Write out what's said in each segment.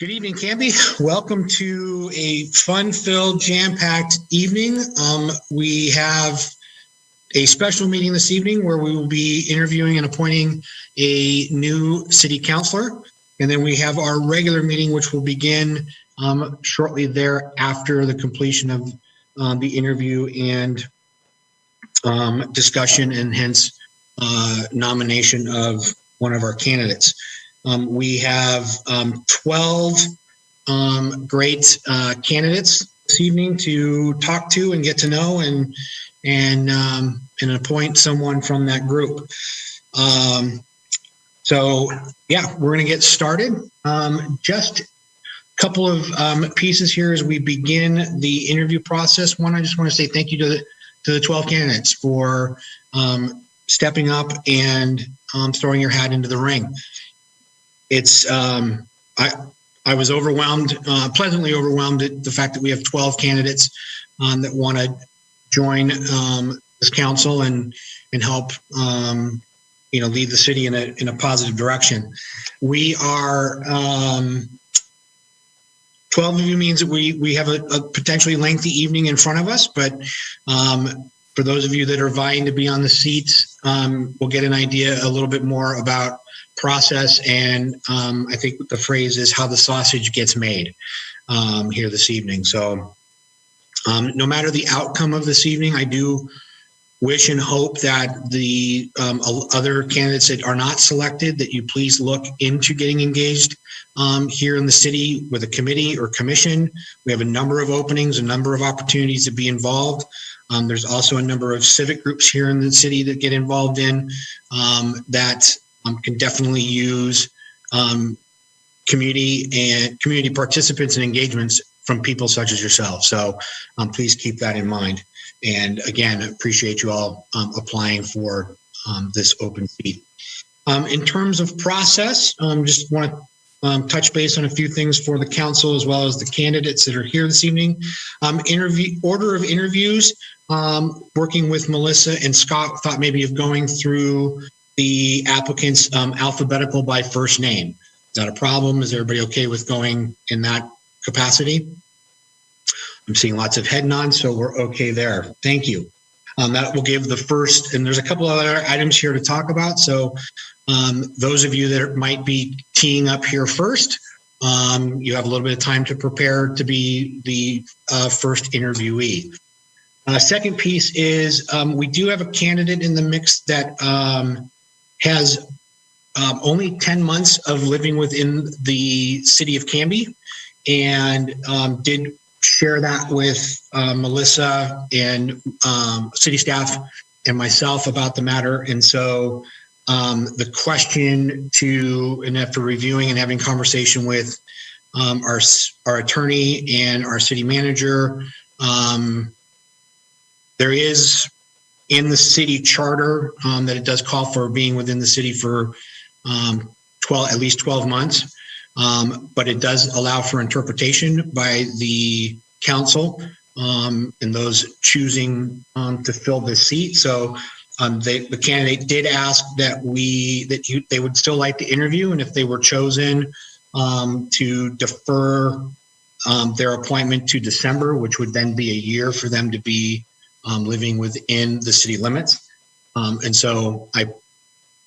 Good evening, Canby. Welcome to a fun-filled, jam-packed evening. We have a special meeting this evening where we will be interviewing and appointing a new city councilor. And then we have our regular meeting, which will begin shortly thereafter the completion of the interview and discussion and hence nomination of one of our candidates. We have 12 great candidates this evening to talk to and get to know and appoint someone from that group. So yeah, we're going to get started. Just a couple of pieces here as we begin the interview process. One, I just want to say thank you to the 12 candidates for stepping up and throwing your hat into the ring. It's I was overwhelmed, pleasantly overwhelmed at the fact that we have 12 candidates that want to join this council and help lead the city in a positive direction. We are 12 of you means that we have a potentially lengthy evening in front of us, but for those of you that are vying to be on the seats, we'll get an idea a little bit more about process, and I think the phrase is how the sausage gets made here this evening. So no matter the outcome of this evening, I do wish and hope that the other candidates that are not selected, that you please look into getting engaged here in the city with a committee or commission. We have a number of openings, a number of opportunities to be involved. There's also a number of civic groups here in the city that get involved in that can definitely use community participants and engagements from people such as yourself. So please keep that in mind. And again, appreciate you all applying for this open seat. In terms of process, just want to touch base on a few things for the council as well as the candidates that are here this evening. Order of interviews, working with Melissa and Scott, thought maybe of going through the applicants alphabetical by first name. Is that a problem? Is everybody okay with going in that capacity? I'm seeing lots of head nods, so we're okay there. Thank you. That will give the first, and there's a couple of other items here to talk about. So those of you that might be teeing up here first, you have a little bit of time to prepare to be the first interviewee. Second piece is we do have a candidate in the mix that has only 10 months of living within the city of Canby, and did share that with Melissa and city staff and myself about the matter. And so the question and after reviewing and having conversation with our attorney and our city manager, there is in the city charter that it does call for being within the city for at least 12 months. But it does allow for interpretation by the council and those choosing to fill this seat. So the candidate did ask that they would still like to interview, and if they were chosen, to defer their appointment to December, which would then be a year for them to be living within the city limits. And so I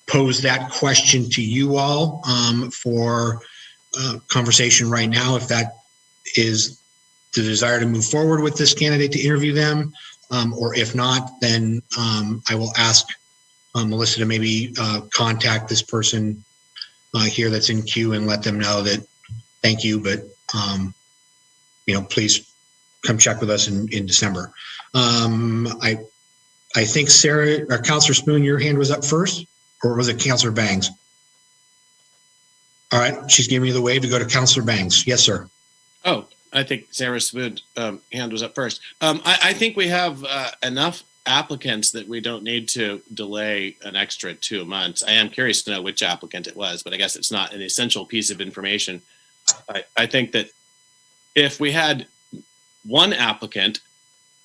pose that question to you all for conversation right now, if that is the desire to move forward with this candidate to interview them, or if not, then I will ask Melissa to maybe contact this person here that's in queue and let them know that thank you, but please come check with us in December. I think Sarah or Councilor Spoon, your hand was up first, or was it Councilor Bangs? All right, she's giving me the wave to go to Councilor Bangs. Yes, sir. Oh, I think Sarah Spoon's hand was up first. I think we have enough applicants that we don't need to delay an extra 2 months. I am curious to know which applicant it was, but I guess it's not an essential piece of information. I think that if we had one applicant,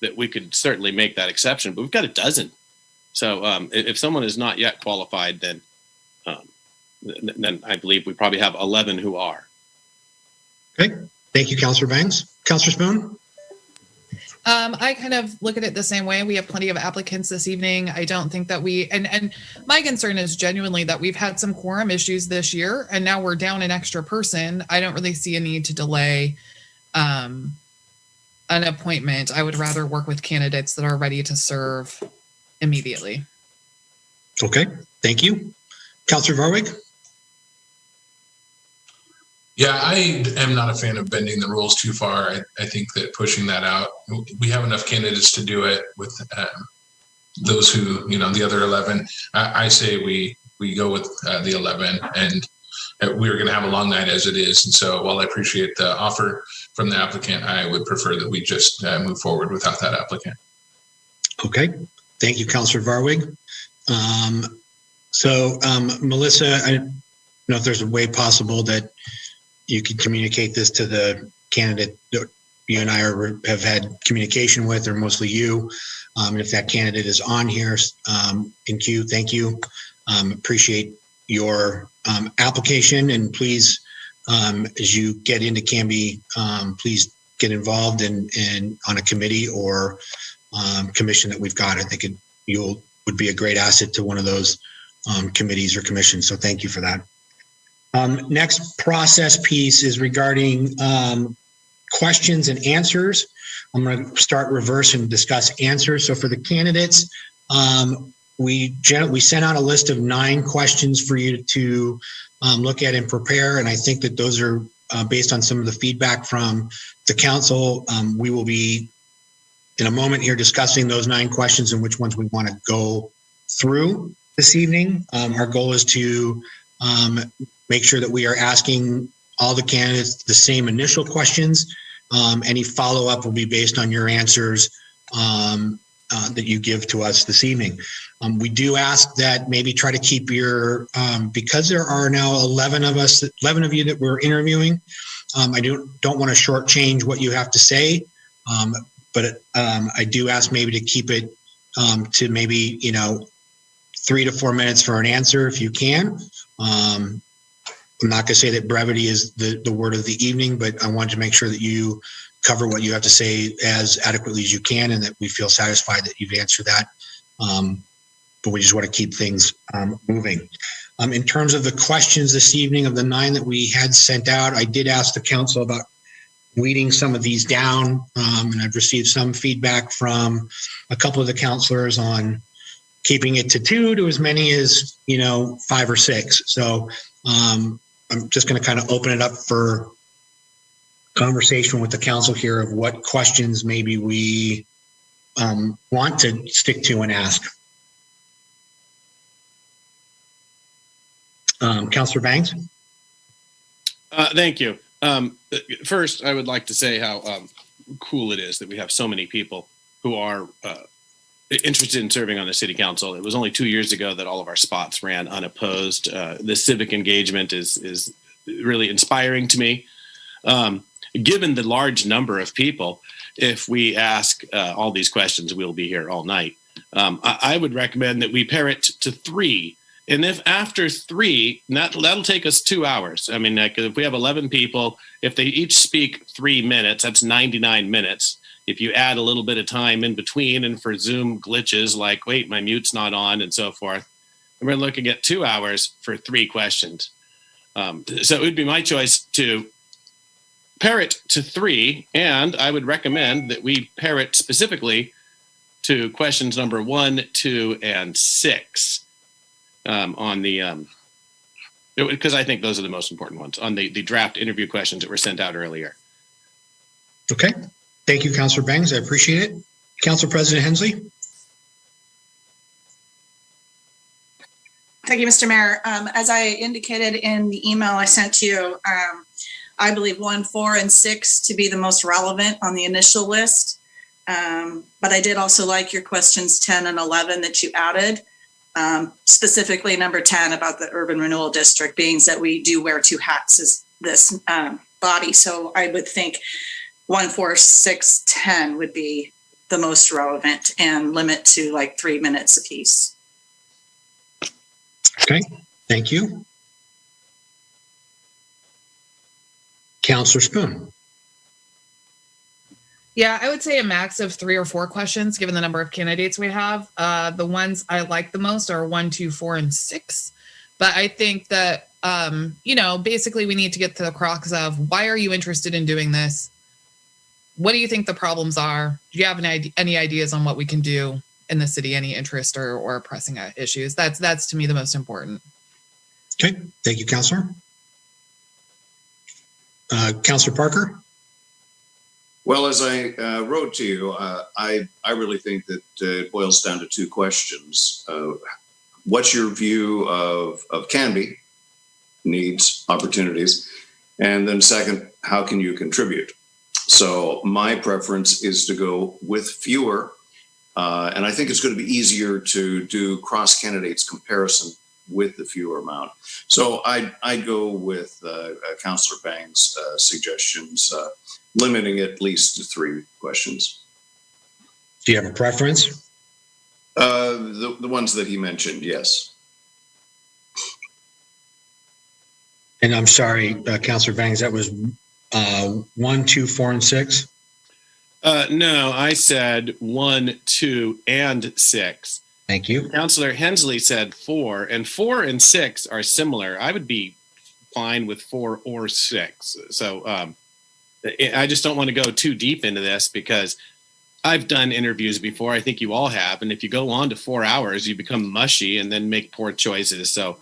that we could certainly make that exception, but we've got a dozen. So if someone is not yet qualified, then I believe we probably have 11 who are. Okay. Thank you, Councilor Bangs. Councilor Spoon? I kind of look at it the same way. We have plenty of applicants this evening. I don't think that and my concern is genuinely that we've had some quorum issues this year, and now we're down an extra person. I don't really see a need to delay an appointment. I would rather work with candidates that are ready to serve immediately. Okay. Thank you. Councilor Varwig? Yeah, I am not a fan of bending the rules too far. I think that pushing that out, we have enough candidates to do it with those who, the other 11. I say we go with the 11, and we're going to have a long night as it is. And so while I appreciate the offer from the applicant, I would prefer that we just move forward without that applicant. Okay. Thank you, Councilor Varwig. Melissa, I don't know if there's a way possible that you could communicate this to the candidate that you and I have had communication with, or mostly you. And if that candidate is on here in queue, thank you. Appreciate your application, and please, as you get into Canby, please get involved in on a committee or commission that we've got. I think you would be a great asset to one of those committees or commissions. So thank you for that. Next process piece is regarding questions and answers. I'm going to start reverse and discuss answers. So for the candidates, we sent out a list of 9 questions for you to look at and prepare. And I think that those are based on some of the feedback from the council. We will be in a moment here discussing those 9 questions and which ones we want to go through this evening. Our goal is to make sure that we are asking all the candidates the same initial questions. Any follow-up will be based on your answers that you give to us this evening. We do ask that maybe try to keep your, because there are now 11 of you that we're interviewing. I don't want to shortchange what you have to say, but I do ask maybe to keep it to maybe 3 to 4 minutes for an answer if you can. I'm not going to say that brevity is the word of the evening, but I wanted to make sure that you cover what you have to say as adequately as you can, and that we feel satisfied that you've answered that. But we just want to keep things moving. In terms of the questions this evening, of the 9 that we had sent out, I did ask the council about weeding some of these down, and I've received some feedback from a couple of the councilors on keeping it to 2 to as many as 5 or 6. So I'm just going to kind of open it up for conversation with the council here of what questions maybe we want to stick to and ask. Councilor Bangs? Thank you. First, I would like to say how cool it is that we have so many people who are interested in serving on the city council. It was only 2 years ago that all of our spots ran unopposed. The civic engagement is really inspiring to me. Given the large number of people, if we ask all these questions, we'll be here all night. I would recommend that we pare it to 3. And if after 3, that'll take us 2 hours. I mean, if we have 11 people, if they each speak 3 minutes, that's 99 minutes. If you add a little bit of time in between, and for Zoom glitches like, wait, my mute's not on, and so forth, we're looking at 2 hours for 3 questions. So it would be my choice to pare it to 3, and I would recommend that we pare it specifically to questions number 1, 2, and 6 on the because I think those are the most important ones on the draft interview questions that were sent out earlier. Okay. Thank you, Councilor Bangs. I appreciate it. Council President Hensley? Thank you, Mr. Mayor. As I indicated in the email I sent to you, I believe 1, 4, and 6 to be the most relevant on the initial list. But I did also like your questions 10 and 11 that you added, specifically number 10 about the urban renewal district, being that we do wear 2 hats as this body. So I would think 1, 4, 6, 10 would be the most relevant, and limit to like 3 minutes apiece. Okay, thank you. Counselor Spoon. Yeah, I would say a max of 3 or 4 questions, given the number of candidates we have. The ones I like the most are 1, 2, 4, and 6. But I think that, basically we need to get to the crux of why are you interested in doing this? What do you think the problems are? Do you have any ideas on what we can do in the city? Any interest or pressing issues? That's to me the most important. Okay, thank you, Counselor. Counselor Parker? Well, as I wrote to you, I really think that it boils down to 2 questions. What's your view of Canby needs, opportunities? And then second, how can you contribute? So my preference is to go with fewer. And I think it's going to be easier to do cross candidates comparison with the fewer amount. So I'd go with Councillor Bang's suggestions, limiting it at least to 3 questions. Do you have a preference? The ones that he mentioned, yes. And I'm sorry, Counselor Bangs, that was 1, 2, 4, and 6? No, I said 1, 2, and 6. Thank you. Councillor Hensley said 4, and 4 and 6 are similar. I would be fine with 4 or 6. So I just don't want to go too deep into this because I've done interviews before. I think you all have. And if you go on to 4 hours, you become mushy and then make poor choices. So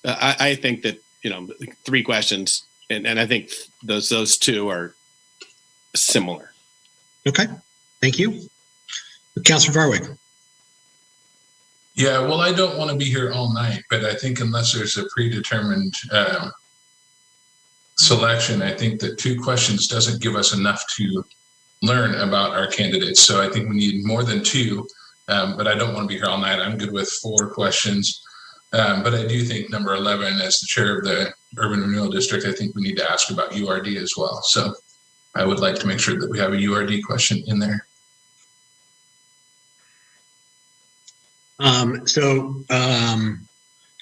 I think that, 3 questions, and I think those 2 are similar. Okay, thank you. Counselor Farwick. Yeah, well, I don't want to be here all night, but I think unless there's a predetermined selection, I think that 2 questions doesn't give us enough to learn about our candidates. So I think we need more than 2, but I don't want to be here all night. I'm good with 4 questions. But I do think number 11, as the chair of the Urban Renewal District, I think we need to ask about URD as well. So I would like to make sure that we have a URD question in there.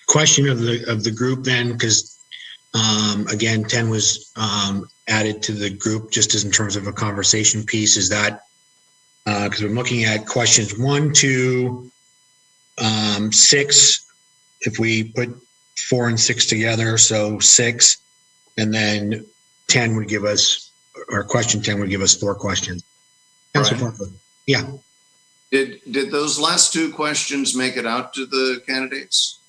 Question of the group then, because again, 10 was added to the group just as in terms of a conversation piece. Is that because we're looking at questions 1 to 6, if we put 4 and 6 together, so 6, and then 10 would give us, or question 10 would give us 4 questions. Councilor Parker. Yeah. Did those last 2 questions make it out to the candidates?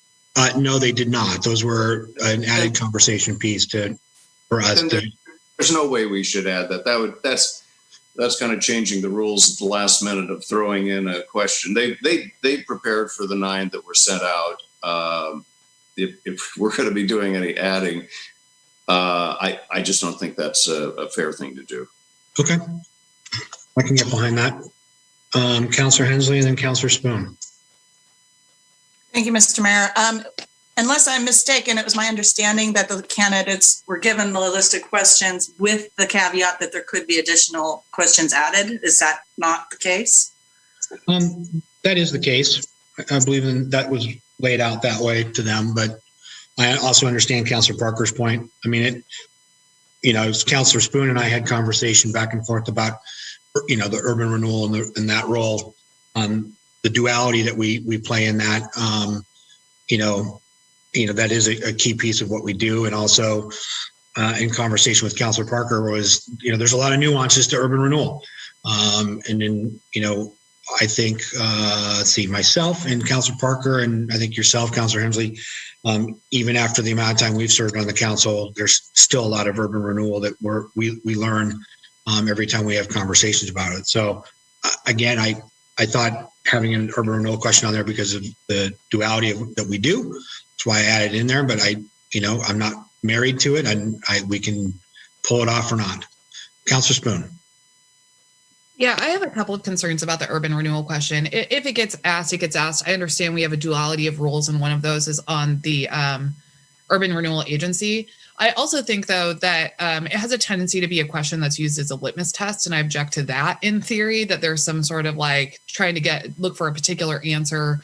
No, they did not. Those were an added conversation piece for us. There's no way we should add that. That's kind of changing the rules at the last minute of throwing in a question. They prepared for the 9 that were sent out. If we're going to be doing any adding, I just don't think that's a fair thing to do. Okay, I can get behind that. Councillor Hensley and then Councillor Spoon. Thank you, Mr. Mayor. Unless I'm mistaken, it was my understanding that the candidates were given the list of questions with the caveat that there could be additional questions added. Is that not the case? That is the case. I believe that was laid out that way to them, but I also understand Councillor Parker's point. I mean, Councillor Spoon and I had conversation back and forth about, the urban renewal and that role, the duality that we play in that, that is a key piece of what we do. And also in conversation with Councillor Parker was, there's a lot of nuances to urban renewal. And then, I think, myself and Councillor Parker, and I think yourself, Councillor Hensley, even after the amount of time we've served on the council, there's still a lot of urban renewal that we learn every time we have conversations about it. So again, I thought having an urban renewal question on there because of the duality that we do. That's why I added in there, but I'm not married to it, and we can pull it off or not. Councillor Spoon. Yeah, I have a couple of concerns about the urban renewal question. If it gets asked, it gets asked. I understand we have a duality of roles, and one of those is on the urban renewal agency. I also think, though, that it has a tendency to be a question that's used as a litmus test, and I object to that in theory, that there's some sort of trying to look for a particular answer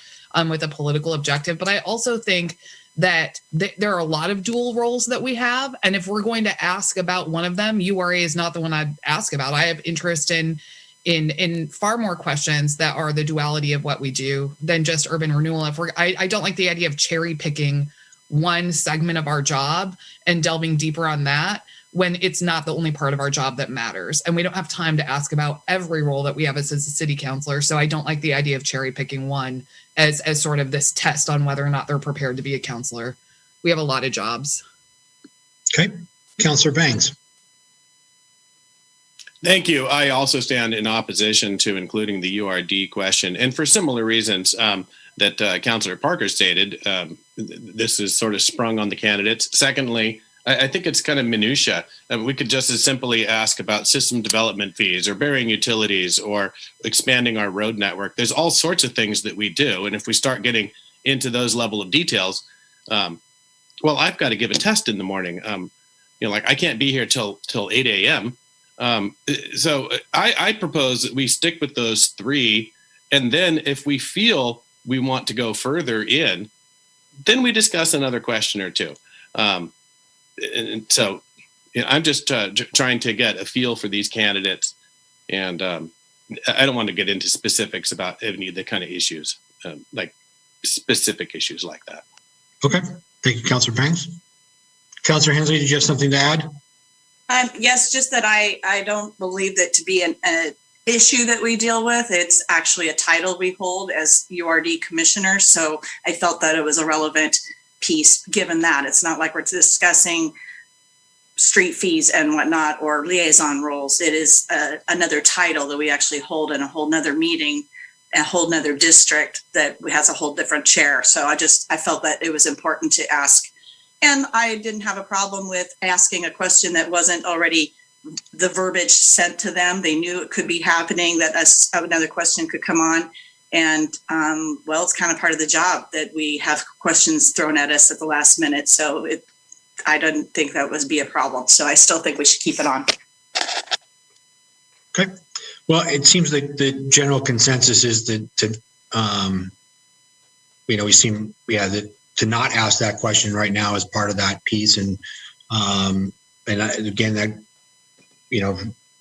with a political objective. But I also think that there are a lot of dual roles that we have. And if we're going to ask about one of them, URA is not the one I'd ask about. I have interest in far more questions that are the duality of what we do than just urban renewal. I don't like the idea of cherry picking one segment of our job and delving deeper on that when it's not the only part of our job that matters. And we don't have time to ask about every role that we have as a city councilor. So I don't like the idea of cherry picking one as sort of this test on whether or not they're prepared to be a counselor. We have a lot of jobs. Okay. Councilor Banks. Thank you. I also stand in opposition to including the URD question, and for similar reasons that Councilor Parker stated. This is sort of sprung on the candidates. Secondly, I think it's kind of minutia. We could just as simply ask about system development fees or burying utilities or expanding our road network. There's all sorts of things that we do. And if we start getting into those level of details, well, I've got to give a test in the morning. Like I can't be here till 8 a.m. So I propose that we stick with those three. And then if we feel we want to go further in, then we discuss another question or two. And so I'm just trying to get a feel for these candidates. And I don't want to get into specifics about any of the kind of issues, like specific issues like that. Okay. Thank you, Councilor Banks. Councilor Hensley, did you have something to add? Yes, just that I don't believe that to be an issue that we deal with. It's actually a title we hold as URD commissioners. So I felt that it was a relevant piece given that. It's not like we're discussing street fees and whatnot or liaison roles. It is another title that we actually hold in a whole nother meeting, a whole nother district that has a whole different chair. So I felt that it was important to ask. And I didn't have a problem with asking a question that wasn't already the verbiage sent to them. They knew it could be happening, that another question could come on. And well, it's kind of part of the job that we have questions thrown at us at the last minute. So I didn't think that would be a problem. So I still think we should keep it on. Okay. Well, it seems like the general consensus is that to not ask that question right now is part of that piece. And again, that,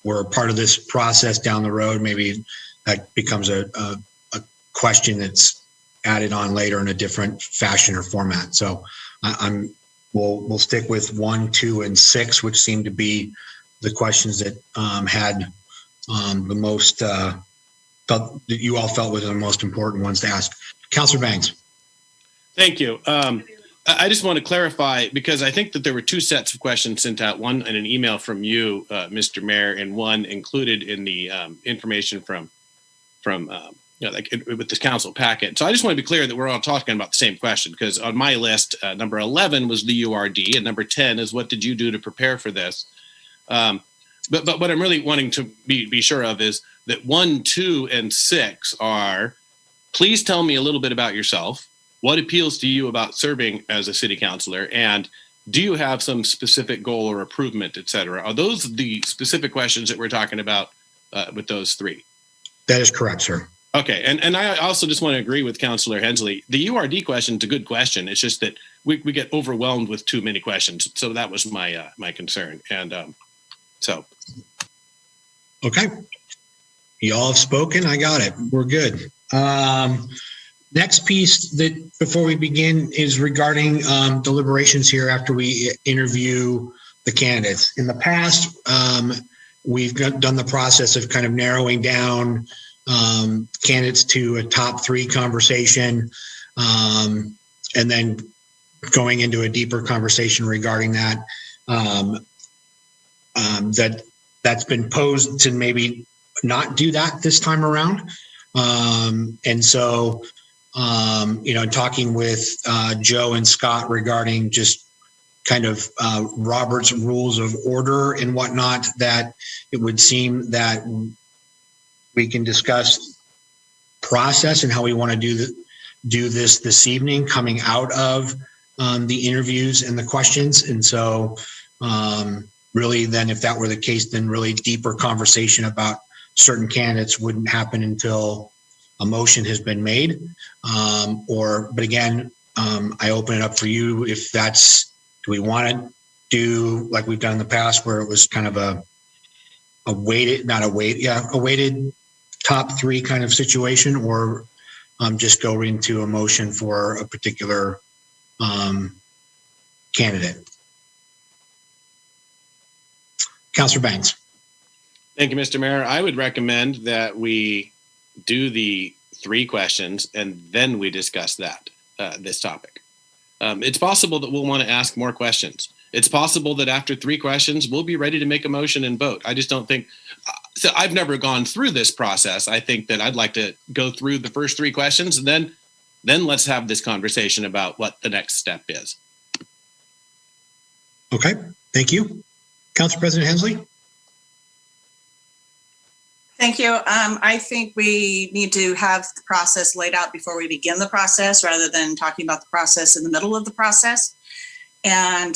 we're part of this process down the road. Maybe that becomes a question that's added on later in a different fashion or format. So we'll stick with 1, 2, and 6, which seem to be the questions that had the most that you all felt were the most important ones to ask. Councilor Banks. Thank you. I just want to clarify, because I think that there were two sets of questions sent out, one in an email from you, Mr. Mayor, and one included in the information from with this council packet. So I just want to be clear that we're all talking about the same question, because on my list, number 11 was the URD, and number 10 is what did you do to prepare for this? But what I'm really wanting to be sure of is that 1, 2, and 6 are, please tell me a little bit about yourself. What appeals to you about serving as a city councilor? And do you have some specific goal or improvement, et cetera? Are those the specific questions that we're talking about with those three? That is correct, sir. Okay. And I also just want to agree with Councilor Hensley. The URD question is a good question. It's just that we get overwhelmed with too many questions. So that was my concern. And so. Okay. You all have spoken. I got it. We're good. Next piece that before we begin is regarding deliberations here after we interview the candidates. In the past, we've done the process of kind of narrowing down candidates to a top 3 conversation, and then going into a deeper conversation regarding that. That's been posed to maybe not do that this time around. And so, talking with Joe and Scott regarding just kind of Robert's rules of order and whatnot, that it would seem that we can discuss process and how we want to do this evening coming out of the interviews and the questions. And so really then if that were the case, then really deeper conversation about certain candidates wouldn't happen until a motion has been made, but again, I open it up for you if that's, do we want to do like we've done in the past where it was kind of a weighted top three kind of situation, or just go into a motion for a particular candidate. Councilor Banks. Thank you, Mr. Mayor. I would recommend that we do the 3 questions and then we discuss this topic. It's possible that we'll want to ask more questions. It's possible that after 3 questions, we'll be ready to make a motion and vote. I just don't think, so I've never gone through this process. I think that I'd like to go through the first 3 questions and then let's have this conversation about what the next step is. Okay, thank you. Council President Hensley. Thank you. I think we need to have the process laid out before we begin the process rather than talking about the process in the middle of the process. And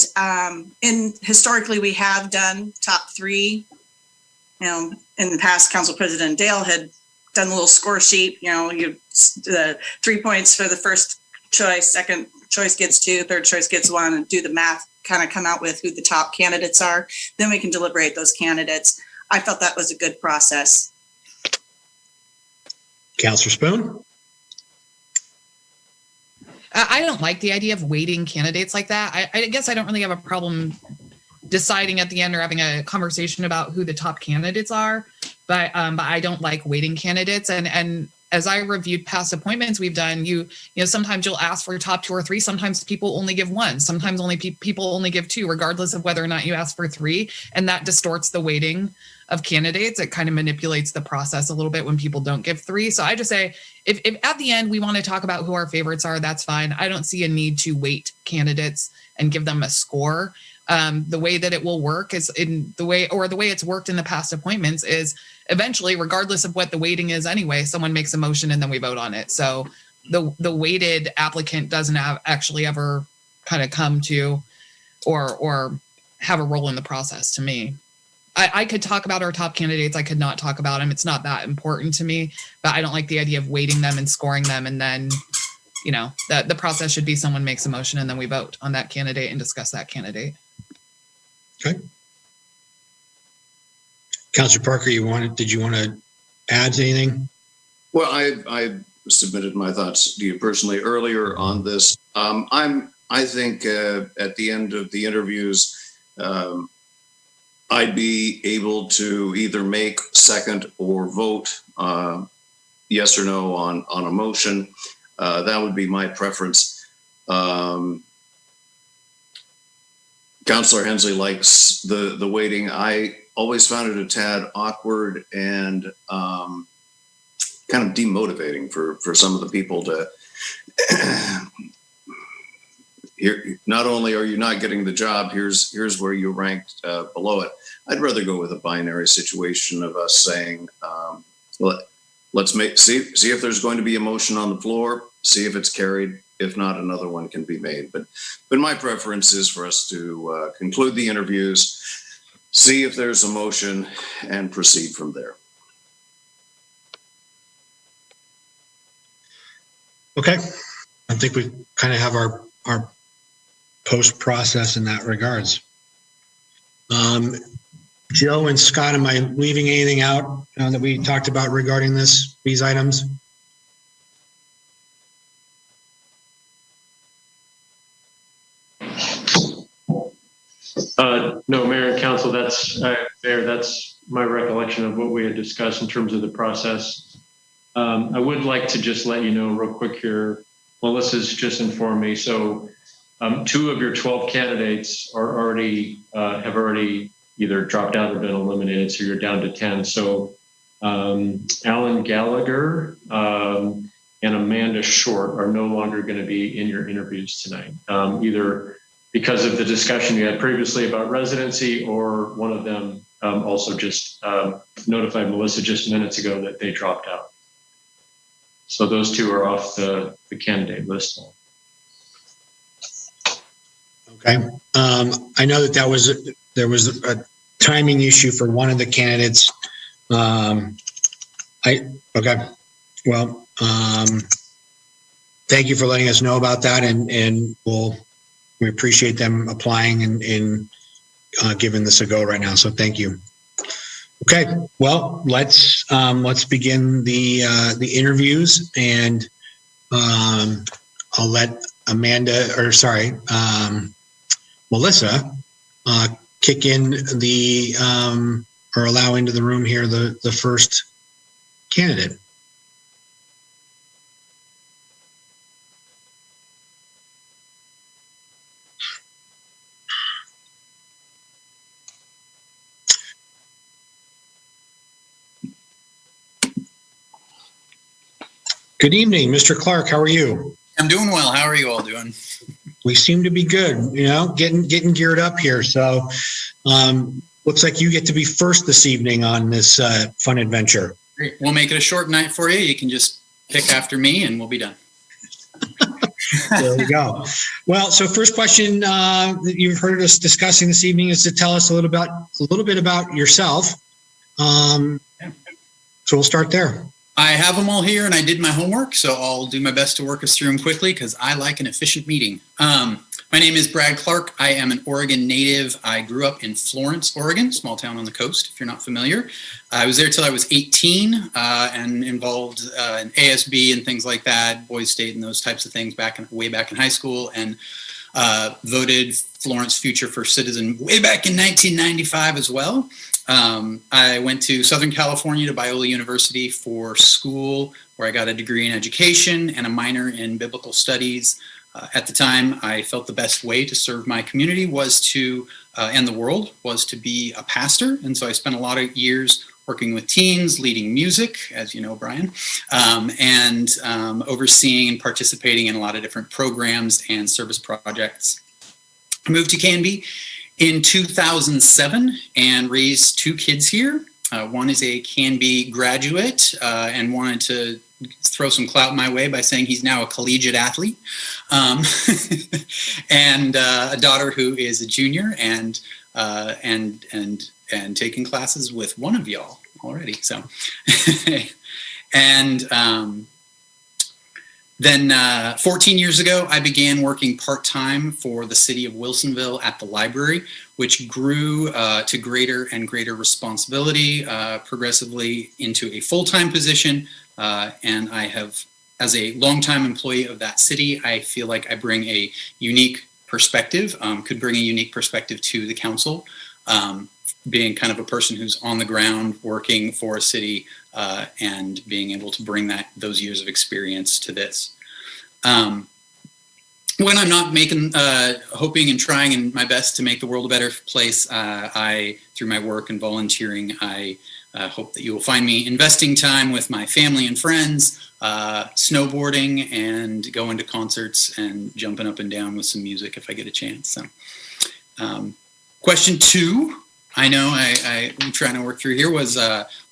historically, we have done top 3. In the past, Council President Dale had done a little score sheet. You 3 points for the first choice, second choice gets 2, third choice gets 1, and do the math, kind of come out with who the top candidates are. Then we can deliberate those candidates. I felt that was a good process. Councilor Spoon. I don't like the idea of weighting candidates like that. I guess I don't really have a problem deciding at the end or having a conversation about who the top candidates are, but I don't like weighting candidates. And as I reviewed past appointments we've done, you know, sometimes you'll ask for top 2 or 3. Sometimes people only give 1. Sometimes only people only give 2, regardless of whether or not you ask for 3. And that distorts the weighting of candidates. It kind of manipulates the process a little bit when people don't give 3. So I just say, if at the end we want to talk about who our favorites are, that's fine. I don't see a need to weight candidates and give them a score. The way that it will work is the way it's worked in the past appointments is eventually, regardless of what the weighting is anyway, someone makes a motion and then we vote on it. So the weighted applicant doesn't actually ever kind of come to or have a role in the process to me. I could talk about our top candidates. I could not talk about them. It's not that important to me, but I don't like the idea of weighting them and scoring them. And then, you know, that the process should be someone makes a motion and then we vote on that candidate and discuss that candidate. Okay. Councilor Parker, did you want to add anything? Well, I submitted my thoughts to you personally earlier on this. I think at the end of the interviews, I'd be able to either make, second, or vote yes or no on a motion. That would be my preference. Councillor Hensley likes the waiting. I always found it a tad awkward and kind of demotivating for some of the people to here. Not only are you not getting the job, here's where you ranked below it. I'd rather go with a binary situation of us saying, let's see if there's going to be a motion on the floor, see if it's carried. If not, another one can be made. But my preference is for us to conclude the interviews, see if there's a motion, and proceed from there. Okay. I think we kind of have our post-process in that regards. Joe and Scott, am I leaving anything out that we talked about regarding these items? No, Mayor and Council, that's fair. That's my recollection of what we had discussed in terms of the process. I would like to just let you know real quick here, Melissa's just informed me. So 2 of your 12 candidates are have already either dropped out or been eliminated. So you're down to 10. So Alan Gallagher and Amanda Short are no longer going to be in your interviews tonight, either because of the discussion you had previously about residency, or one of them also just notified Melissa just minutes ago that they dropped out. So those 2 are off the candidate list now. Okay. I know that there was a timing issue for one of the candidates. Okay. Well, Thank you for letting us know about that, and we appreciate them applying and giving this a go right now. So thank you. Okay, well, let's begin the interviews, and I'll let Melissa kick in or allow into the room here the first candidate. Good evening, Mr. Clark. How are you? I'm doing well. How are you all doing? We seem to be good, getting geared up here. So looks like you get to be first this evening on this fun adventure. Great. We'll make it a short night for you. You can just pick after me and we'll be done. There we go. Well, so first question that you've heard us discussing this evening is to tell us a little bit about yourself. So we'll start there. I have them all here and I did my homework, so I'll do my best to work us through them quickly because I like an efficient meeting. My name is Brad Clark. I am an Oregon native. I grew up in Florence, Oregon, small town on the coast, if you're not familiar. I was there till I was 18 and involved in ASB and things like that, Boys State and those types of things way back in high school, and voted Florence Future First Citizen way back in 1995 as well. I went to Southern California to Biola University for school, where I got a degree in education and a minor in biblical studies. At the time, I felt the best way to serve my community and the world was to be a pastor. And so I spent a lot of years working with teens, leading music, as you know, Brian, and overseeing and participating in a lot of different programs and service projects. I moved to Canby in 2007 and raised two kids here. One is a Canby graduate and wanted to throw some clout my way by saying he's now a collegiate athlete, and a daughter who is a junior and taking classes with one of y'all already. So, and then 14 years ago, I began working part-time for the city of Wilsonville at the library, which grew to greater and greater responsibility progressively into a full-time position. And I have, as a longtime employee of that city, I feel like I bring a unique perspective, could bring a unique perspective to the council, being kind of a person who's on the ground working for a city and being able to bring those years of experience to this. When I'm not hoping and trying and my best to make the world a better place, through my work and volunteering, I hope that you will find me investing time with my family and friends, snowboarding and going to concerts and jumping up and down with some music if I get a chance. So, question 2, I know I'm trying to work through here, was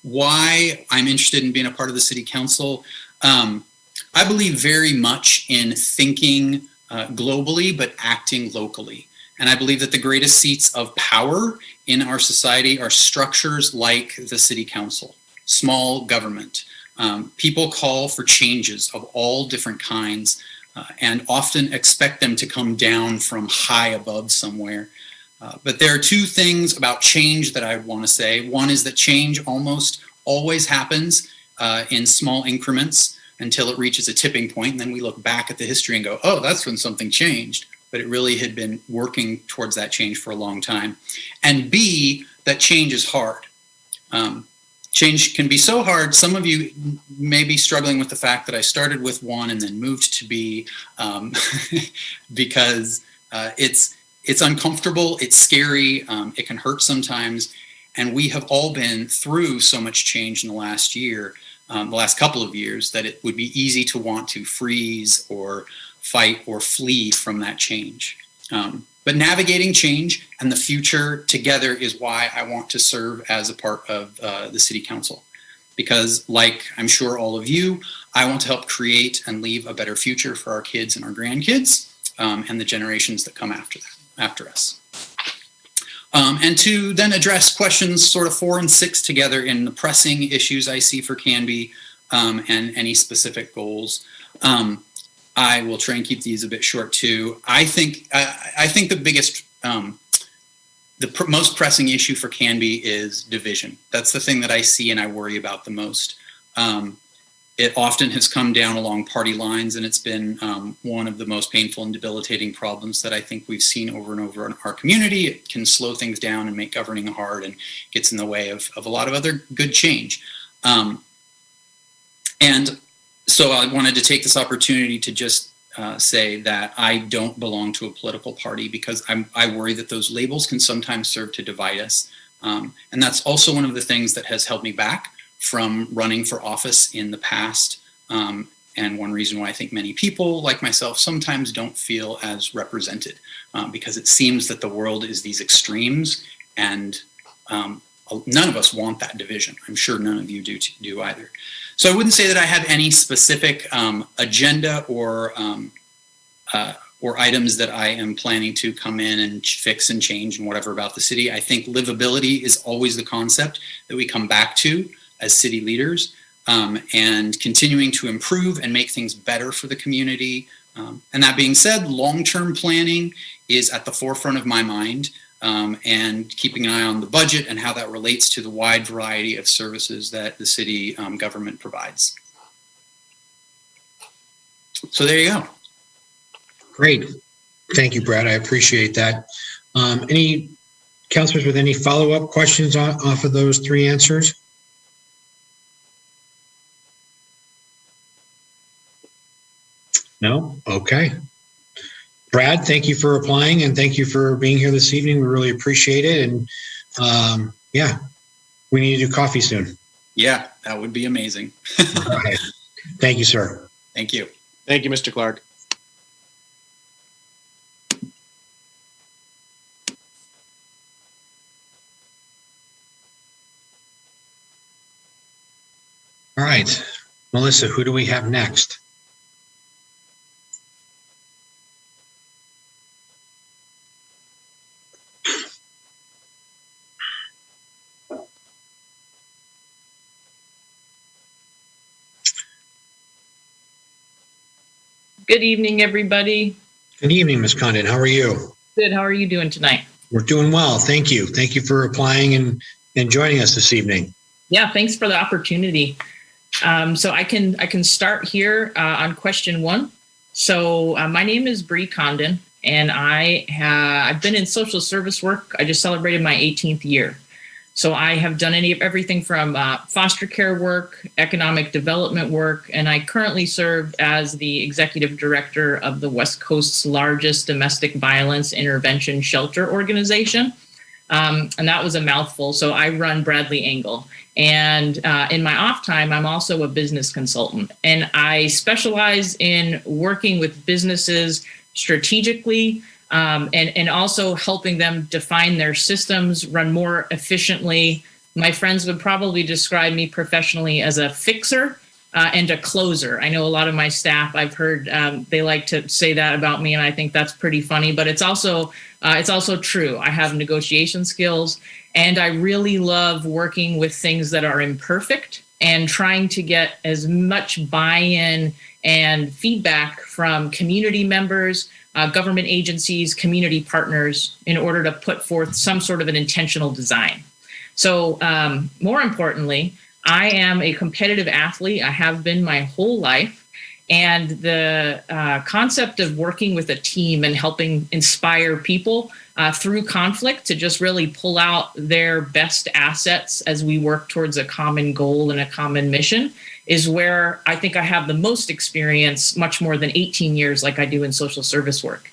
why I'm interested in being a part of the city council. I believe very much in thinking globally, but acting locally. And I believe that the greatest seats of power in our society are structures like the city council, small government. People call for changes of all different kinds and often expect them to come down from high above somewhere. But there are two things about change that I want to say. One is that change almost always happens in small increments until it reaches a tipping point. And then we look back at the history and go, oh, that's when something changed. But it really had been working towards that change for a long time. And B, that change is hard. Change can be so hard. Some of you may be struggling with the fact that I started with one and then moved to B because it's uncomfortable, it's scary, it can hurt sometimes. And we have all been through so much change in the last year, the last couple of years, that it would be easy to want to freeze or fight or flee from that change. But navigating change and the future together is why I want to serve as a part of the city council. Because like I'm sure all of you, I want to help create and leave a better future for our kids and our grandkids and the generations that come after us. And to then address questions sort of 4 and 6 together in the pressing issues I see for Canby, and any specific goals. I will try and keep these a bit short too. I think the biggest, most pressing issue for Canby is division. That's the thing that I see and I worry about the most. It often has come down along party lines, and it's been one of the most painful and debilitating problems that I think we've seen over and over in our community. It can slow things down and make governing hard and gets in the way of a lot of other good change. And so I wanted to take this opportunity to just say that I don't belong to a political party, because I worry that those labels can sometimes serve to divide us. And that's also one of the things that has held me back from running for office in the past. And one reason why I think many people like myself sometimes don't feel as represented, because it seems that the world is these extremes, and none of us want that division. I'm sure none of you do either. So I wouldn't say that I have any specific agenda or items that I am planning to come in and fix and change and whatever about the city. I think livability is always the concept that we come back to as city leaders, and continuing to improve and make things better for the community. And that being said, long-term planning is at the forefront of my mind, and keeping an eye on the budget and how that relates to the wide variety of services that the city government provides. So there you go. Great. Thank you, Brad. I appreciate that. Any councilors with any follow-up questions off of those three answers? No? Okay. Brad, thank you for applying, and thank you for being here this evening. We really appreciate it. And yeah, we need to do coffee soon. Yeah, that would be amazing. All right. Thank you, sir. Thank you. Thank you, Mr. Clark. All right. Melissa, who do we have next? Good evening, everybody. Good evening, Ms. Condon. How are you? Good. How are you doing tonight? We're doing well. Thank you. Thank you for applying and joining us this evening. Yeah, thanks for the opportunity. So I can start here on question one. So my name is Bree Condon, and I've been in social service work. I just celebrated my 18th year. So I have done everything from foster care work, economic development work, and I currently serve as the executive director of the West Coast's largest domestic violence intervention shelter organization. And that was a mouthful. So I run Bradley Angle. And in my off time, I'm also a business consultant. And I specialize in working with businesses strategically, and also helping them define their systems, run more efficiently. My friends would probably describe me professionally as a fixer and a closer. I know a lot of my staff, I've heard they like to say that about me, and I think that's pretty funny, but it's also true. I have negotiation skills, and I really love working with things that are imperfect and trying to get as much buy-in and feedback from community members, government agencies, community partners, in order to put forth some sort of an intentional design. So more importantly, I am a competitive athlete. I have been my whole life. And the concept of working with a team and helping inspire people through conflict to just really pull out their best assets as we work towards a common goal and a common mission is where I think I have the most experience, much more than 18 years like I do in social service work.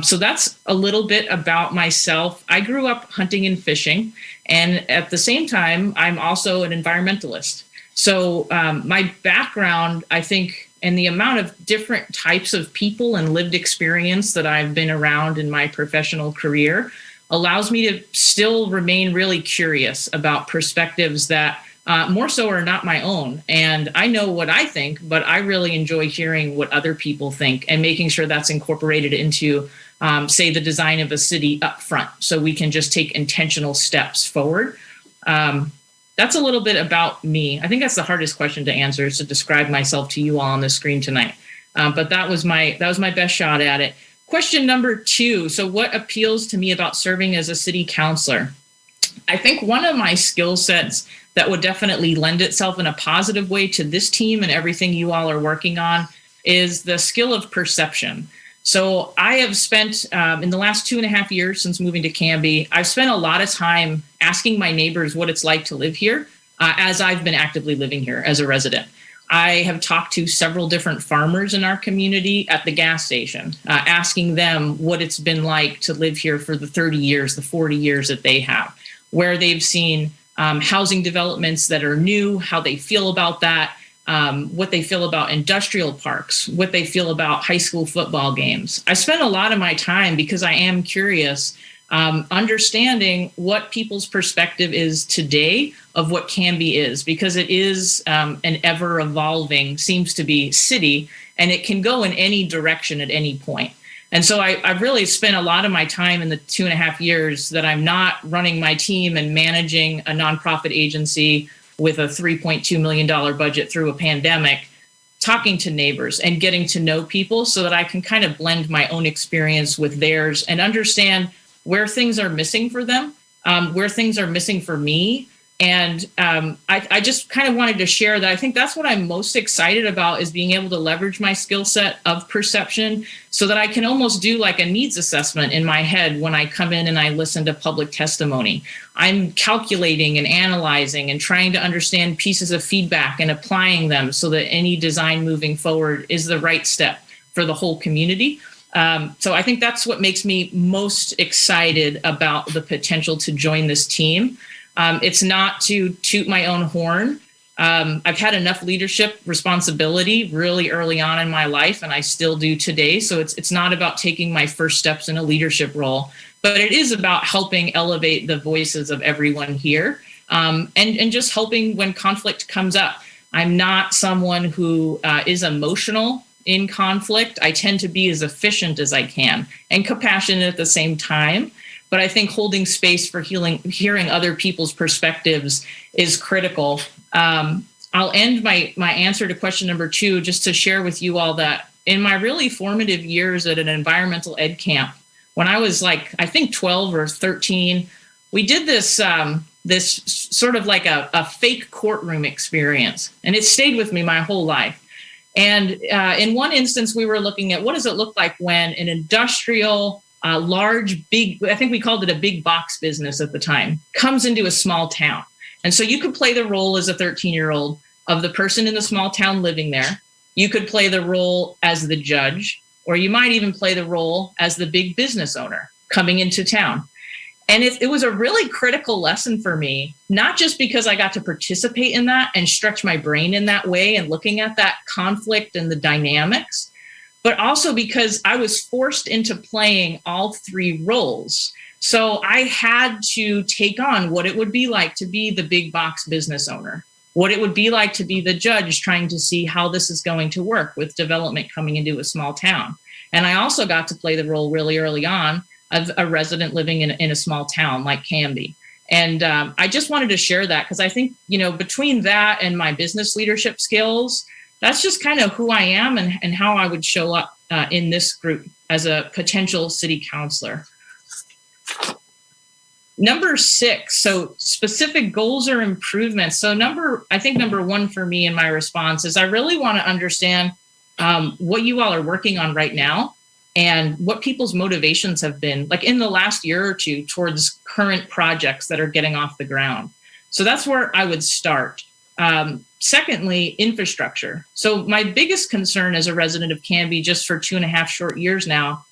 So that's a little bit about myself. I grew up hunting and fishing, and at the same time, I'm also an environmentalist. So my background, I think, and the amount of different types of people and lived experience that I've been around in my professional career allows me to still remain really curious about perspectives that more so are not my own. And I know what I think, but I really enjoy hearing what other people think and making sure that's incorporated into, say, the design of a city up front, so we can just take intentional steps forward. that's a little bit about me. I think that's the hardest question to answer, is to describe myself to you all on the screen tonight. But that was my best shot at it. Question number 2. So what appeals to me about serving as a city councilor? I think one of my skill sets that would definitely lend itself in a positive way to this team and everything you all are working on is the skill of perception. So I have spent, in the last 2.5 years since moving to Canby, I've spent a lot of time asking my neighbors what it's like to live here as I've been actively living here as a resident. I have talked to several different farmers in our community at the gas station, asking them what it's been like to live here for the 30 years, the 40 years that they have, where they've seen housing developments that are new, how they feel about that, what they feel about industrial parks, what they feel about high school football games. I spend a lot of my time, because I am curious, understanding what people's perspective is today of what Canby is, because it is an ever evolving, seems to be, city, and it can go in any direction at any point. And so I've really spent a lot of my time in the 2.5 years that I'm not running my team and managing a nonprofit agency with a $3.2 million budget through a pandemic, talking to neighbors and getting to know people so that I can kind of blend my own experience with theirs and understand where things are missing for them, where things are missing for me. And I just kind of wanted to share that I think that's what I'm most excited about, is being able to leverage my skill set of perception so that I can almost do like a needs assessment in my head when I come in and I listen to public testimony. I'm calculating and analyzing and trying to understand pieces of feedback and applying them so that any design moving forward is the right step for the whole community. So I think that's what makes me most excited about the potential to join this team. It's not to toot my own horn. I've had enough leadership responsibility really early on in my life, and I still do today. So it's not about taking my first steps in a leadership role, but it is about helping elevate the voices of everyone here, and just helping when conflict comes up. I'm not someone who is emotional in conflict. I tend to be as efficient as I can and compassionate at the same time. But I think holding space for hearing other people's perspectives is critical. I'll end my answer to question number 2 just to share with you all that in my really formative years at an environmental ed camp, when I was like, I think 12 or 13, we did this this sort of like a fake courtroom experience, and it stayed with me my whole life. And in one instance, we were looking at what does it look like when an industrial large, big, I think we called it a big box business at the time, comes into a small town. And so you could play the role as a 13-year-old of the person in the small town living there. You could play the role as the judge, or you might even play the role as the big business owner coming into town. And it was a really critical lesson for me, not just because I got to participate in that and stretch my brain in that way and looking at that conflict and the dynamics, but also because I was forced into playing all 3 roles. So I had to take on what it would be like to be the big box business owner, what it would be like to be the judge trying to see how this is going to work with development coming into a small town. And I also got to play the role really early on of a resident living in a small town like Canby. And I just wanted to share that because I think, between that and my business leadership skills, that's just kind of who I am and how I would show up in this group as a potential city councilor. Number 6, so specific goals or improvements. So number 1 for me in my response is I really want to understand what you all are working on right now and what people's motivations have been like in the last year or 2 towards current projects that are getting off the ground. So that's where I would start. Secondly, infrastructure. So my biggest concern as a resident of Canby, just for 2.5 short years now,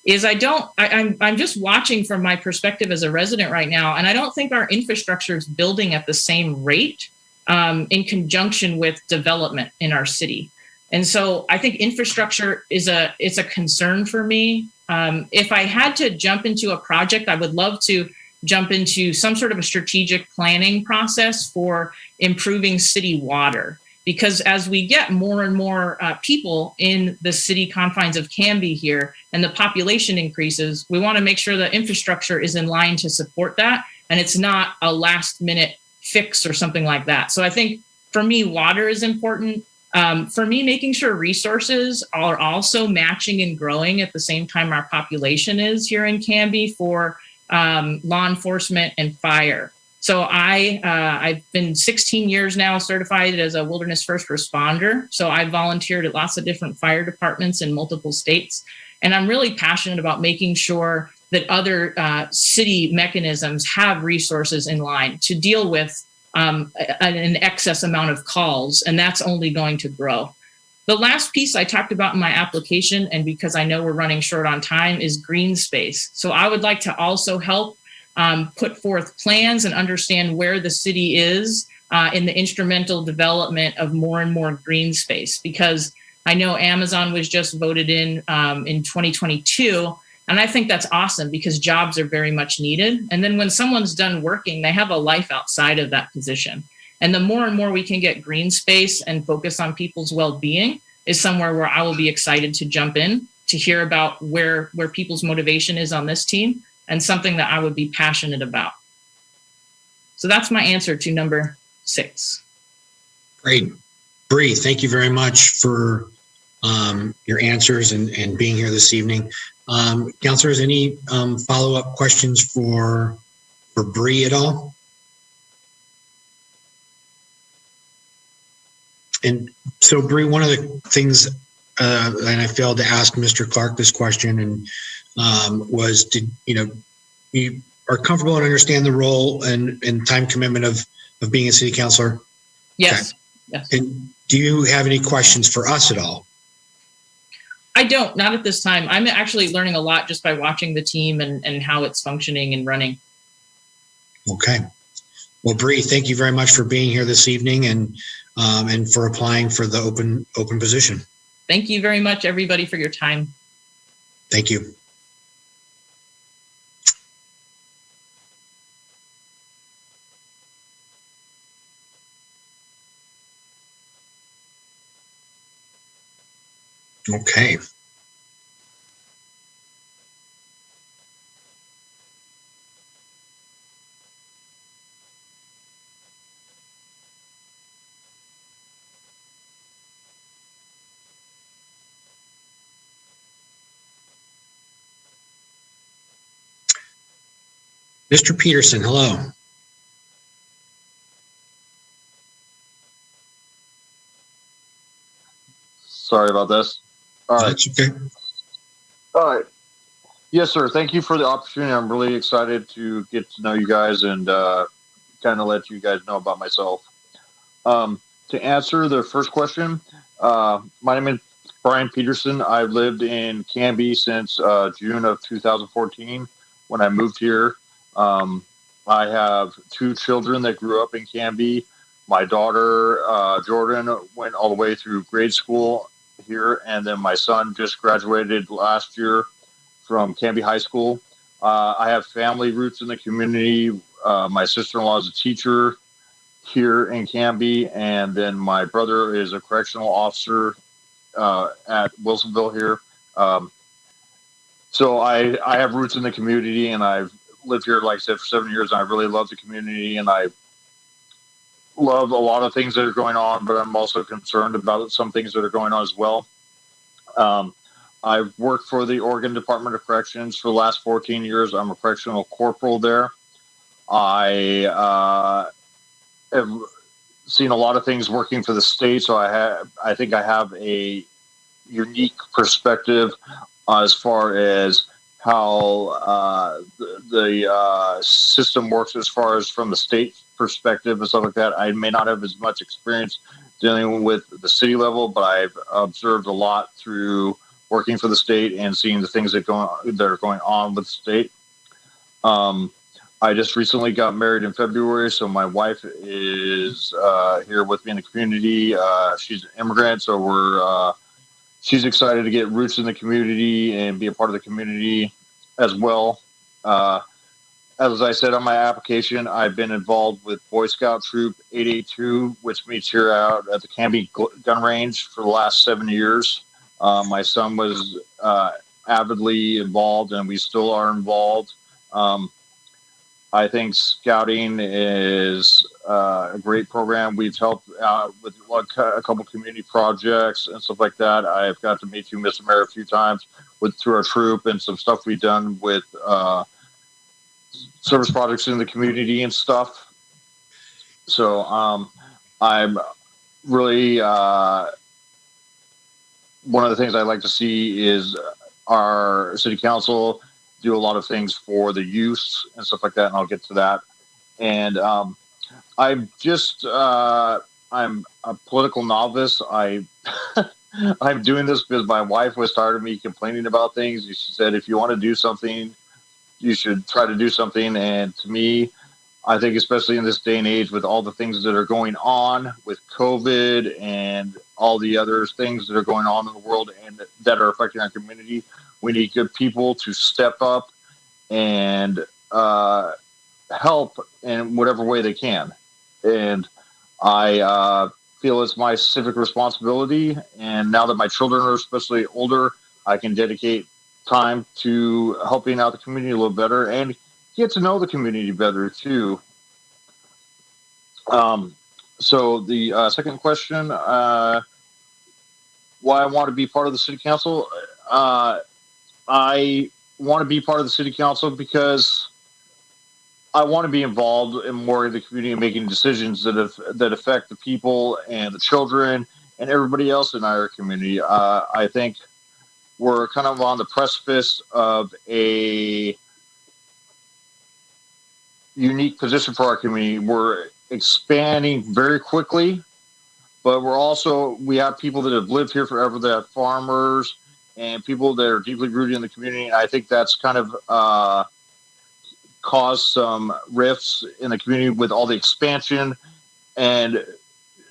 is I'm just watching from my perspective as a resident right now, and I don't think our infrastructure is building at the same rate in conjunction with development in our city. And so I think infrastructure it's a concern for me. If I had to jump into a project, I would love to jump into some sort of a strategic planning process for improving city water. Because as we get more and more people in the city confines of Canby here and the population increases, we want to make sure that infrastructure is in line to support that. And it's not a last minute fix or something like that. So I think for me, water is important. For me, making sure resources are also matching and growing at the same time our population is here in Canby for law enforcement and fire. So I've been 16 years now certified as a wilderness first responder. So I volunteered at lots of different fire departments in multiple states. And I'm really passionate about making sure that other city mechanisms have resources in line to deal with an excess amount of calls, and that's only going to grow. The last piece I talked about in my application, and because I know we're running short on time, is green space. So I would like to also help put forth plans and understand where the city is in the instrumental development of more and more green space, because I know Amazon was just voted in 2022. And I think that's awesome because jobs are very much needed. And then when someone's done working, they have a life outside of that position. And the more and more we can get green space and focus on people's well-being is somewhere where I will be excited to jump in to hear about where people's motivation is on this team, and something that I would be passionate about. So that's my answer to number 6. Great. Bree, thank you very much for your answers and being here this evening. Counselors, any follow-up questions for Bree at all? And so, Bree, one of the things, and I failed to ask Mr. Clark this question, and was, you are comfortable and understand the role and time commitment of being a city councilor? Yes. Okay. Yes. And do you have any questions for us at all? I don't, not at this time. I'm actually learning a lot just by watching the team and how it's functioning and running. Okay. Well, Bree, thank you very much for being here this evening and for applying for the open position. Thank you very much, everybody, for your time. Thank you. Okay. Mr. Peterson, hello. Sorry about this. All right. That's okay. All right. Yes, sir. Thank you for the opportunity. I'm really excited to get to know you guys and kind of let you guys know about myself. To answer the first question, my name is Brian Peterson. I've lived in Canby since June of 2014 when I moved here. I have 2 children that grew up in Canby. My daughter, Jordan, went all the way through grade school here, and then my son just graduated last year from Canby High School. I have family roots in the community. My sister-in-law is a teacher here in Canby, and then my brother is a correctional officer at Wilsonville here. So I have roots in the community, and I've lived here, like I said, for 7 years, and I really love the community, and I love a lot of things that are going on, but I'm also concerned about some things that are going on as well. I've worked for the Oregon Department of Corrections for the last 14 years. I'm a correctional corporal there. I have seen a lot of things working for the state, so I think I have a unique perspective as far as how the system works as far as from the state perspective and stuff like that. I may not have as much experience dealing with the city level, but I've observed a lot through working for the state and seeing the things that are going on with the state. I just recently got married in February, so my wife is here with me in the community. She's an immigrant, so she's excited to get roots in the community and be a part of the community as well. As I said on my application, I've been involved with Boy Scout Troop 882, which meets here out at the Canby Gun Range for the last 7 years. My son was avidly involved, and we still are involved. I think scouting is a great program. We've helped out with a couple community projects and stuff like that. I've got to meet you, Mr. Mayor, a few times through our troop and some stuff we've done with service projects in the community and stuff. So I'm really one of the things I'd like to see is our city council do a lot of things for the youth and stuff like that, and I'll get to that. And I'm just I'm a political novice. I'm doing this because my wife was tired of me complaining about things. She said, if you want to do something, you should try to do something. And to me, I think especially in this day and age with all the things that are going on with COVID and all the other things that are going on in the world and that are affecting our community, we need good people to step up and help in whatever way they can. And I feel it's my civic responsibility. And now that my children are especially older, I can dedicate time to helping out the community a little better and get to know the community better too. So the second question, why I want to be part of the city council. I want to be part of the city council because I want to be involved in more of the community and making decisions that affect the people and the children and everybody else in our community. I think we're kind of on the precipice of a unique position for our community. We're expanding very quickly, but we have people that have lived here forever, that have farmers and people that are deeply rooted in the community. And I think that's kind of caused some rifts in the community with all the expansion and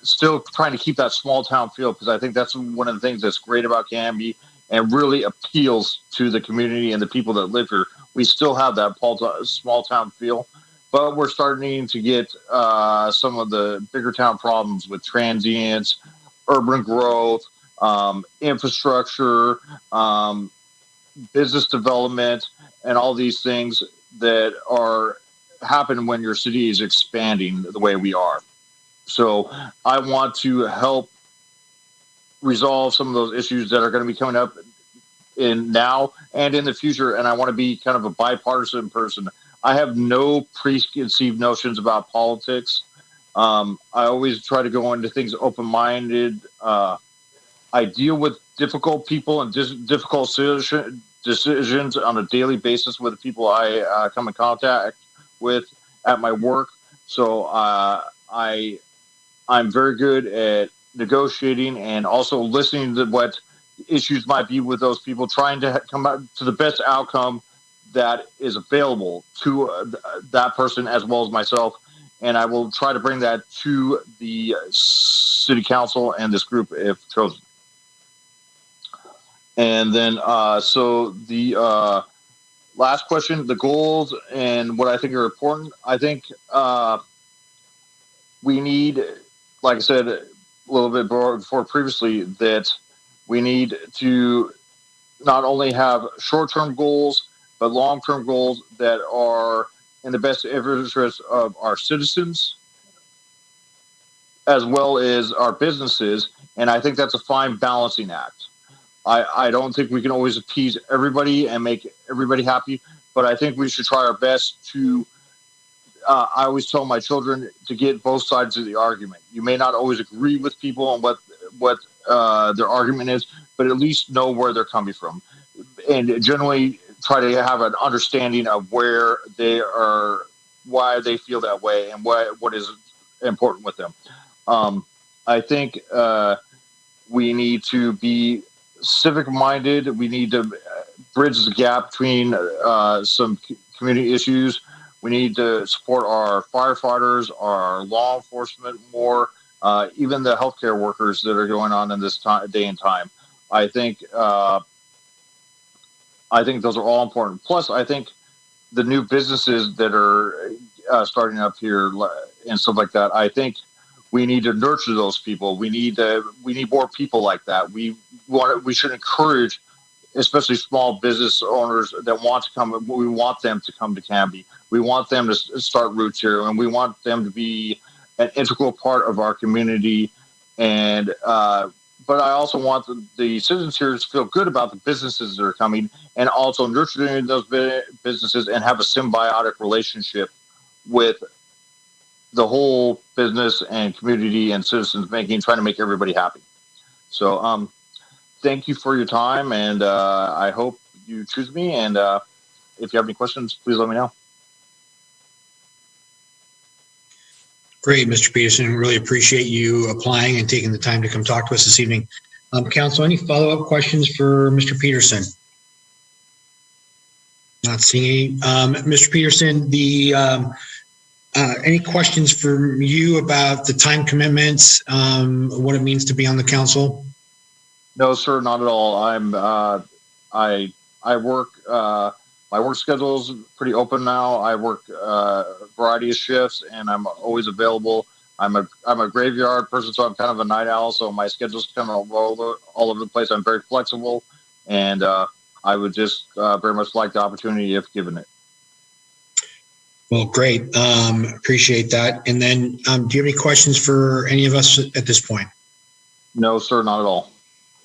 still trying to keep that small town feel, because I think that's one of the things that's great about Canby and really appeals to the community and the people that live here. We still have that small town feel, but we're starting to get some of the bigger town problems with transients, urban growth, infrastructure, business development, and all these things that are happen when your city is expanding the way we are. So I want to help resolve some of those issues that are going to be coming up in now and in the future. And I want to be kind of a bipartisan person. I have no preconceived notions about politics. I always try to go into things open-minded. I deal with difficult people and difficult decisions on a daily basis with the people I come in contact with at my work. So I'm very good at negotiating and also listening to what issues might be with those people, trying to come out to the best outcome that is available to that person as well as myself. And I will try to bring that to the city council and this group if chosen. And then, so the last question, the goals and what I think are important. I think we need, like I said a little bit before previously, that we need to not only have short-term goals, but long-term goals that are in the best interest of our citizens, as well as our businesses. And I think that's a fine balancing act. I don't think we can always appease everybody and make everybody happy, but I think we should try our best to, I always tell my children to get both sides of the argument. You may not always agree with people on what their argument is, but at least know where they're coming from. And generally try to have an understanding of where they are, why they feel that way, and what is important with them. I think we need to be civic-minded. We need to bridge the gap between some community issues. We need to support our firefighters, our law enforcement more, even the healthcare workers that are going on in this day and time. I think those are all important. Plus, I think the new businesses that are starting up here and stuff like that, I think we need to nurture those people. We need more people like that. We should encourage especially small business owners that want to come. We want them to come to Canby. We want them to start roots here, and we want them to be an integral part of our community. And but I also want the citizens here to feel good about the businesses that are coming, and also nurturing those businesses and have a symbiotic relationship with the whole business and community and citizens trying to make everybody happy. So thank you for your time, and I hope you choose me. And if you have any questions, please let me know. Great, Mr. Peterson. Really appreciate you applying and taking the time to come talk to us this evening. Council, any follow-up questions for Mr. Peterson? Not seeing any. Mr. Peterson, any questions from you about the time commitments, what it means to be on the council? No, sir, not at all. I work. My work schedule is pretty open now. I work a variety of shifts, and I'm always available. I'm a graveyard person, so I'm kind of a night owl. So my schedule's kind of all over the place. I'm very flexible, and I would just very much like the opportunity if given it. Well, great. Appreciate that. And then, do you have any questions for any of us at this point? No, sir, not at all.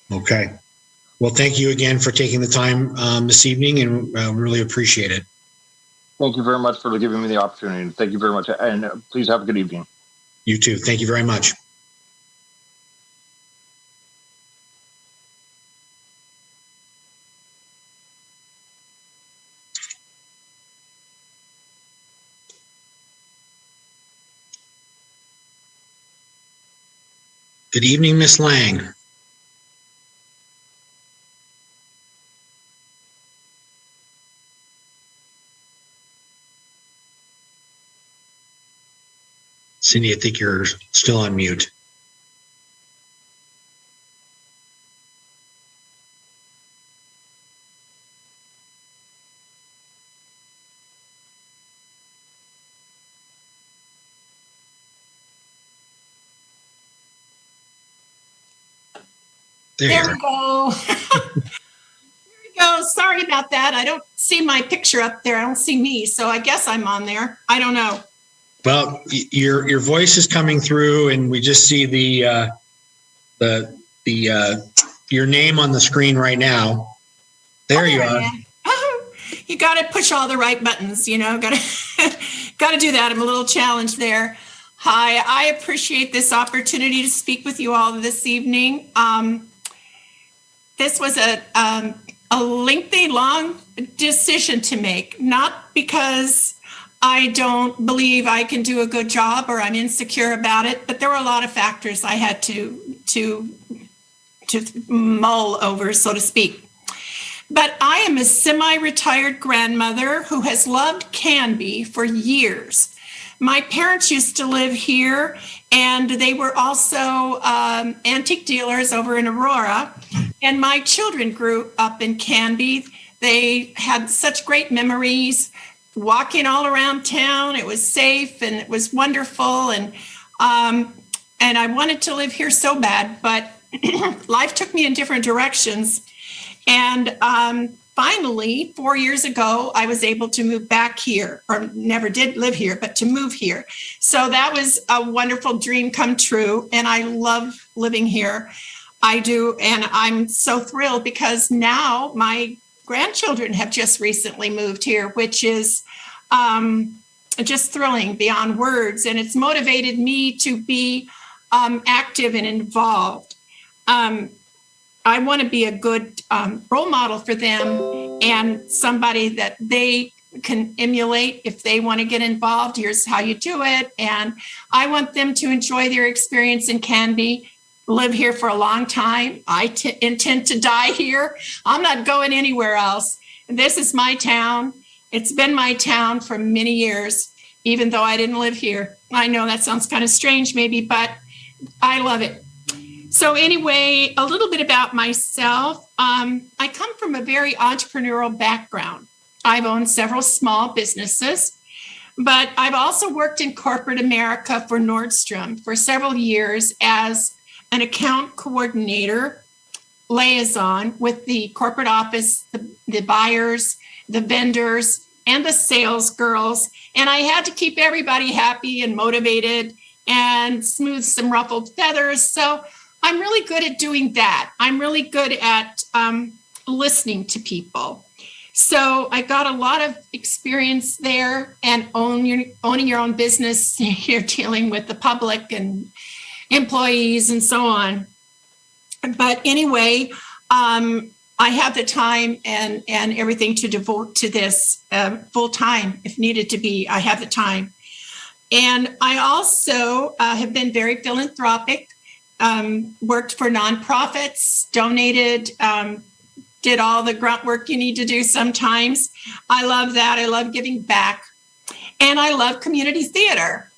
Okay. Well, thank you again for taking the time this evening, and really appreciate it. Thank you very much for giving me the opportunity. Thank you very much. And please have a good evening. You too. Thank you very much. Good evening, Miss Lang. Cindy, I think you're still on mute. There we go. There we go. Sorry about that. I don't see my picture up there. I don't see me. So I guess I'm on there. I don't know. Well, your voice is coming through, and we just see your name on the screen right now. There you are. You got to push all the right buttons, you know, got to do that. I'm a little challenged there. Hi, I appreciate this opportunity to speak with you all this evening. This was a lengthy, long decision to make, not because I don't believe I can do a good job or I'm insecure about it, but there were a lot of factors I had to mull over, so to speak. But I am a semi-retired grandmother who has loved Canby for years. My parents used to live here, and they were also antique dealers over in Aurora. And my children grew up in Canby. They had such great memories walking all around town. It was safe and it was wonderful. And I wanted to live here so bad, but life took me in different directions. And finally, 4 years ago, I was able to move back here, or never did live here, but to move here. So that was a wonderful dream come true. And I love living here. I do. And I'm so thrilled because now my grandchildren have just recently moved here, which is just thrilling beyond words. And it's motivated me to be active and involved. I want to be a good role model for them and somebody that they can emulate if they want to get involved. Here's how you do it. And I want them to enjoy their experience in Canby, live here for a long time. I intend to die here. I'm not going anywhere else. This is my town. It's been my town for many years, even though I didn't live here. I know that sounds kind of strange maybe, but I love it. So anyway, a little bit about myself. I come from a very entrepreneurial background. I've owned several small businesses, but I've also worked in corporate America for Nordstrom for several years as an account coordinator liaison with the corporate office, the buyers, the vendors, and the sales girls. And I had to keep everybody happy and motivated and smooth some ruffled feathers. So I'm really good at doing that. I'm really good at listening to people. So I got a lot of experience there, and owning your own business. You're dealing with the public and employees and so on. But anyway, I have the time and everything to devote to this full time if needed to be. I have the time. And I also have been very philanthropic, worked for nonprofits, donated, did all the grunt work you need to do sometimes. I love that. I love giving back. And I love community theater.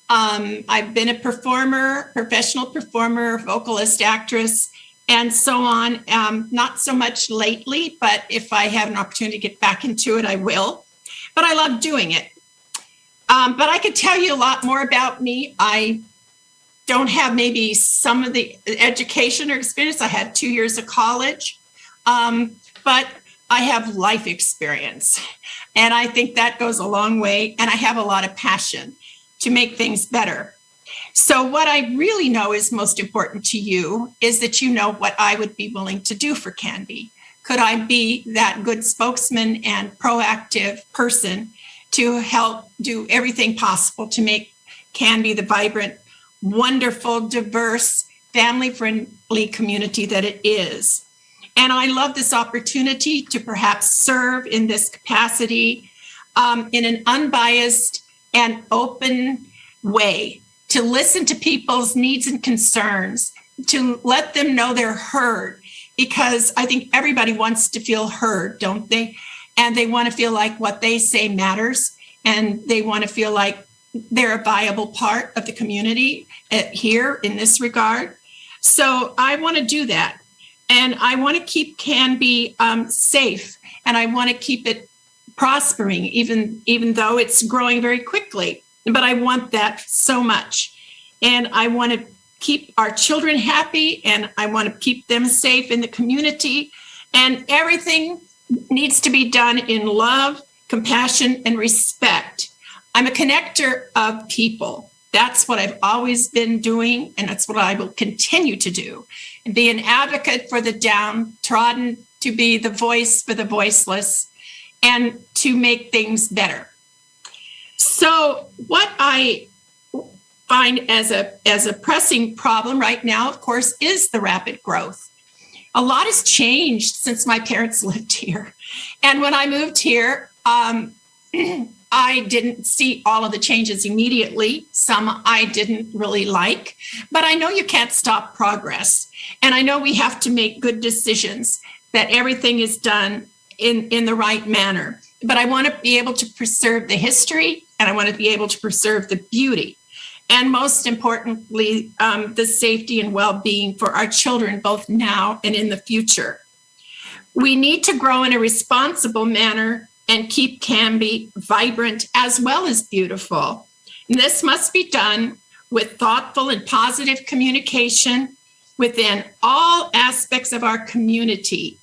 I've been a performer, professional performer, vocalist, actress, and so on. Not so much lately, but if I have an opportunity to get back into it, I will. But I love doing it. But I could tell you a lot more about me. I don't have maybe some of the education or experience. I had 2 years of college. But I have life experience, and I think that goes a long way. And I have a lot of passion to make things better. So what I really know is most important to you is that you know what I would be willing to do for Canby. Could I be that good spokesman and proactive person to help do everything possible to make Canby the vibrant, wonderful, diverse, family-friendly community that it is? And I love this opportunity to perhaps serve in this capacity in an unbiased and open way, to listen to people's needs and concerns, to let them know they're heard, because I think everybody wants to feel heard, don't they? And they want to feel like what they say matters, and they want to feel like they're a viable part of the community here in this regard. So I want to do that. And I want to keep Canby safe, and I want to keep it prospering, even though it's growing very quickly. But I want that so much. And I want to keep our children happy, and I want to keep them safe in the community. And everything needs to be done in love, compassion, and respect. I'm a connector of people. That's what I've always been doing, and that's what I will continue to do. And be an advocate for the downtrodden, to be the voice for the voiceless, and to make things better. So what I find as a pressing problem right now, of course, is the rapid growth. A lot has changed since my parents lived here. And when I moved here, I didn't see all of the changes immediately. Some I didn't really like, but I know you can't stop progress. And I know we have to make good decisions, that everything is done in the right manner. But I want to be able to preserve the history, and I want to be able to preserve the beauty. And most importantly, the safety and well-being for our children, both now and in the future. We need to grow in a responsible manner and keep Canby vibrant as well as beautiful. And this must be done with thoughtful and positive communication within all aspects of our community,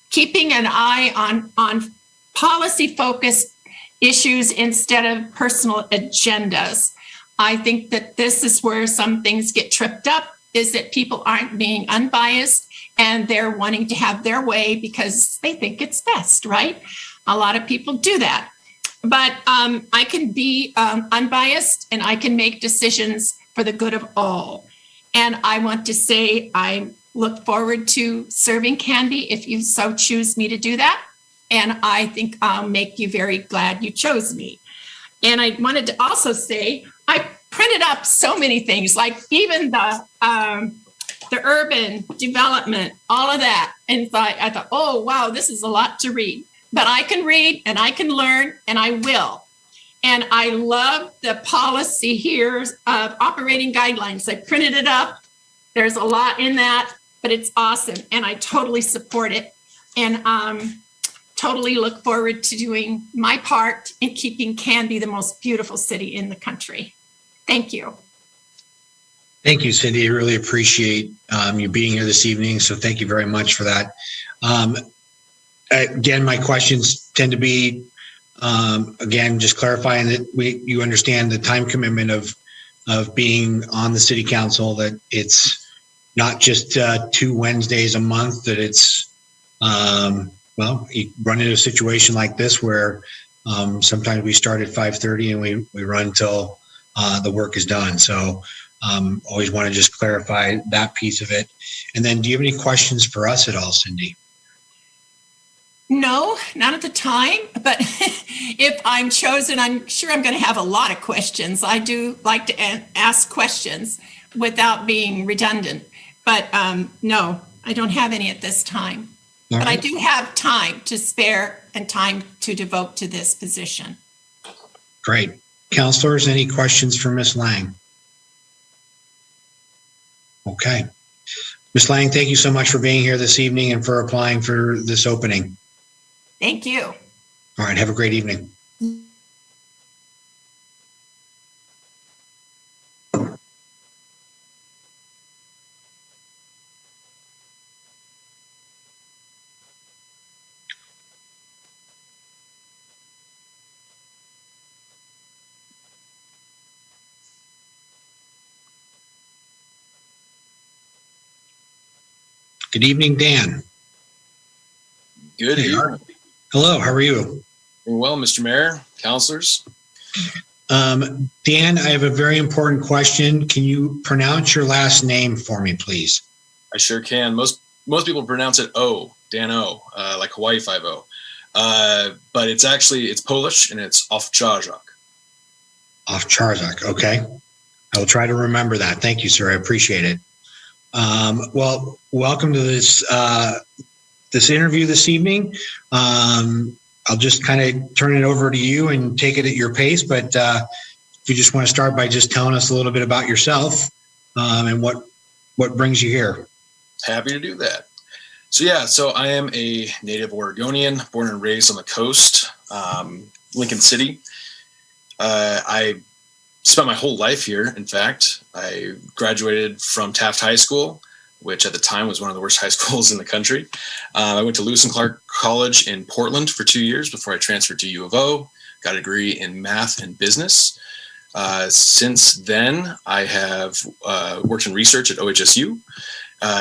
keeping an eye on policy-focused issues instead of personal agendas. I think that this is where some things get tripped up, is that people aren't being unbiased and they're wanting to have their way because they think it's best, right? A lot of people do that. But I can be unbiased, and I can make decisions for the good of all. And I want to say I look forward to serving Canby if you so choose me to do that. And I think I'll make you very glad you chose me. And I wanted to also say I printed up so many things, like even the urban development, all of that. And I thought, oh, wow, this is a lot to read. But I can read and I can learn, and I will. And I love the policy here of operating guidelines. I printed it up. There's a lot in that, but it's awesome. And I totally support it. And totally look forward to doing my part in keeping Canby the most beautiful city in the country. Thank you. Thank you, Cindy. I really appreciate you being here this evening. So thank you very much for that. Again, my questions tend to be, again, just clarifying that you understand the time commitment of being on the city council, that it's not just 2 Wednesdays a month, that it's, well, you run into a situation like this where sometimes we start at 5:30 and we run until the work is done. So always want to just clarify that piece of it. And then do you have any questions for us at all, Cindy? No, not at the time, but if I'm chosen, I'm sure I'm going to have a lot of questions. I do like to ask questions without being redundant, but no, I don't have any at this time. All But I right. do have time to spare and time to devote to this position. Great. Counselors, any questions for Ms. Lang? Okay. Ms. Lang, thank you so much for being here this evening and for applying for this opening. Thank you. All right. Have a great evening. Good evening, Dan. Good evening. Hello, how are you? Well, Mr. Mayor, councilors. Dan, I have a very important question. Can you pronounce your last name for me, please? I sure can. Most people pronounce it O, Dan O, like Hawaii 5-0. But it's Polish and it's Owczarek. Owczarek, okay. I will try to remember that. Thank you, sir. I appreciate it. Well, welcome to this this interview this evening. I'll just kind of turn it over to you and take it at your pace. But if you just want to start by just telling us a little bit about yourself and what brings you here. Happy to do that. So I am a native Oregonian, born and raised on the coast, Lincoln City. I spent my whole life here. In fact, I graduated from Taft High School, which at the time was one of the worst high schools in the country. I went to Lewis and Clark College in Portland for 2 years before I transferred to U of O, got a degree in math and business. Since then, I have worked in research at OHSU,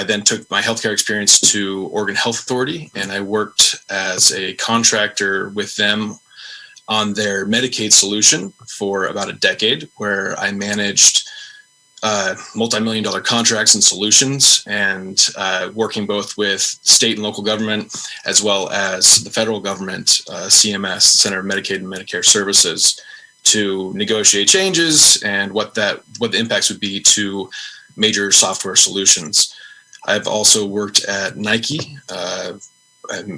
then took my healthcare experience to Oregon Health Authority, and I worked as a contractor with them on their Medicaid solution for about a decade, where I managed multi-million-dollar contracts and solutions, and working both with state and local government, as well as the federal government, CMS, Center of Medicaid and Medicare Services, to negotiate changes and what the impacts would be to major software solutions. I've also worked at Nike. I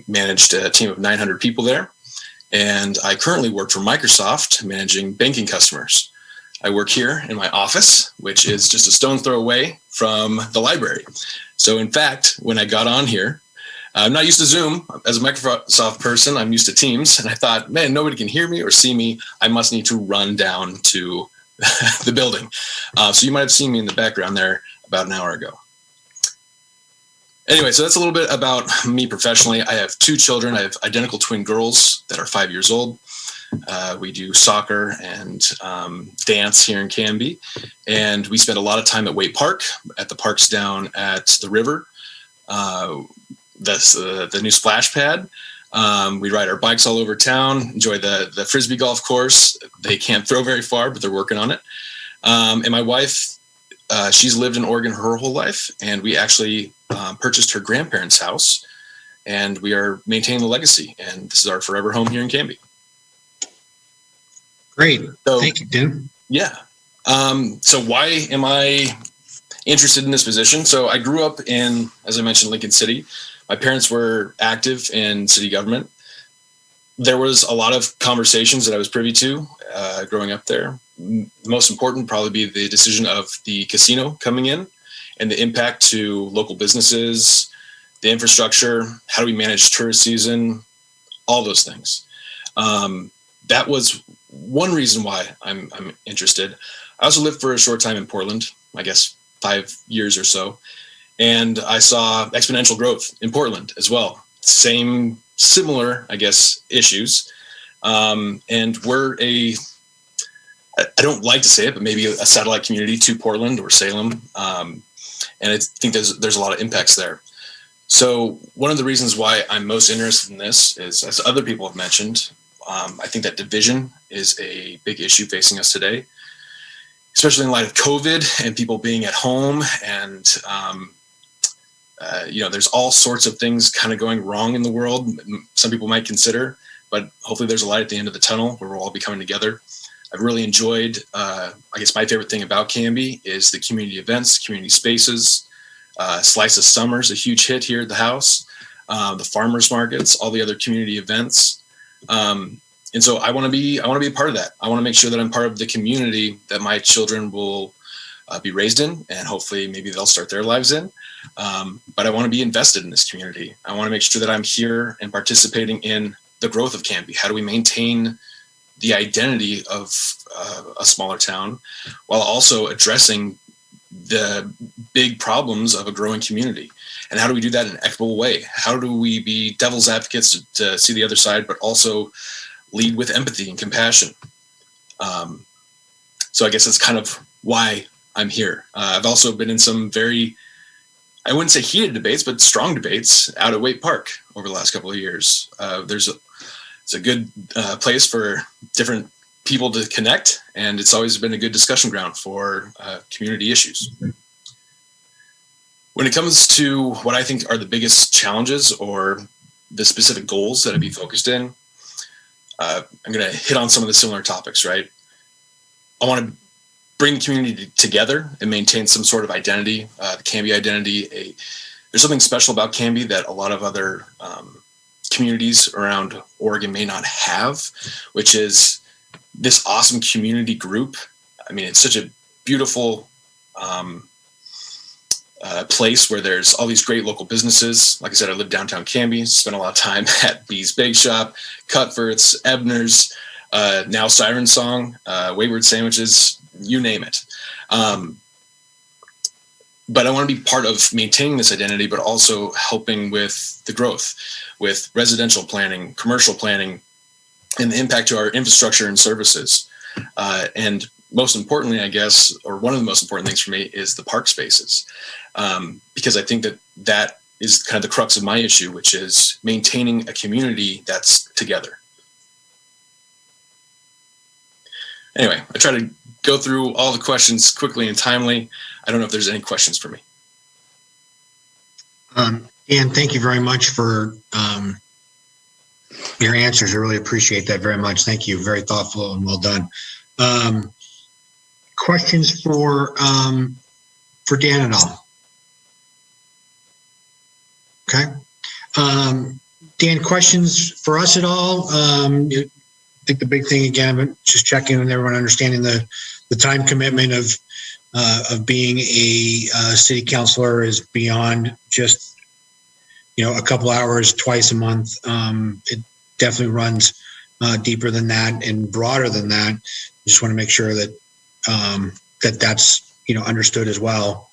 managed a team of 900 people there. And I currently work for Microsoft, managing banking customers. I work here in my office, which is just a stone's throw away from the library. So in fact, when I got on here, I'm not used to Zoom. As a Microsoft person, I'm used to Teams. And I thought, man, nobody can hear me or see me. I must need to run down to the building. So you might have seen me in the background there about an hour ago. Anyway, so that's a little bit about me professionally. I have 2 children. I have identical twin girls that are 5 years old. We do soccer and dance here in Canby. And we spend a lot of time at Waite Park, at the parks down at the river. That's the new splash pad. We ride our bikes all over town, enjoy the Frisbee golf course. They can't throw very far, but they're working on it. And my wife, she's lived in Oregon her whole life, and we actually purchased her grandparents' house, and we are maintaining the legacy. And this is our forever home here in Canby. Great. So, thank you, Tim. Yeah. So why am I interested in this position? So I grew up in, as I mentioned, Lincoln City. My parents were active in city government. There was a lot of conversations that I was privy to growing up there. The most important probably be the decision of the casino coming in and the impact to local businesses, the infrastructure, how do we manage tourist season, all those things. That was one reason why I'm interested. I also lived for a short time in Portland, I guess 5 years or so. And I saw exponential growth in Portland as well. Similar, I guess, issues. And we're I don't like to say it, but maybe a satellite community to Portland or Salem. And I think there's a lot of impacts there. So one of the reasons why I'm most interested in this is, as other people have mentioned, I think that division is a big issue facing us today, especially in light of COVID and people being at home. And, there's all sorts of things kind of going wrong in the world. Some people might consider, but hopefully there's a light at the end of the tunnel where we'll all be coming together. I've really enjoyed, I guess my favorite thing about Canby is the community events, community spaces. Slice of Summer's a huge hit here at the house. The farmers markets, all the other community events. And so I want to be a part of that. I want to make sure that I'm part of the community that my children will be raised in, and hopefully maybe they'll start their lives in. But I want to be invested in this community. I want to make sure that I'm here and participating in the growth of Canby. How do we maintain the identity of a smaller town while also addressing the big problems of a growing community? And how do we do that in an equitable way? How do we be devil's advocates to see the other side, but also lead with empathy and compassion? So I guess that's kind of why I'm here. I've also been in some very, I wouldn't say heated debates, but strong debates out at Waite Park over the last couple of years. It's a good place for different people to connect, and it's always been a good discussion ground for community issues. When it comes to what I think are the biggest challenges or the specific goals that I'd be focused in, I'm going to hit on some of the similar topics, right? I want to bring the community together and maintain some sort of identity, the Canby identity. There's something special about Canby that a lot of other communities around Oregon may not have, which is this awesome community group. I mean, it's such a beautiful place where there's all these great local businesses. Like I said, I live downtown Canby, spent a lot of time at Bee's Bake Shop, Cutvert's, Ebner's, now Siren Song, Wayward Sandwiches, you name it. But I want to be part of maintaining this identity, but also helping with the growth, with residential planning, commercial planning, and the impact to our infrastructure and services. And most importantly, I guess, or one of the most important things for me is the park spaces. Because I think that is kind of the crux of my issue, which is maintaining a community that's together. Anyway, I try to go through all the questions quickly and timely. I don't know if there's any questions for me. Dan, thank you very much for your answers. I really appreciate that very much. Thank you. Very thoughtful and well done. Questions for Dan at all? Okay. Dan, questions for us at all? I think the big thing again, just checking with everyone, understanding the time commitment of being a city councilor is beyond just a couple hours twice a month. It definitely runs deeper than that and broader than that. Just want to make sure that that's understood as well.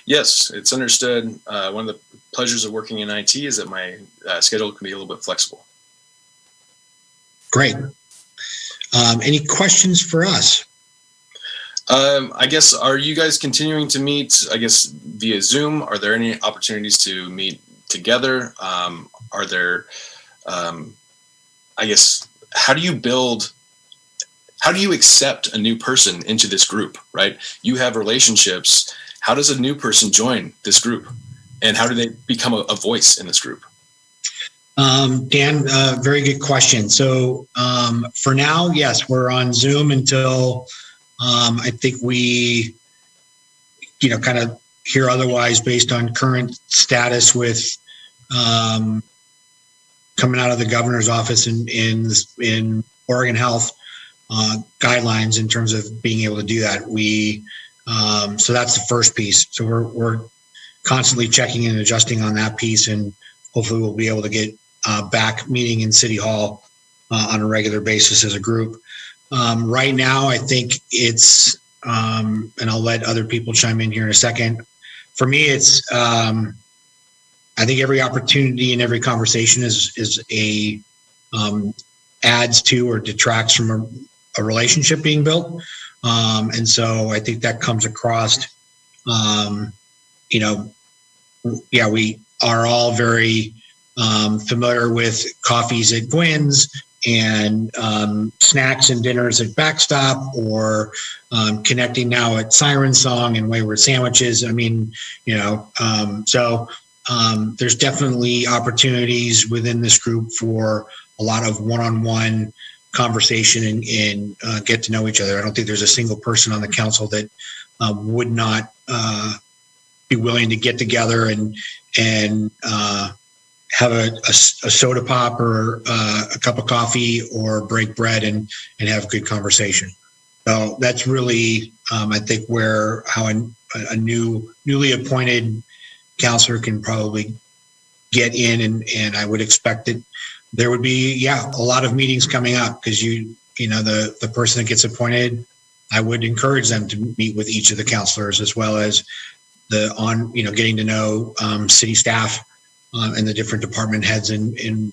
Yes, it's understood. One of the pleasures of working in IT is that my schedule can be a little bit flexible. Great. Any questions for us? I guess, are you guys continuing to meet, I guess, via Zoom? Are there any opportunities to meet together? Are there, I guess, how do you accept a new person into this group, right? You have relationships. How does a new person join this group? And how do they become a voice in this group? Dan, very good question. So for now, yes, we're on Zoom until I think we, kind of hear otherwise based on current status with coming out of the governor's office in Oregon Health guidelines in terms of being able to do that. So that's the first piece. So we're constantly checking and adjusting on that piece, and hopefully we'll be able to get back meeting in City Hall on a regular basis as a group. Right now, I think it's and I'll let other people chime in here in a second. For me, it's I think every opportunity and every conversation is a adds to or detracts from a relationship being built, and so I think that comes across. We are all very familiar with coffees at Gwynn's and snacks and dinners at Backstop, or connecting now at Siren Song and Wayward Sandwiches. I mean, so there's definitely opportunities within this group for a lot of one-on-one conversation and get to know each other. I don't think there's a single person on the council that would not be willing to get together and have a soda pop or a cup of coffee or break bread and have good conversation. So that's really, I think, how a newly appointed counselor can probably get in, and I would expect that there would be, a lot of meetings coming up, because the person that gets appointed, I would encourage them to meet with each of the counselors, as well as getting to know city staff and the different department heads and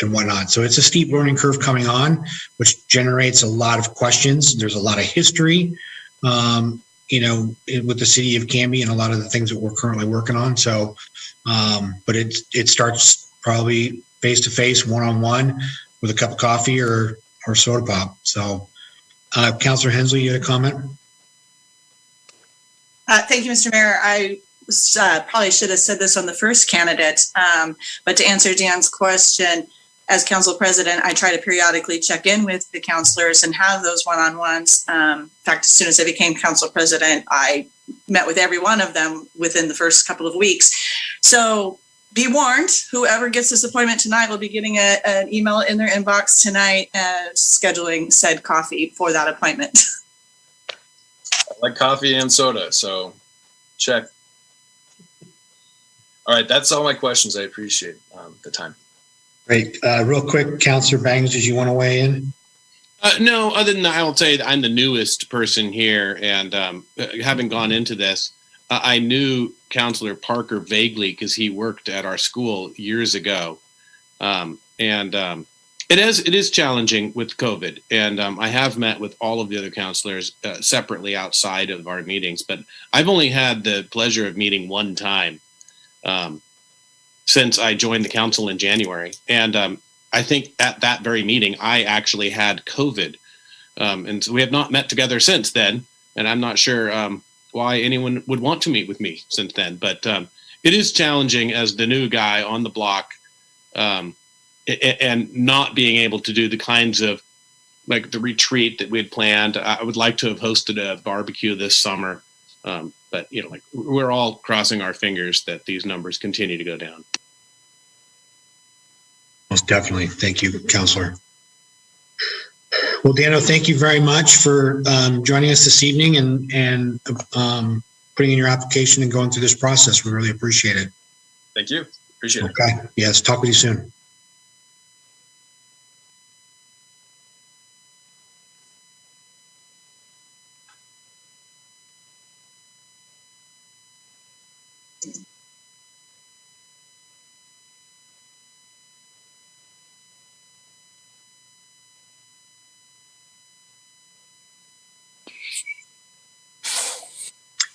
whatnot. So it's a steep learning curve coming on, which generates a lot of questions. There's a lot of history, with the city of Canby and a lot of the things that we're currently working on. So, but it starts probably face to face, one-on-one, with a cup of coffee or soda pop. So, Councilor Hensley, you had a comment? Thank you, Mr. Mayor. I probably should have said this on the first candidate, but to answer Dan's question, as council president, I try to periodically check in with the councilors and have those one-on-ones. In fact, as soon as I became council president, I met with every one of them within the first couple of weeks. So be warned, whoever gets this appointment tonight will be getting an email in their inbox tonight scheduling said coffee for that appointment. I like coffee and soda, so check. All right, that's all my questions. I appreciate the time. Great. Real quick, Councilor Bangs, did you want to weigh in? No, other than that, I will say that I'm the newest person here, and having gone into this, I knew Councilor Parker vaguely because he worked at our school years ago, it is challenging with COVID, and I have met with all of the other counselors separately outside of our meetings, but I've only had the pleasure of meeting one time since I joined the council in January, and I think at that very meeting I actually had COVID, and so we have not met together since then, and I'm not sure why anyone would want to meet with me since then, but it is challenging as the new guy on the block, and not being able to do the kinds of like the retreat that we had planned. I would like to have hosted a barbecue this summer, but we're all crossing our fingers that these numbers continue to go down. Most definitely. Thank you, Councilor. Well, Dano, thank you very much for joining us this evening and putting in your application and going through this process. We really appreciate it. Thank you. Appreciate it. Okay. Yes. Talk with you soon.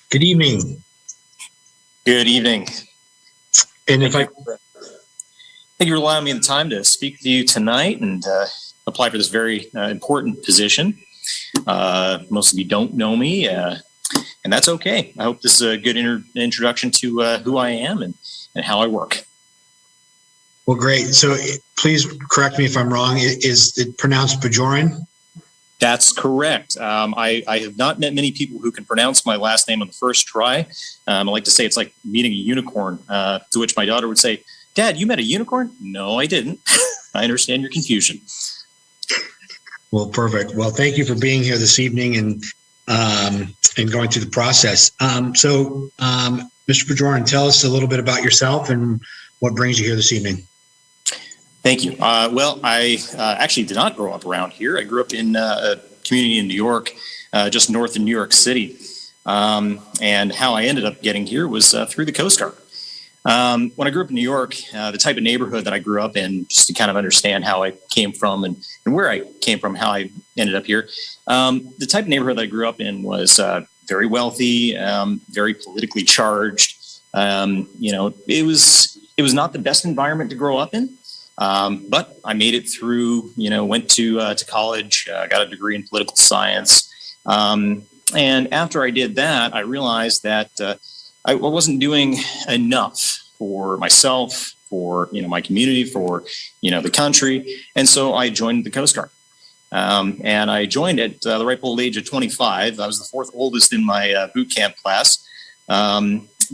Good evening. Good evening. And if Thank you for allowing me the time to speak to you tonight and apply for this very important position. Most of you don't know me, and that's okay. I hope this is a good introduction to who I am and how I work. Well, great. So please correct me if I'm wrong. Is it pronounced Bajoran? That's correct. I have not met many people who can pronounce my last name on the first try. I like to say it's like meeting a unicorn, to which my daughter would say, "Dad, you met a unicorn?" No, I didn't. I understand your confusion. Well, perfect. Well, thank you for being here this evening and going through the process. So, Mr. Bajoran, tell us a little bit about yourself and what brings you here this evening. Thank you. Well, I actually did not grow up around here. I grew up in a community in New York just north of New York City. And how I ended up getting here was through the Coast Guard. When I grew up in New York, the type of neighborhood that I grew up in, just to kind of understand how I came from and where I came from, how I ended up here, the type of neighborhood that I grew up in was very wealthy, very politically charged. It was not the best environment to grow up in, but I made it through. Went to college, got a degree in political science, and after I did that, I realized that I wasn't doing enough for myself, for my community, for the country, and so I joined the Coast Guard. And I joined at the ripe old age of 25. I was the fourth oldest in my boot camp class.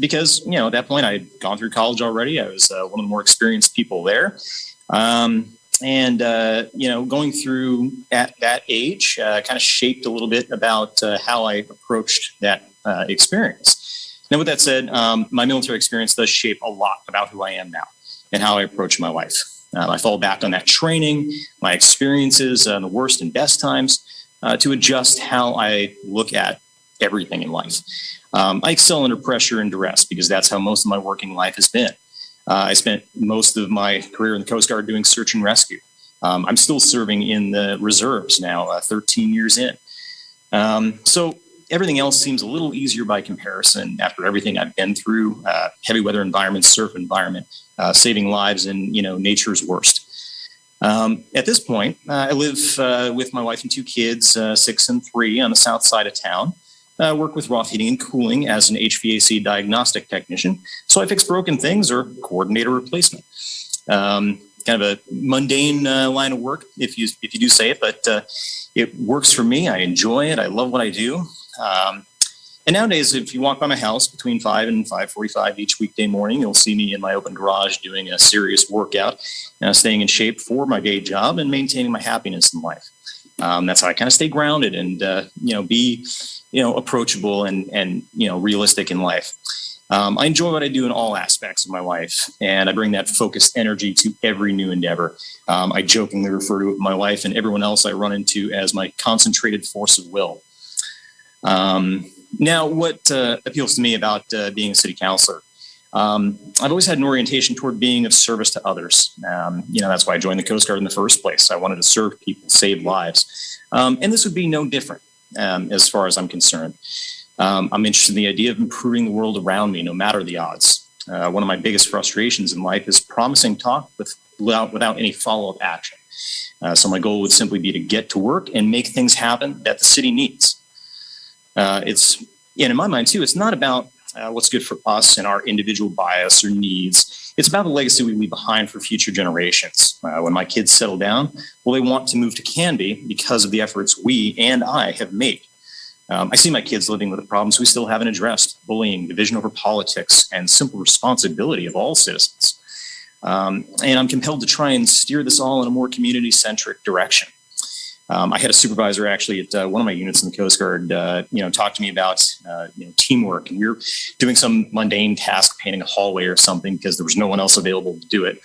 Because, at that point I had gone through college already. I was one of the more experienced people there. Going through at that age kind of shaped a little bit about how I approached that experience. Now, with that said, my military experience does shape a lot about who I am now and how I approach my life. I fall back on that training, my experiences, the worst and best times, to adjust how I look at everything in life. I excel under pressure and duress because that's how most of my working life has been. I spent most of my career in the Coast Guard doing search and rescue. I'm still serving in the reserves now, 13 years in. So everything else seems a little easier by comparison after everything I've been through, heavy weather environment, surf environment, saving lives in, nature's worst. At this point, I live with my wife and two kids, 6 and 3, on the south side of town. Work with Roth Heating and Cooling as an HVAC diagnostic technician. So I fix broken things or coordinate a replacement. Kind of a mundane line of work, if you do say it, but it works for me. I enjoy it. I love what I do. And nowadays, if you walk by my house between 5 and 5:45 each weekday morning, you'll see me in my open garage doing a serious workout, staying in shape for my day job and maintaining my happiness in life. That's how I kind of stay grounded and, be, approachable and realistic in life. I enjoy what I do in all aspects of my life, and I bring that focused energy to every new endeavor. I jokingly refer to my wife and everyone else I run into as my concentrated force of will. Now, what appeals to me about being a city councilor? I've always had an orientation toward being of service to others. That's why I joined the Coast Guard in the first place. I wanted to serve people, save lives. And this would be no different as far as I'm concerned. I'm interested in the idea of improving the world around me, no matter the odds. One of my biggest frustrations in life is promising talk without any follow-up action. So my goal would simply be to get to work and make things happen that the city needs. In my mind too, it's not about what's good for us and our individual bias or needs. It's about the legacy we leave behind for future generations. When my kids settle down, they want to move to Canby because of the efforts we and I have made. I see my kids living with the problems we still haven't addressed: bullying, division over politics, and simple responsibility of all citizens. And I'm compelled to try and steer this all in a more community-centric direction. I had a supervisor actually at one of my units in the Coast Guard, talk to me about, teamwork. And we were doing some mundane task, painting a hallway or something, because there was no one else available to do it.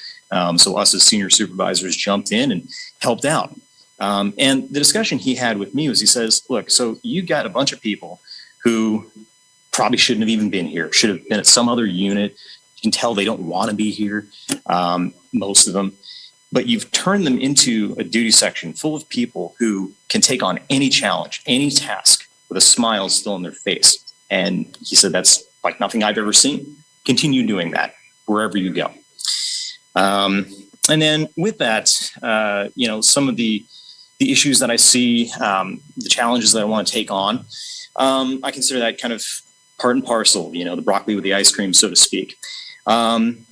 So us as senior supervisors jumped in and helped out. And the discussion he had with me was, he says, look, so you got a bunch of people who probably shouldn't have even been here, should have been at some other unit. You can tell they don't want to be here, most of them. But you've turned them into a duty section full of people who can take on any challenge, any task with a smile still on their face. And he said, that's like nothing I've ever seen. Continue doing that wherever you go. And then with that, some of the issues that I see, the challenges that I want to take on, I consider that kind of part and parcel, the broccoli with the ice cream, so to speak.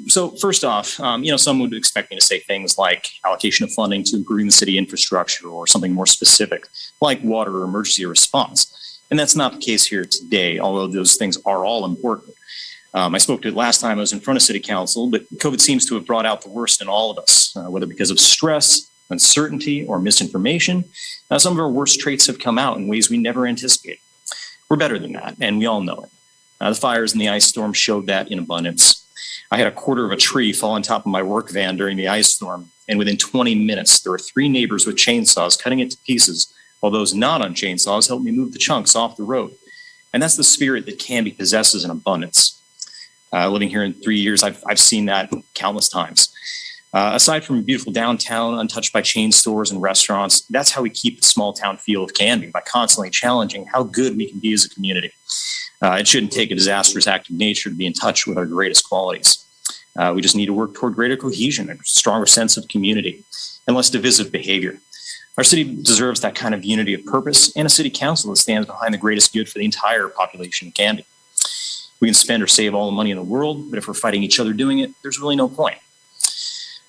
So first off, some would expect me to say things like allocation of funding to improving the city infrastructure or something more specific like water or emergency response. And that's not the case here today, although those things are all important. I spoke to it last time I was in front of City Council, but COVID seems to have brought out the worst in all of us, whether because of stress, uncertainty, or misinformation. Some of our worst traits have come out in ways we never anticipated. We're better than that, and we all know it. The fires and the ice storm showed that in abundance. I had a quarter of a tree fall on top of my work van during the ice storm, and within 20 minutes, there were 3 neighbors with chainsaws cutting it to pieces while those not on chainsaws help me move the chunks off the road. And that's the spirit that Canby possesses in abundance. Living here in 3 years, I've seen that countless times. Aside from a beautiful downtown, untouched by chain stores and restaurants, that's how we keep the small town feel of Canby, by constantly challenging how good we can be as a community. It shouldn't take a disastrous act of nature to be in touch with our greatest qualities. We just need to work toward greater cohesion, a stronger sense of community, and less divisive behavior. Our city deserves that kind of unity of purpose and a city council that stands behind the greatest good for the entire population of Canby. We can spend or save all the money in the world, but if we're fighting each other doing it, there's really no point.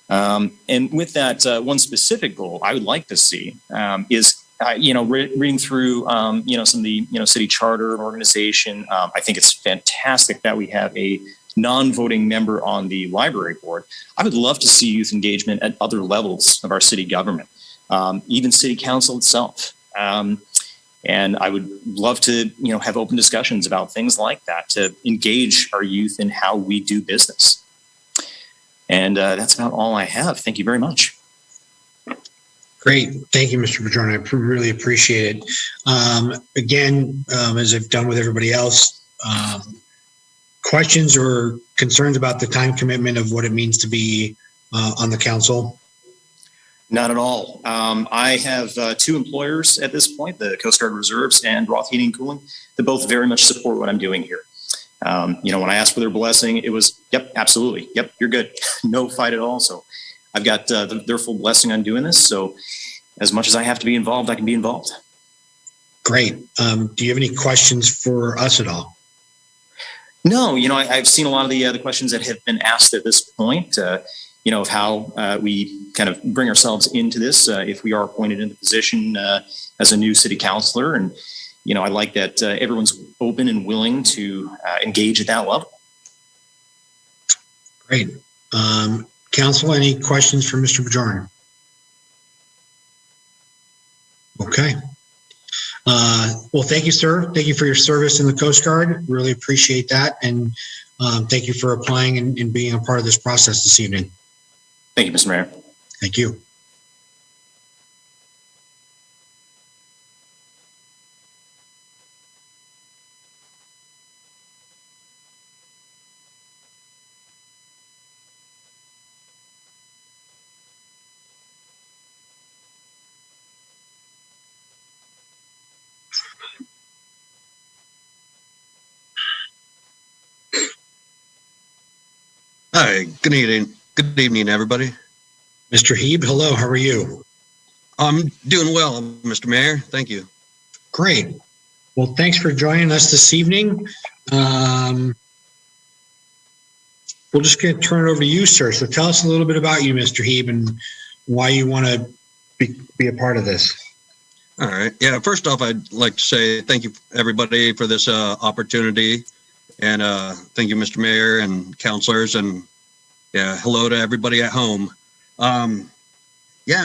And with that, one specific goal I would like to see is, reading through, some of the, city charter and organization. I think it's fantastic that we have a non-voting member on the library board. I would love to see youth engagement at other levels of our city government, even city council itself. And I would love to, have open discussions about things like that to engage our youth in how we do business. And that's about all I have. Thank you very much. Great. Thank you, Mr. Padron. I really appreciate it. Again, as I've done with everybody else, questions or concerns about the time commitment of what it means to be on the council? Not at all. I have two employers at this point, the Coast Guard Reserves and Roth Heating and Cooling, that both very much support what I'm doing here. When I asked for their blessing, it was, yep, absolutely. Yep, you're good. No fight at all. So I've got their full blessing on doing this. So as much as I have to be involved, I can be involved. Great. Do you have any questions for us at all? No, I've seen a lot of the questions that have been asked at this point, of how we kind of bring ourselves into this if we are appointed in the position as a new city councilor. And, I like that everyone's open and willing to engage at that level. Great. Council, any questions for Mr. Bajorn? Okay. Well, thank you, sir. Thank you for your service in the Coast Guard. Really appreciate that. And thank you for applying and being a part of this process this evening. Thank you, Mr. Mayor. Thank you. Hi, good evening. Good evening, everybody. Mr. Heeb, hello. How are you? I'm doing well, Mr. Mayor. Thank you. Great. Well, thanks for joining us this evening. We'll just get turn it over to you, sir. So tell us a little bit about you, Mr. Heeb, and why you want to be a part of this. All right. Yeah, first off, I'd like to say thank you, everybody, for this opportunity. And thank you, Mr. Mayor and councilors, and hello to everybody at home.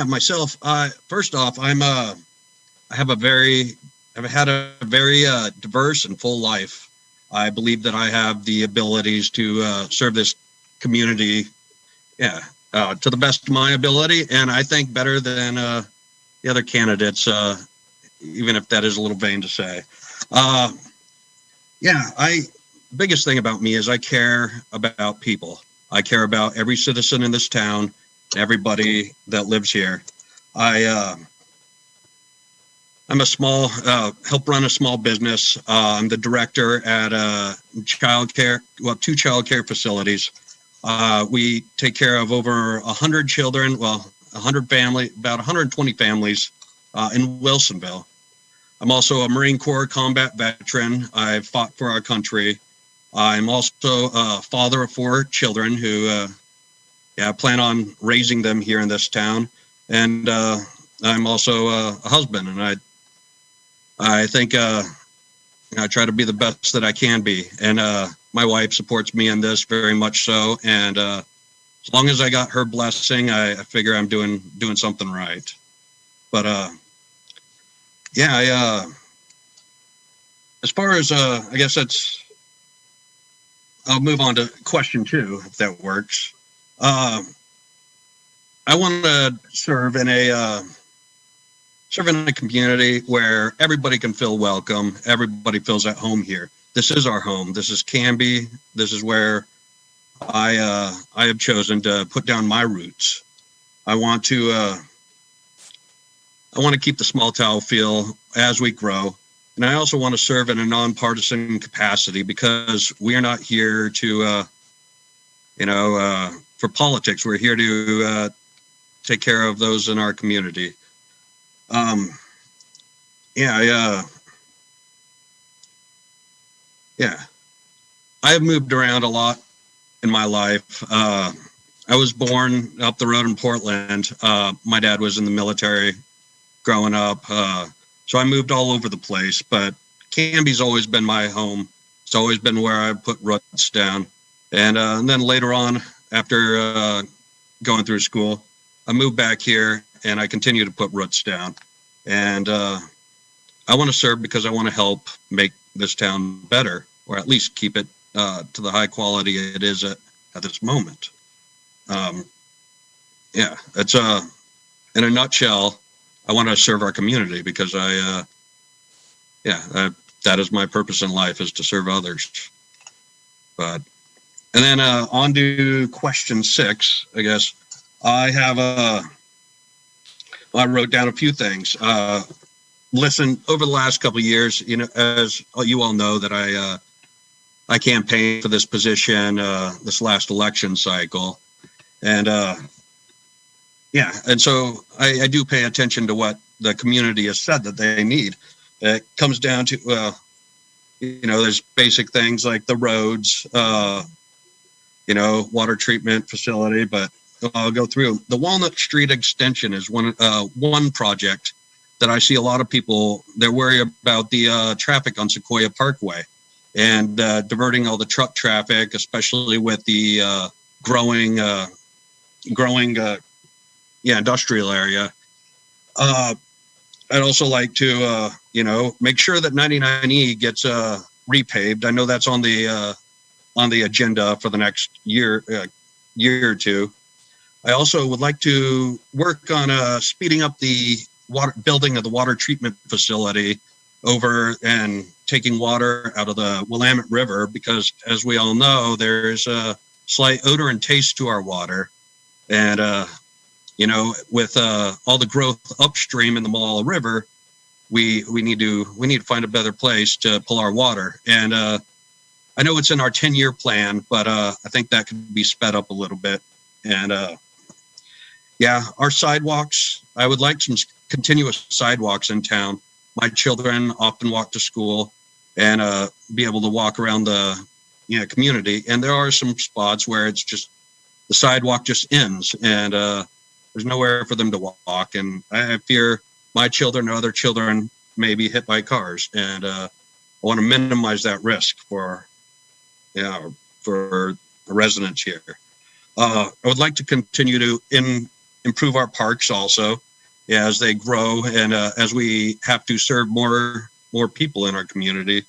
Myself. First off, I've had a very diverse and full life. I believe that I have the abilities to serve this community, to the best of my ability, and I think better than the other candidates, even if that is a little vain to say. Biggest thing about me is I care about people. I care about every citizen in this town, everybody that lives here. I'm a small, help run a small business. I'm the director at two childcare facilities. We take care of over 100 children, 100 family, about 120 families in Wilsonville. I'm also a Marine Corps combat veteran. I've fought for our country. I'm also a father of 4 children who plan on raising them here in this town. And I'm also a husband, and I think I try to be the best that I can be. And my wife supports me in this very much so. And as long as I got her blessing, I figure I'm doing something right. But as far as I guess I'll move on to question 2, if that works. I want to serve in a serve in a community where everybody can feel welcome. Everybody feels at home here. This is our home. This is Canby. This is where I have chosen to put down my roots. I want to keep the small town feel as we grow. And I also want to serve in a nonpartisan capacity because we are not here to, for politics. We're here to take care of those in our community. I have moved around a lot in my life. I was born up the road in Portland. My dad was in the military growing up. So I moved all over the place, but Canby's always been my home. It's always been where I put roots down. And then later on, after going through school, I moved back here and I continue to put roots down. And I want to serve because I want to help make this town better, or at least keep it to the high quality it is at this moment. It's in a nutshell, I want to serve our community because that is my purpose in life, is to serve others. And then on to question 6, I guess. I wrote down a few things. Listen, over the last couple of years, as you all know, that I campaigned for this position this last election cycle. And and so I do pay attention to what the community has said that they need. It comes down to, there's basic things like the roads, water treatment facility, but I'll go through. The Walnut Street extension is one project that I see a lot of people, they're worried about the traffic on Sequoia Parkway and diverting all the truck traffic, especially with the growing industrial area. I'd also like to, make sure that 99E gets repaved. I know that's on the agenda for the next year or two. I also would like to work on speeding up the building of the water treatment facility over and taking water out of the Willamette River, because as we all know, there's a slight odor and taste to our water. And, with all the growth upstream in the Malala River, we need to find a better place to pull our water. And I know it's in our 10-year plan, but I think that could be sped up a little bit. And our sidewalks, I would like some continuous sidewalks in town. My children often walk to school and be able to walk around the community. And there are some spots where it's just the sidewalk just ends and there's nowhere for them to walk. And I fear my children or other children may be hit by cars. And I want to minimize that risk for the residents here. I would like to continue to improve our parks also as they grow and as we have to serve more people in our community.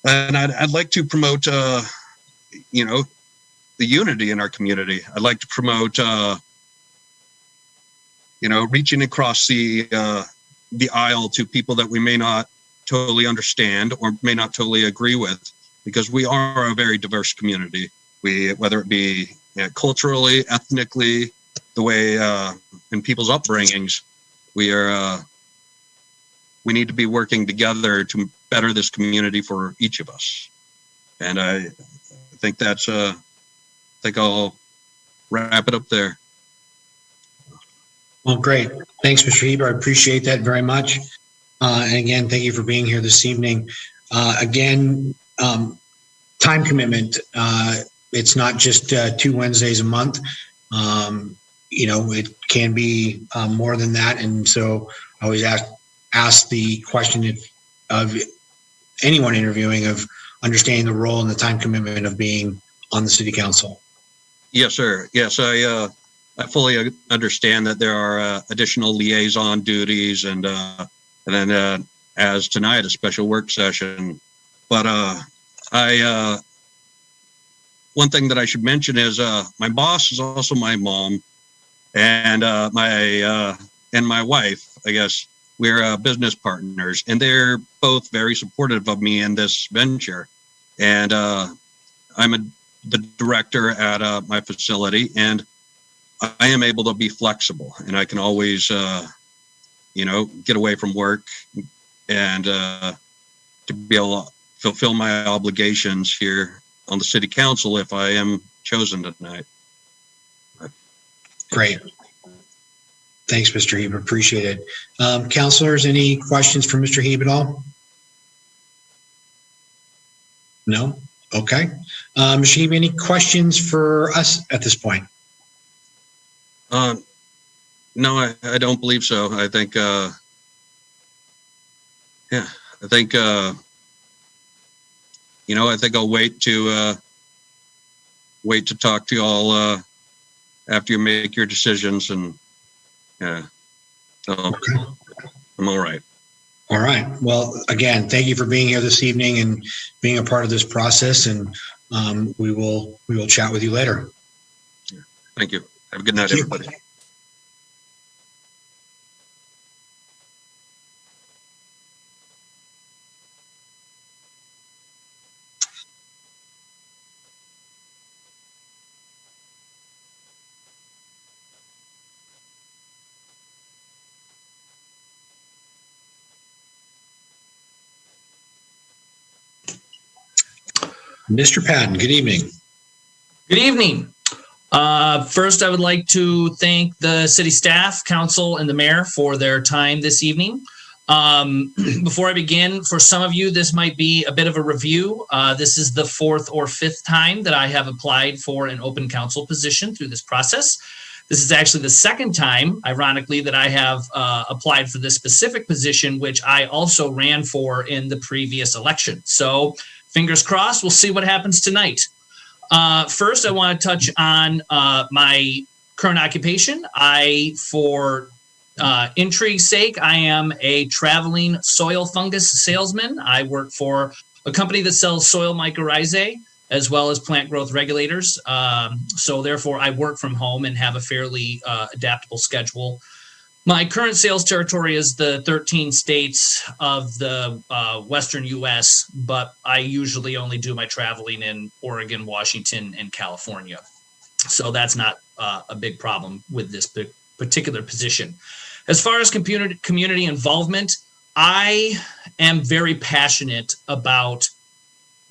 And I'd like to promote, the unity in our community. I'd like to promote, reaching across the aisle to people that we may not totally understand or may not totally agree with, because we are a very diverse community. Whether it be culturally, ethnically, the way in people's upbringings, we need to be working together to better this community for each of us. And I think I'll wrap it up there. Well, great. Thanks, Mr. Heber. I appreciate that very much. And again, thank you for being here this evening. Time commitment. It's not just 2 Wednesdays a month. It can be more than that. And so I always ask the question of anyone interviewing of understanding the role and the time commitment of being on the city council. Yes, sir. Yes, I fully understand that there are additional liaison duties and then as tonight, a special work session. But one thing that I should mention is my boss is also my mom, and my and my wife, I guess, we're business partners, and they're both very supportive of me in this venture. And I'm the director at my facility, and I am able to be flexible, and I can always, get away from work and to be able to fulfill my obligations here on the city council if I am chosen tonight. Great. Thanks, Mr. Heeb. Appreciate it. Councilors, any questions for Mr. Heeb at all? No? Okay. Mr. Heeb, any questions for us at this point? No, I don't believe so. I think, I think I'll wait to talk to you all after you make your decisions, and so Okay. I'm all right. All right. Well, again, thank you for being here this evening and being a part of this process, and we will chat with you later. Thank you. Have a good night, Thank you. everybody. Mr. Patton, good evening. Good evening. First, I would like to thank the city staff, council, and the mayor for their time this evening. Before I begin, for some of you, this might be a bit of a review. This is the 4th or 5th time that I have applied for an open council position through this process. This is actually the 2nd time, ironically, that I have applied for this specific position, which I also ran for in the previous election. So fingers crossed, we'll see what happens tonight. First, I want to touch on my current occupation. For intrigue's sake, I am a traveling soil fungus salesman. I work for a company that sells soil mycorrhizae as well as plant growth regulators. So therefore, I work from home and have a fairly adaptable schedule. My current sales territory is the 13 states of the Western U.S., but I usually only do my traveling in Oregon, Washington, and California. So that's not a big problem with this particular position. As far as community involvement, I am very passionate about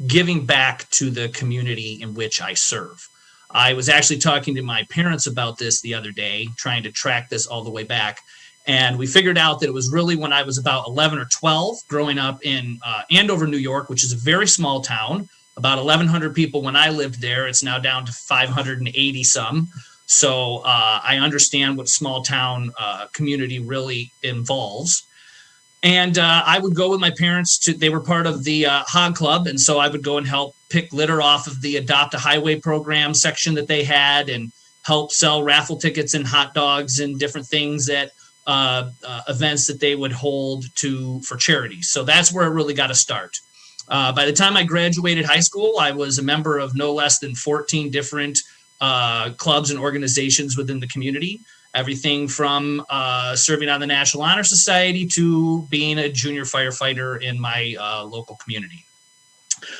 giving back to the community in which I serve. I was actually talking to my parents about this the other day, trying to track this all the way back. And we figured out that it was really when I was about 11 or 12, growing up in Andover, New York, which is a very small town, about 1,100 people when I lived there. It's now down to 580 some. So I understand what small town community really involves. And I would go with my parents they were part of the Hog Club. And so I would go and help pick litter off of the Adopt a Highway program section that they had, and help sell raffle tickets and hot dogs and different things at events that they would hold for charity. So that's where it really got to start. By the time I graduated high school, I was a member of no less than 14 different clubs and organizations within the community. Everything from serving on the National Honor Society to being a junior firefighter in my local community.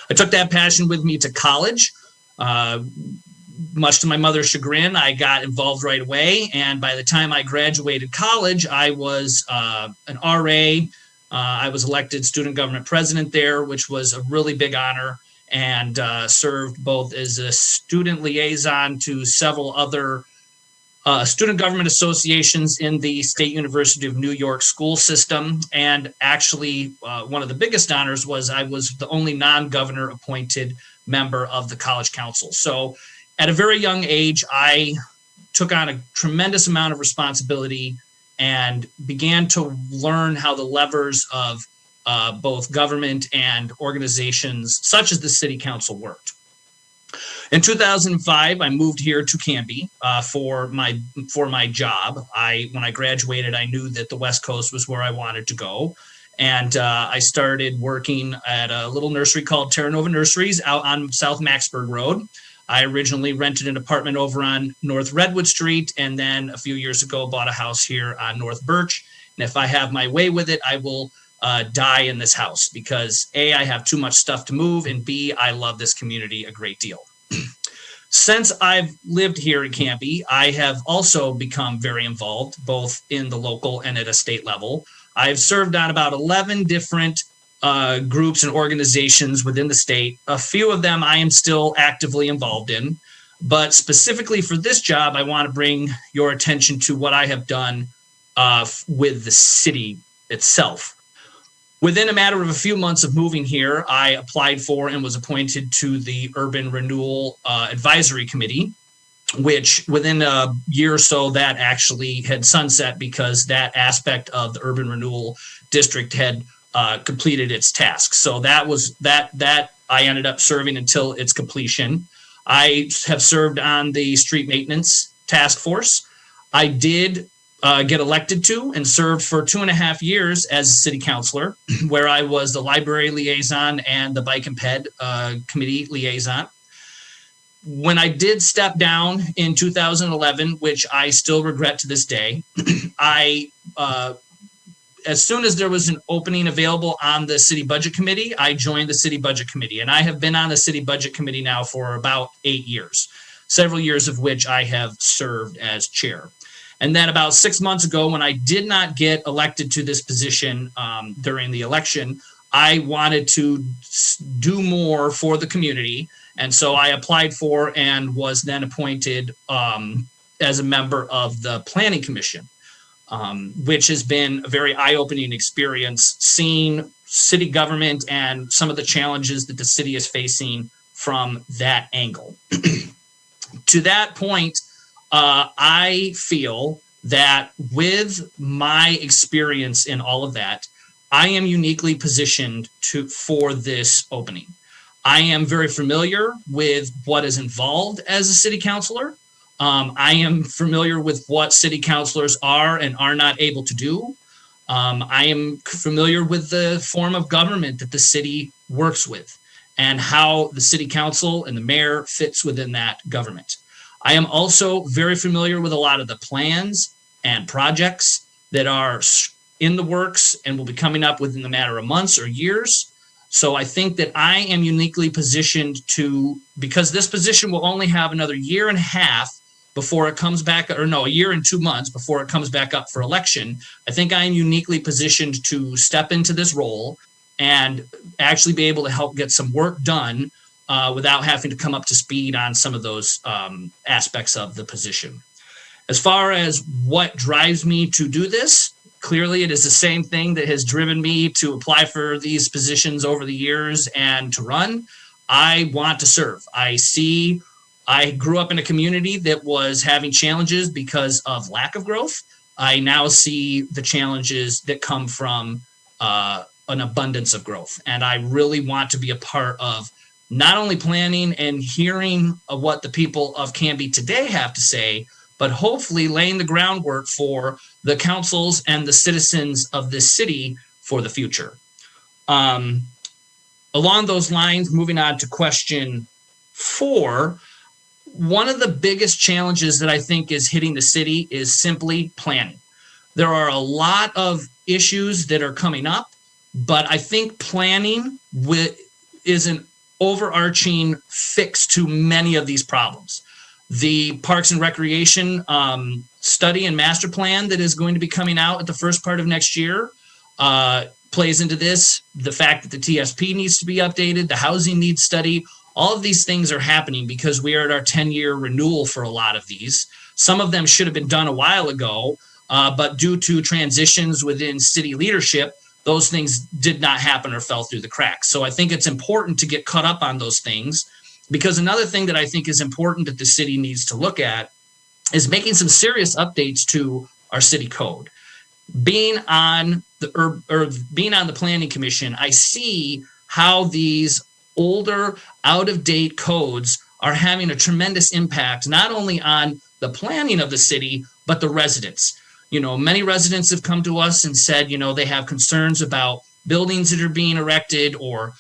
I took that passion with me to college. Much to my mother's chagrin, I got involved right away. And by the time I graduated college, I was an RA. I was elected student government president there, which was a really big honor, and served both as a student liaison to several other student government associations in the State University of New York school system. And actually, one of the biggest honors was I was the only non-governor appointed member of the college council. So at a very young age, I took on a tremendous amount of responsibility and began to learn how the levers of both government and organizations such as the city council worked. In 2005, I moved here to Canby for my job. When I graduated, I knew that the West Coast was where I wanted to go. And I started working at a little nursery called Terra Nova Nurseries out on South Maxburg Road. I originally rented an apartment over on North Redwood Street, and then a few years ago bought a house here on North Birch. And if I have my way with it, I will die in this house because A, I have too much stuff to move, and B, I love this community a great deal. Since I've lived here in Canby, I have also become very involved, both in the local and at a state level. I've served on about 11 different groups and organizations within the state. A few of them I am still actively involved in, but specifically for this job, I want to bring your attention to what I have done with the city itself. Within a matter of a few months of moving here, I applied for and was appointed to the Urban Renewal Advisory Committee, which within a year or so that actually had sunset because that aspect of the Urban Renewal District had completed its tasks. So that I ended up serving until its completion. I have served on the Street Maintenance Task Force. I did get elected to and served for 2.5 years as a city councilor, where I was the library liaison and the bike and ped committee liaison. When I did step down in 2011, which I still regret to this day, as soon as there was an opening available on the city budget committee, I joined the city budget committee, and I have been on the city budget committee now for about 8 years, several years of which I have served as chair. And then about 6 months ago, when I did not get elected to this position during the election, I wanted to do more for the community. And so I applied for and was then appointed as a member of the Planning Commission, which has been a very eye-opening experience, seeing city government and some of the challenges that the city is facing from that angle. To that point, I feel that with my experience in all of that, I am uniquely positioned for this opening. I am very familiar with what is involved as a city councilor. I am familiar with what city councilors are and are not able to do. I am familiar with the form of government that the city works with and how the city council and the mayor fits within that government. I am also very familiar with a lot of the plans and projects that are in the works and will be coming up within the matter of months or years. So I think that I am uniquely positioned because this position will only have another 1.5 years before it comes back, or no, 1 year and 2 months before it comes back up for election. I think I am uniquely positioned to step into this role and actually be able to help get some work done without having to come up to speed on some of those aspects of the position. As far as what drives me to do this, clearly it is the same thing that has driven me to apply for these positions over the years and to run. I want to serve. I grew up in a community that was having challenges because of lack of growth. I now see the challenges that come from an abundance of growth. And I really want to be a part of not only planning and hearing what the people of Canby today have to say, but hopefully laying the groundwork for the councils and the citizens of this city for the future. Along those lines, moving on to question 4, one of the biggest challenges that I think is hitting the city is simply planning. There are a lot of issues that are coming up, but I think planning is an overarching fix to many of these problems. The Parks and Recreation study and master plan that is going to be coming out at the first part of next year plays into this. The fact that the TSP needs to be updated, the housing needs study, all of these things are happening because we are at our 10-year renewal for a lot of these. Some of them should have been done a while ago, but due to transitions within city leadership, those things did not happen or fell through the cracks. So I think it's important to get caught up on those things, because another thing that I think is important that the city needs to look at is making some serious updates to our city code. Being on the Planning Commission, I see how these older, out-of-date codes are having a tremendous impact, not only on the planning of the city, but the residents. Many residents have come to us and said, they have concerns about buildings that are being erected or,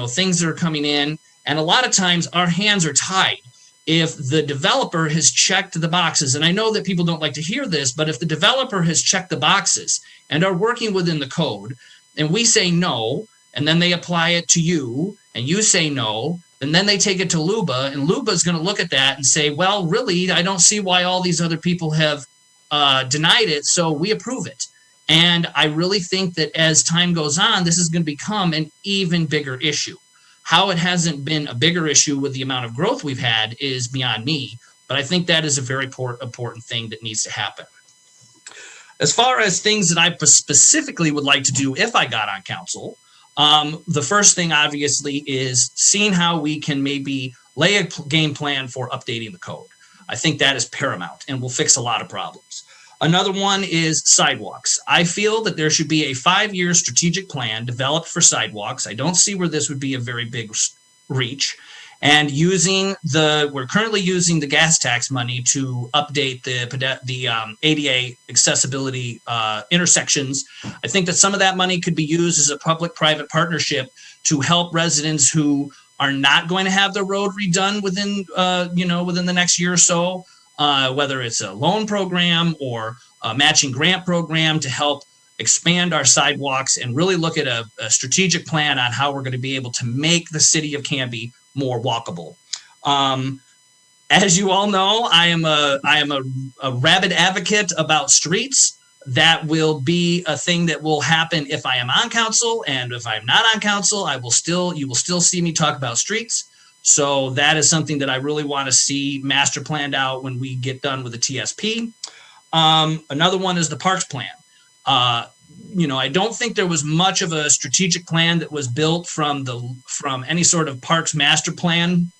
things that are coming in. And a lot of times our hands are tied if the developer has checked the boxes, and I know that people don't like to hear this, but if the developer has checked the boxes and are working within the code, and we say no, and then they apply it to you, and you say no, and then they take it to LUBA, and LUBA is going to look at that and say, well, really, I don't see why all these other people have denied it, so we approve it. And I really think that as time goes on, this is going to become an even bigger issue. How it hasn't been a bigger issue with the amount of growth we've had is beyond me, but I think that is a very important thing that needs to happen. As far as things that I specifically would like to do if I got on council, the first thing obviously is seeing how we can maybe lay a game plan for updating the code. I think that is paramount and will fix a lot of problems. Another one is sidewalks. I feel that there should be a 5-year strategic plan developed for sidewalks. I don't see where this would be a very big reach. And we're currently using the gas tax money to update the ADA accessibility intersections. I think that some of that money could be used as a public-private partnership to help residents who are not going to have their road redone within the next year or so. Whether it's a loan program or a matching grant program to help expand our sidewalks and really look at a strategic plan on how we're going to be able to make the city of Canby more walkable. As you all know, I am a rabid advocate about streets. That will be a thing that will happen if I am on council, and if I'm not on council, you will still see me talk about streets. So that is something that I really want to see master planned out when we get done with the TSP. Another one is the parks plan. I don't think there was much of a strategic plan that was built from any sort of parks master plan,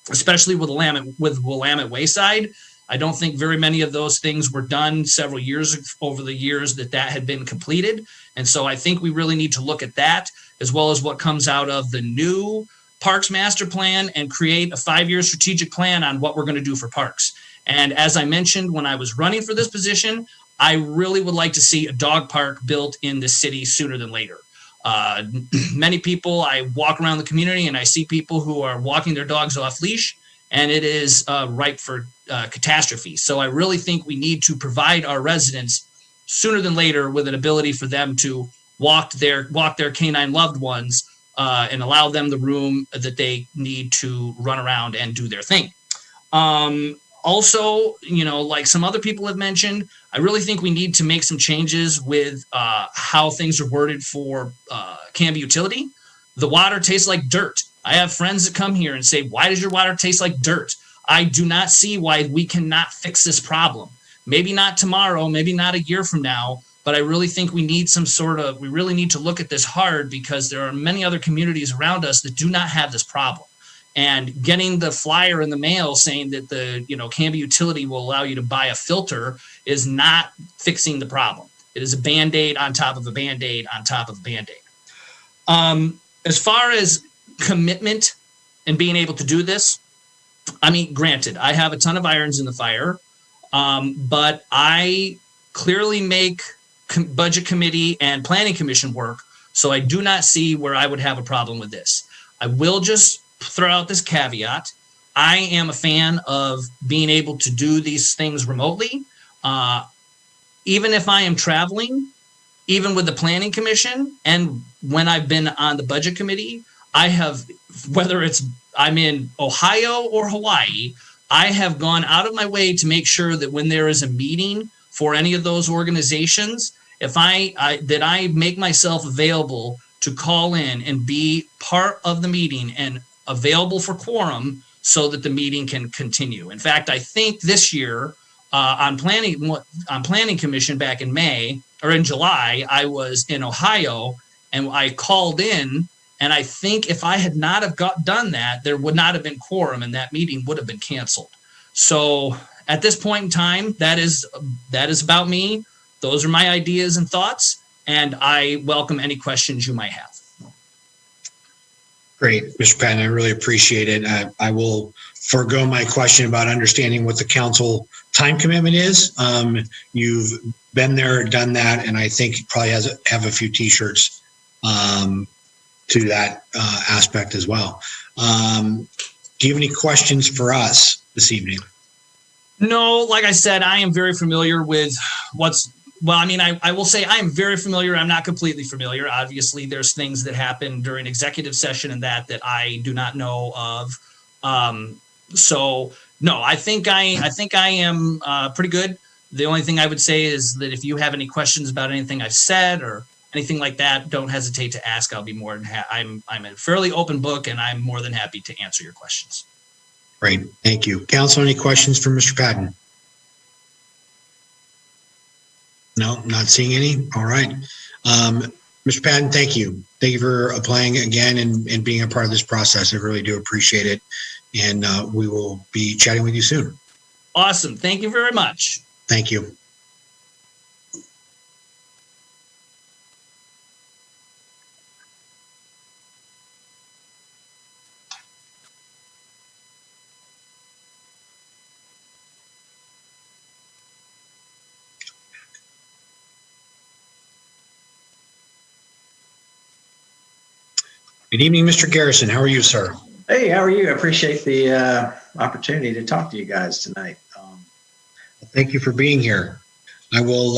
especially with Willamette Wayside. I don't think very many of those things were done several years over the years that had been completed. And so I think we really need to look at that as well as what comes out of the new Parks Master Plan and create a 5-year strategic plan on what we're going to do for parks. And as I mentioned, when I was running for this position, I really would like to see a dog park built in the city sooner than later. Many people, I walk around the community and I see people who are walking their dogs off leash, and it is ripe for catastrophe. So I really think we need to provide our residents sooner than later with an ability for them to walk their canine loved ones and allow them the room that they need to run around and do their thing. Also, like some other people have mentioned, I really think we need to make some changes with how things are worded for Canby Utility. The water tastes like dirt. I have friends that come here and say, why does your water taste like dirt? I do not see why we cannot fix this problem. Maybe not tomorrow, maybe not a year from now, but I really think we need we really need to look at this hard, because there are many other communities around us that do not have this problem. And getting the flyer in the mail saying that the Canby Utility will allow you to buy a filter is not fixing the problem. It is a Band-Aid on top of a Band-Aid on top of a Band-Aid. As far as commitment and being able to do this, I mean, granted, I have a ton of irons in the fire, but I clearly make budget committee and planning commission work, so I do not see where I would have a problem with this. I will just throw out this caveat. I am a fan of being able to do these things remotely. Even if I am traveling, even with the planning commission, and when I've been on the budget committee, I have, whether I'm in Ohio or Hawaii, I have gone out of my way to make sure that when there is a meeting for any of those organizations, if I make myself available to call in and be part of the meeting and available for quorum so that the meeting can continue. In fact, I think this year on planning commission back in May or in July, I was in Ohio and I called in, and I think if I had not have done that, there would not have been quorum and that meeting would have been canceled. So at this point in time, that is about me. Those are my ideas and thoughts, and I welcome any questions you might have. Great, Mr. Patton, I really appreciate it. I will forego my question about understanding what the council time commitment is. You've been there, done that, and I think you probably have a few T-shirts to that aspect as well. do you have any questions for us this evening? No, like I said, I am very familiar with I will say I am very familiar. I'm not completely familiar. Obviously, there's things that happen during executive session and that I do not know of. So no, I think I am pretty good. The only thing I would say is that if you have any questions about anything I've said or anything like that, don't hesitate to ask. I'll be more than I'm a fairly open book, and I'm more than happy to answer your questions. Great, thank you. Council, any questions for Mr. Patton? No, not seeing any. All right. Mr. Patton, thank you. Thank you for applying again and being a part of this process. I really do appreciate it. And we will be chatting with you soon. Awesome. Thank you very much. Thank you. Good evening, Mr. Garrison. How are you, sir? Hey, how are you? I appreciate the opportunity to talk to you guys tonight. Thank you for being here. I will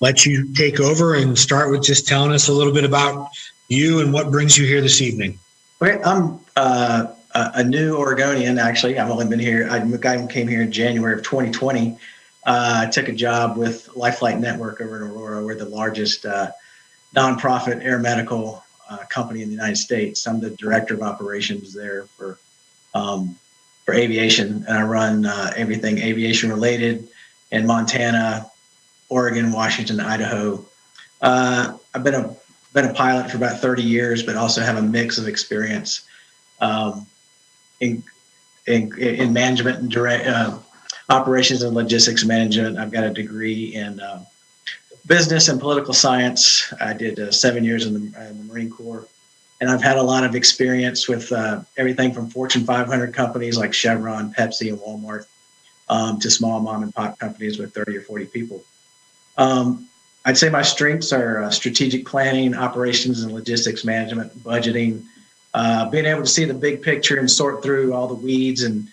let you take over and start with just telling us a little bit about you and what brings you here this evening. Okay, I'm a new Oregonian, actually. I've only been here. I came here in January of 2020. I took a job with Lifelight Network over in Aurora. We're the largest nonprofit air medical company in the United States. I'm the director of operations there for aviation, and I run everything aviation related in Montana, Oregon, Washington, Idaho. I've been a pilot for about 30 years, but also have a mix of experience in management and direct operations and logistics management. I've got a degree in business and political science. I did 7 years in the Marine Corps, and I've had a lot of experience with everything from Fortune 500 companies like Chevron, Pepsi, and Walmart to small mom and pop companies with 30 or 40 people. I'd say my strengths are strategic planning, operations and logistics management, budgeting, being able to see the big picture and sort through all the weeds and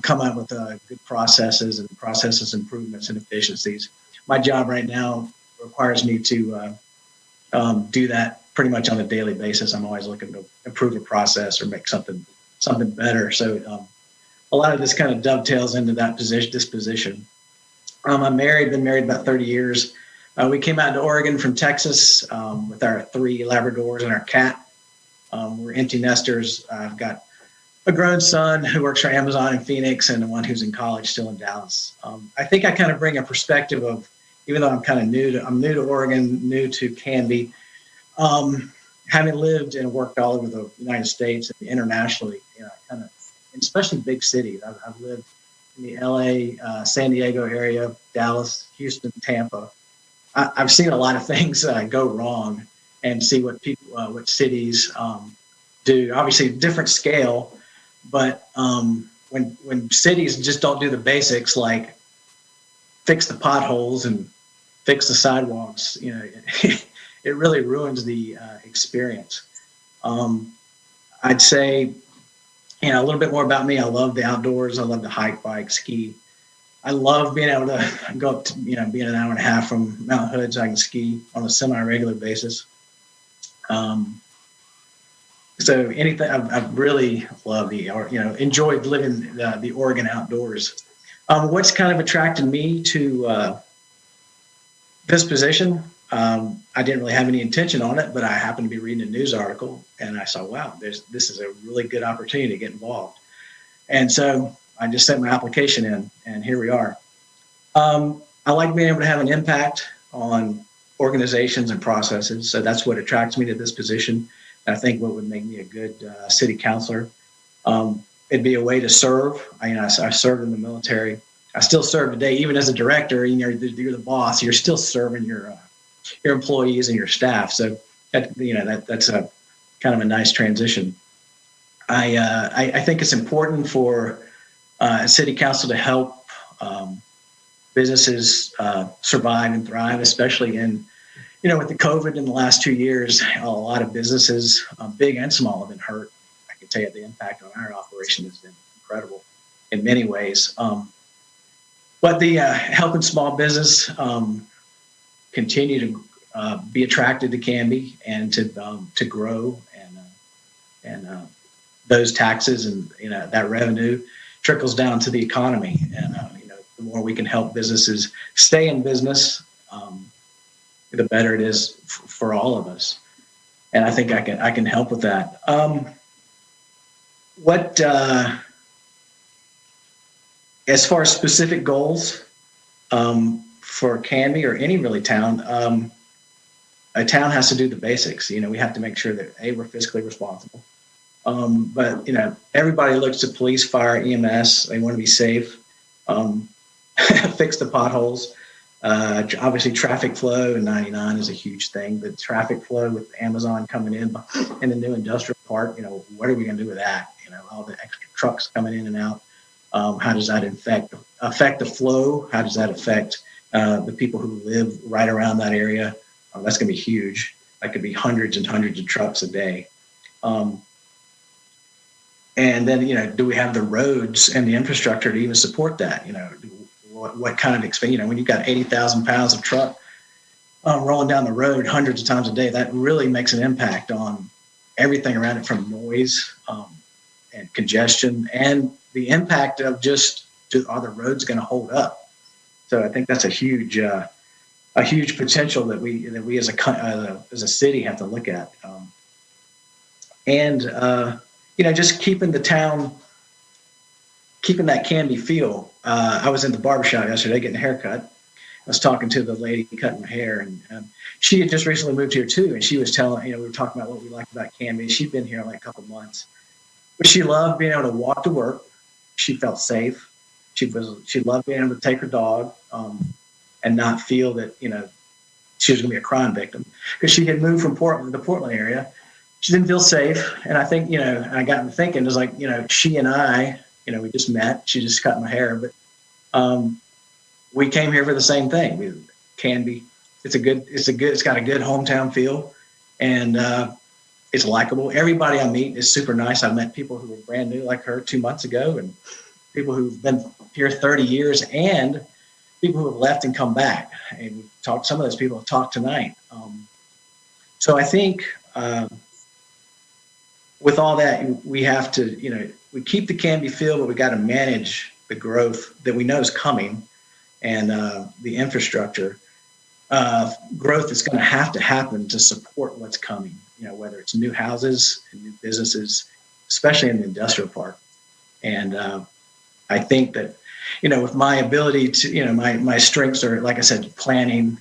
come up with good processes and processes improvements and efficiencies. My job right now requires me to do that pretty much on a daily basis. I'm always looking to improve a process or make something better. So a lot of this kind of dovetails into this position. I'm married, been married about 30 years. We came out to Oregon from Texas with our 3 Labradors and our cat. We're empty nesters. I've got a grown son who works for Amazon in Phoenix and the one who's in college still in Dallas. I think I kind of bring a perspective of, even though I'm kind of new to Oregon, new to Canby, having lived and worked all over the United States and internationally, kind of, especially big cities. I've lived in the LA, San Diego area, Dallas, Houston, Tampa. I've seen a lot of things go wrong and see what what cities do. Obviously, different scale, but when cities just don't do the basics like fix the potholes and fix the sidewalks, it really ruins the experience. I'd say, a little bit more about me. I love the outdoors. I love to hike, bike, ski. I love being able to go up to, being an hour and a half from Mount Hood so I can ski on a semi-regular basis. So anything, I really love enjoyed living the Oregon outdoors. What's kind of attracted me to this position, I didn't really have any intention on it, but I happened to be reading a news article and I saw, wow, this is a really good opportunity to get involved. And so I just sent my application in and here we are. I like being able to have an impact on organizations and processes. So that's what attracts me to this position. And I think what would make me a good city councilor. It'd be a way to serve. I served in the military. I still serve today, even as a director. You're the boss. You're still serving your employees and your staff. So that's a kind of a nice transition. I think it's important for city council to help businesses survive and thrive, especially in, with the COVID in the last 2 years. A lot of businesses, big and small, have been hurt. I could tell you the impact on our operation has been incredible in many ways. But the helping small business continue to be attracted to Canby and to grow, and those taxes and that revenue trickles down to the economy. And the more we can help businesses stay in business, the better it is for all of us. And I think I can help with that. As far as specific goals for Canby or any really town, a town has to do the basics. We have to make sure that we're fiscally responsible. But everybody looks to police, fire, EMS. They want to be safe, fix the potholes. Obviously, traffic flow in 99 is a huge thing. The traffic flow with Amazon coming in the new industrial park, what are we going to do with that? All the extra trucks coming in and out. How does that affect the flow? How does that affect the people who live right around that area? That's going to be huge. That could be hundreds and hundreds of trucks a day. And then, do we have the roads and the infrastructure to even support that? What kind of expense? When you've got 80,000 pounds of truck rolling down the road hundreds of times a day, that really makes an impact on everything around it, from noise and congestion, and the impact of just, are the roads going to hold up? So I think that's a huge potential that we as a city have to look at, just keeping the town, keeping that Canby feel. I was in the barbershop yesterday getting a haircut. I was talking to the lady cutting my hair, and she had just recently moved here too. And she was telling, we were talking about what we liked about Canby. She'd been here like a couple months, but she loved being able to walk to work. She felt safe. She loved being able to take her dog and not feel that she was going to be a crime victim, because she had moved from Portland, the Portland area. She didn't feel safe, and I think I got me thinking. It was like she and I. We just met. She just cut my hair, but we came here for the same thing. Canby, it's got a good hometown feel, and it's likable. Everybody I meet is super nice. I met people who were brand new like her 2 months ago, and people who've been here 30 years, and people who have left and come back. And we've talked. Some of those people have talked tonight. So I think with all that, we have to, we keep the Canby feel, but we got to manage the growth that we know is coming, and the infrastructure growth is going to happen to support what's coming. Whether it's new houses and new businesses, especially in the industrial park. And I think that, with my ability to, my strengths are, like I said, planning,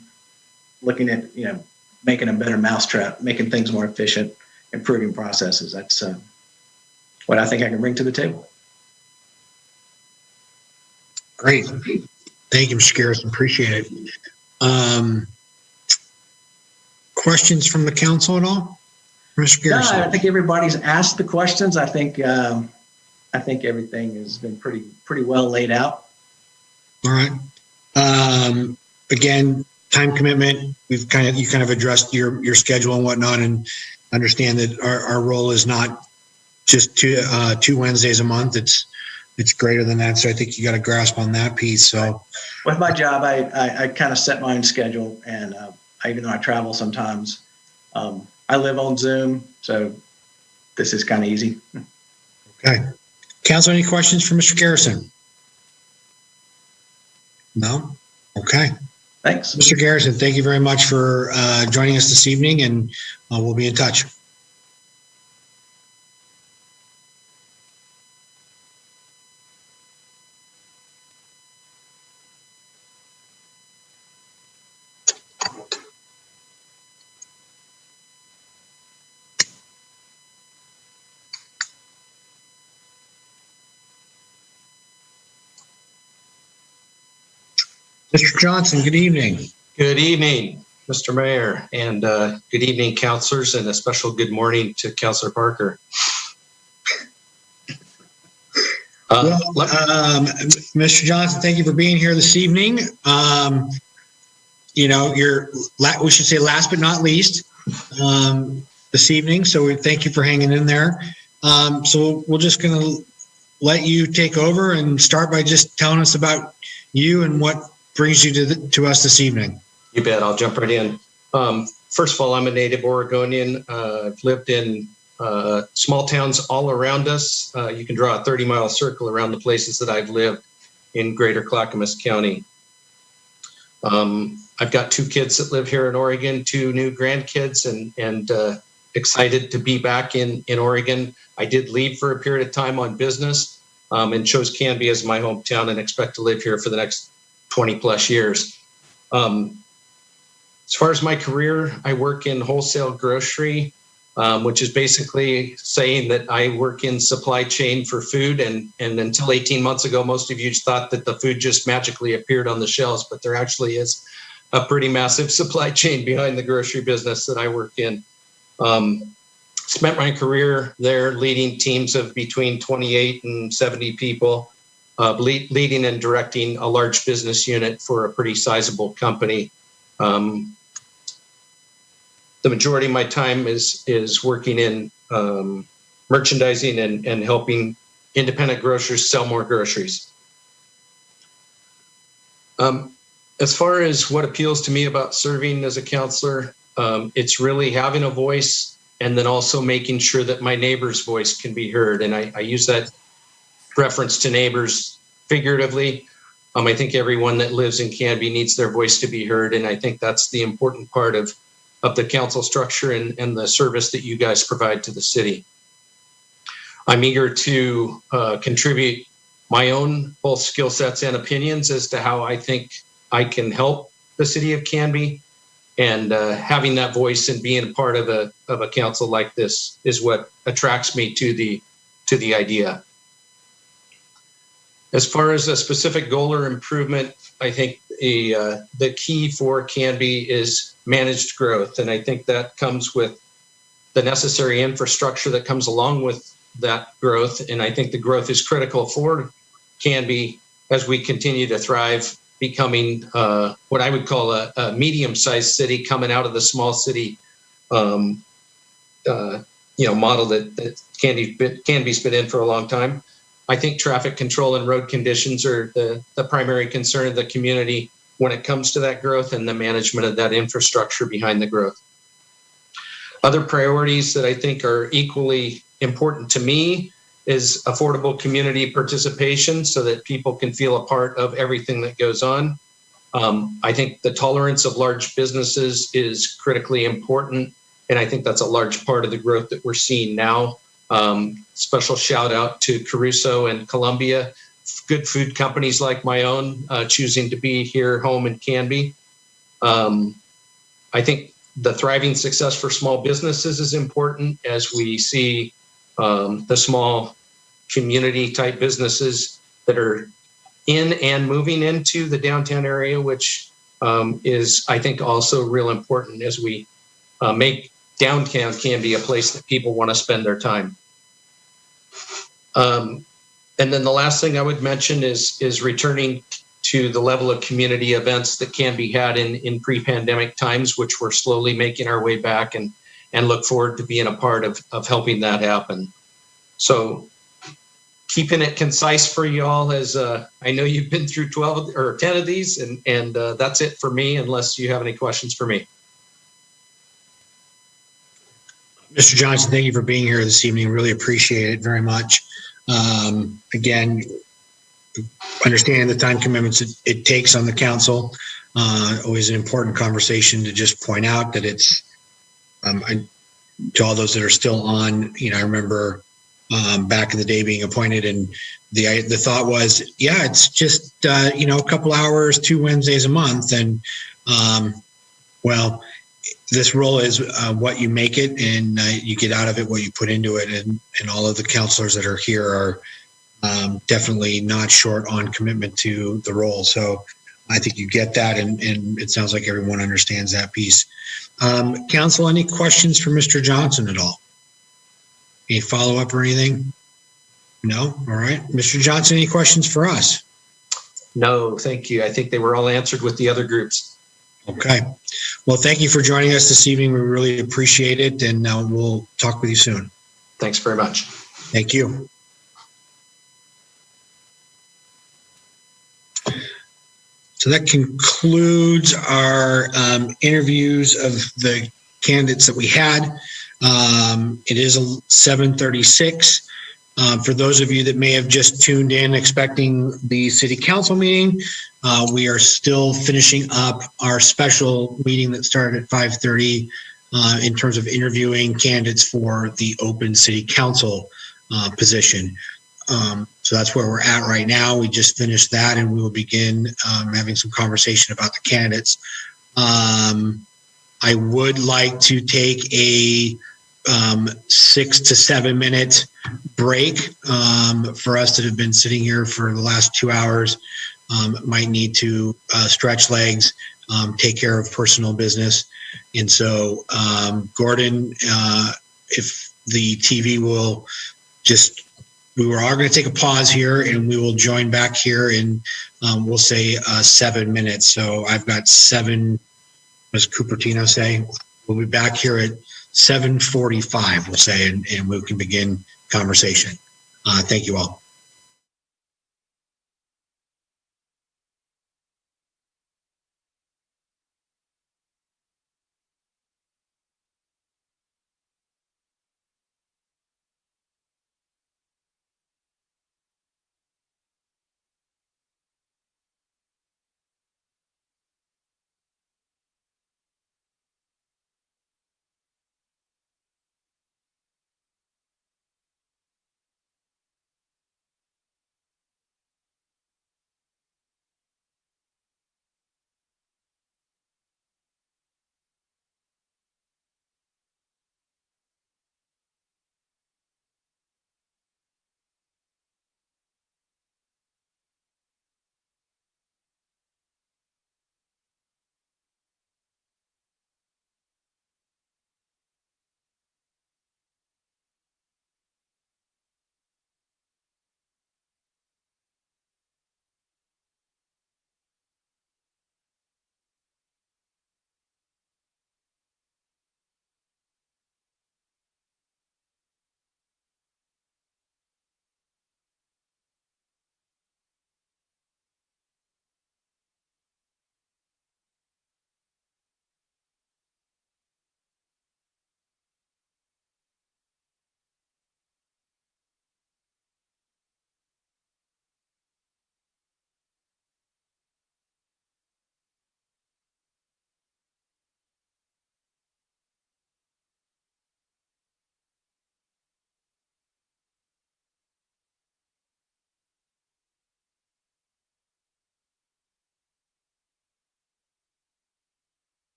looking at, making a better mousetrap, making things more efficient, improving processes. That's what I think I can bring to the table. Great. Thank you, Mr. Garrison. Appreciate it. Questions from the council at all? Mr. Garrison? No, I think everybody's asked the questions. I think everything has been pretty well laid out. All right. Again, time commitment. You kind of addressed your schedule and whatnot, and understand that our role is not just two Wednesdays a month. It's greater than that. So I think you got a grasp on that piece. So with my job, I kind of set my own schedule, and even though I travel sometimes, I live on Zoom, so this is kind of easy. Okay. Council, any questions for Mr. Garrison? No? Okay. Thanks. Mr. Garrison, thank you very much for joining us this evening, and we'll be in touch. Mr. Johnson, good evening. Good evening, Mr. Mayor, and good evening, councilors, and a special good morning to Councilor Parker. Mr. Johnson, thank you for being here this evening. We should say last but not least this evening. So we thank you for hanging in there. So we're just going to let you take over and start by just telling us about you and what brings you to us this evening. You bet. I'll jump right in. First of all, I'm a native Oregonian. I've lived in small towns all around us. You can draw a 30-mile circle around the places that I've lived in greater Clackamas County. I've got 2 kids that live here in Oregon, 2 new grandkids, and excited to be back in Oregon. I did leave for a period of time on business and chose Canby as my hometown and expect to live here for the next 20 plus years. As far as my career, I work in wholesale grocery, which is basically saying that I work in supply chain for food. And until 18 months ago, most of you thought that the food just magically appeared on the shelves, but there actually is a pretty massive supply chain behind the grocery business that I work in. Spent my career there leading teams of between 28 and 70 people, leading and directing a large business unit for a pretty sizable company. The majority of my time is working in merchandising and helping independent grocers sell more groceries. As far as what appeals to me about serving as a counselor, it's really having a voice and then also making sure that my neighbor's voice can be heard. And I use that reference to neighbors figuratively. I think everyone that lives in Canby needs their voice to be heard. And I think that's the important part of the council structure and the service that you guys provide to the city. I'm eager to contribute my own both skill sets and opinions as to how I think I can help the city of Canby. And having that voice and being part of a council like this is what attracts me to the idea. As far as a specific goal or improvement, I think the key for Canby is managed growth. And I think that comes with the necessary infrastructure that comes along with that growth. And I think the growth is critical for Canby as we continue to thrive, becoming what I would call a medium-sized city coming out of the small city model that Canby's been in for a long time. I think traffic control and road conditions are the primary concern of the community when it comes to that growth and the management of that infrastructure behind the growth. Other priorities that I think are equally important to me is affordable community participation so that people can feel a part of everything that goes on. I think the tolerance of large businesses is critically important, and I think that's a large part of the growth that we're seeing now. Special shout out to Caruso and Columbia, good food companies like my own, choosing to be here home in Canby. I think the thriving success for small businesses is important as we see the small community type businesses that are in and moving into the downtown area, which is, I think, also real important as we make downtown Canby a place that people want to spend their time. And then the last thing I would mention is returning to the level of community events that Canby had in pre-pandemic times, which we're slowly making our way back and look forward to being a part of helping that happen. So keeping it concise for you all, as I know you've been through 12 or 10 of these, and that's it for me, unless you have any questions for me. Mr. Johnson, thank you for being here this evening. Really appreciate it very much. Again, understanding the time commitments it takes on the council, always an important conversation to just point out that it's, to all those that are still on, I remember back in the day being appointed, and the thought was, yeah, it's just, a couple hours, 2 Wednesdays a month. And, well, this role is what you make it, and you get out of it what you put into it. And all of the counselors that are here are definitely not short on commitment to the role. So I think you get that, and it sounds like everyone understands that piece. Council, any questions for Mr. Johnson at all? Any follow-up or anything? No? All right. Mr. Johnson, any questions for us? No, thank you. I think they were all answered with the other groups. Okay. Well, thank you for joining us this evening. We really appreciate it, and we'll talk with you soon. Thanks very much. Thank you. So that concludes our interviews of the candidates that we had. It is 7:36. For those of you that may have just tuned in expecting the city council meeting, we are still finishing up our special meeting that started at 5:30 in terms of interviewing candidates for the open city council position. So that's where we're at right now. We just finished that, and we will begin having some conversation about the candidates. I would like to take a 6 to 7 minute break for us that have been sitting here for the last 2 hours. Might need to stretch legs, take care of personal business. And so, Gordon, if the TV will just, we were all going to take a pause here, and we will join back here in, we'll say 7 minutes. So I've got 7, what does Cupertino say? We'll be back here at 7:45, we'll say, and we can begin conversation. Thank you all.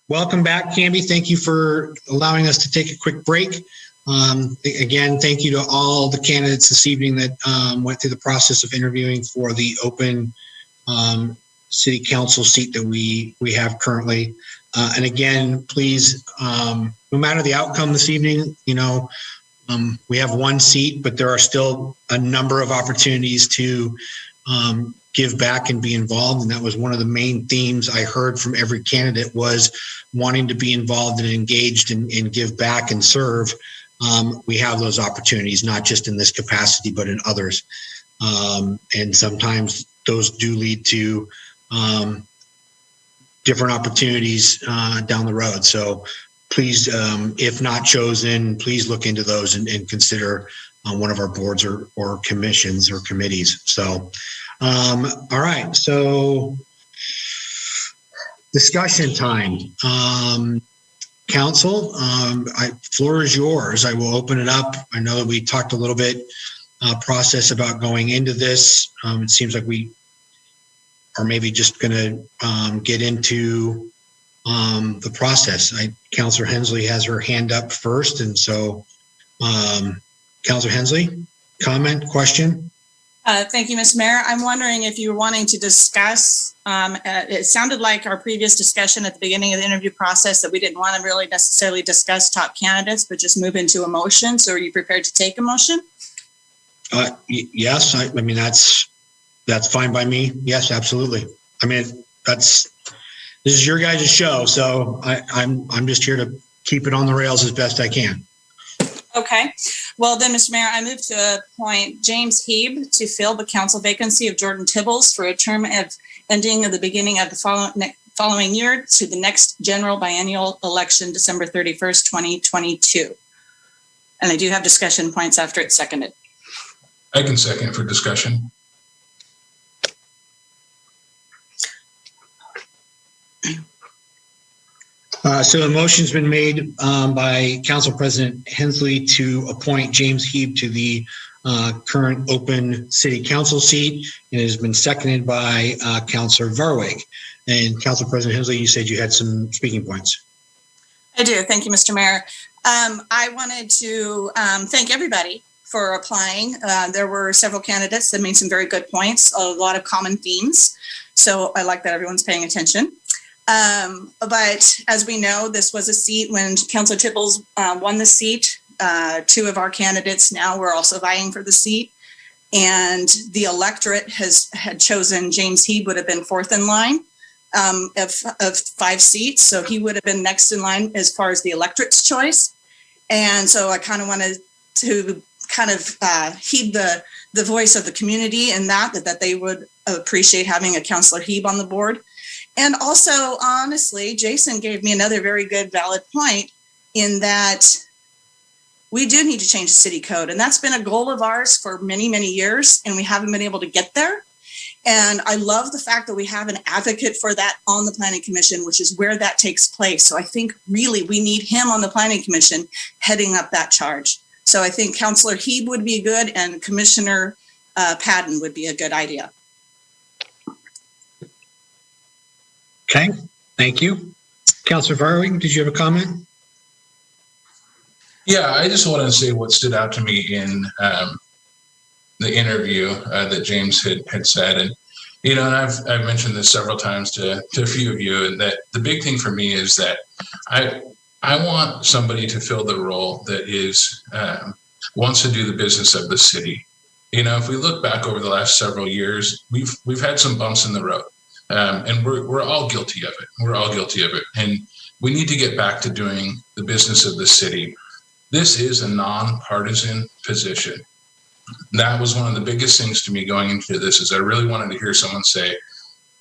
Welcome back, Canby. Thank you for allowing us to take a quick break. Again, thank you to all the candidates this evening that went through the process of interviewing for the open city council seat that we have currently. And again, please, no matter the outcome this evening, we have one seat, but there are still a number of opportunities to give back and be involved. And that was one of the main themes I heard from every candidate, was wanting to be involved and engaged and give back and serve. We have those opportunities, not just in this capacity, but in others. And sometimes those do lead to different opportunities down the road. So please, if not chosen, please look into those and consider one of our boards or commissions or committees. So, all right. So discussion time. Council, floor is yours. I will open it up. I know that we talked a little bit process about going into this. It seems like we are maybe just going to get into the process. Councilor Hensley has her hand up first. And so, Councilor Hensley, comment, question? Thank you, Mr. Mayor. I'm wondering if you were wanting to discuss, it sounded like our previous discussion at the beginning of the interview process that we didn't want to really necessarily discuss top candidates, but just move into a motion. So are you prepared to take a motion? Yes. I mean, that's fine by me. Yes, absolutely. I mean, this is your guys' show. So I'm just here to keep it on the rails as best I can. Okay. Well, then, Mr. Mayor, I move to appoint James Heeb to fill the council vacancy of Jordan Tibbles for a term of ending at the beginning of the following year to the next general biennial election, December 31st, 2022. And I do have discussion points after it's seconded. I can second for discussion. So a motion's been made by Council President Hensley to appoint James Heeb to the current open city council seat, and it has been seconded by Councilor Varwig. And Council President Hensley, you said you had some speaking points. I do. Thank you, Mr. Mayor. I wanted to thank everybody for applying. There were several candidates that made some very good points, a lot of common themes. So I like that everyone's paying attention. But as we know, this was a seat when Councilor Tibbles won the seat. Two of our candidates now were also vying for the seat. And the electorate had chosen James Heeb would have been fourth in line of 5 seats. So he would have been next in line as far as the electorate's choice. And so I kind of wanted to heed the voice of the community and that they would appreciate having a Councilor Heeb on the board. And also, honestly, Jason gave me another very good, valid point in that we do need to change the city code. And that's been a goal of ours for many, many years, and we haven't been able to get there. And I love the fact that we have an advocate for that on the Planning Commission, which is where that takes place. So I think really we need him on the Planning Commission heading up that charge. So I think Councilor Heeb would be good and Commissioner Padden would be a good idea. Okay, thank you. Councilor Varwig, did you have a comment? Yeah, I just want to say what stood out to me in the interview that James had said. And, and I've mentioned this several times to a few of you, and that the big thing for me is that I want somebody to fill the role that is wants to do the business of the city. If we look back over the last several years, we've had some bumps in the road. And we're all guilty of it. We're all guilty of it. And we need to get back to doing the business of the city. This is a nonpartisan position. That was one of the biggest things to me going into this, is I really wanted to hear someone say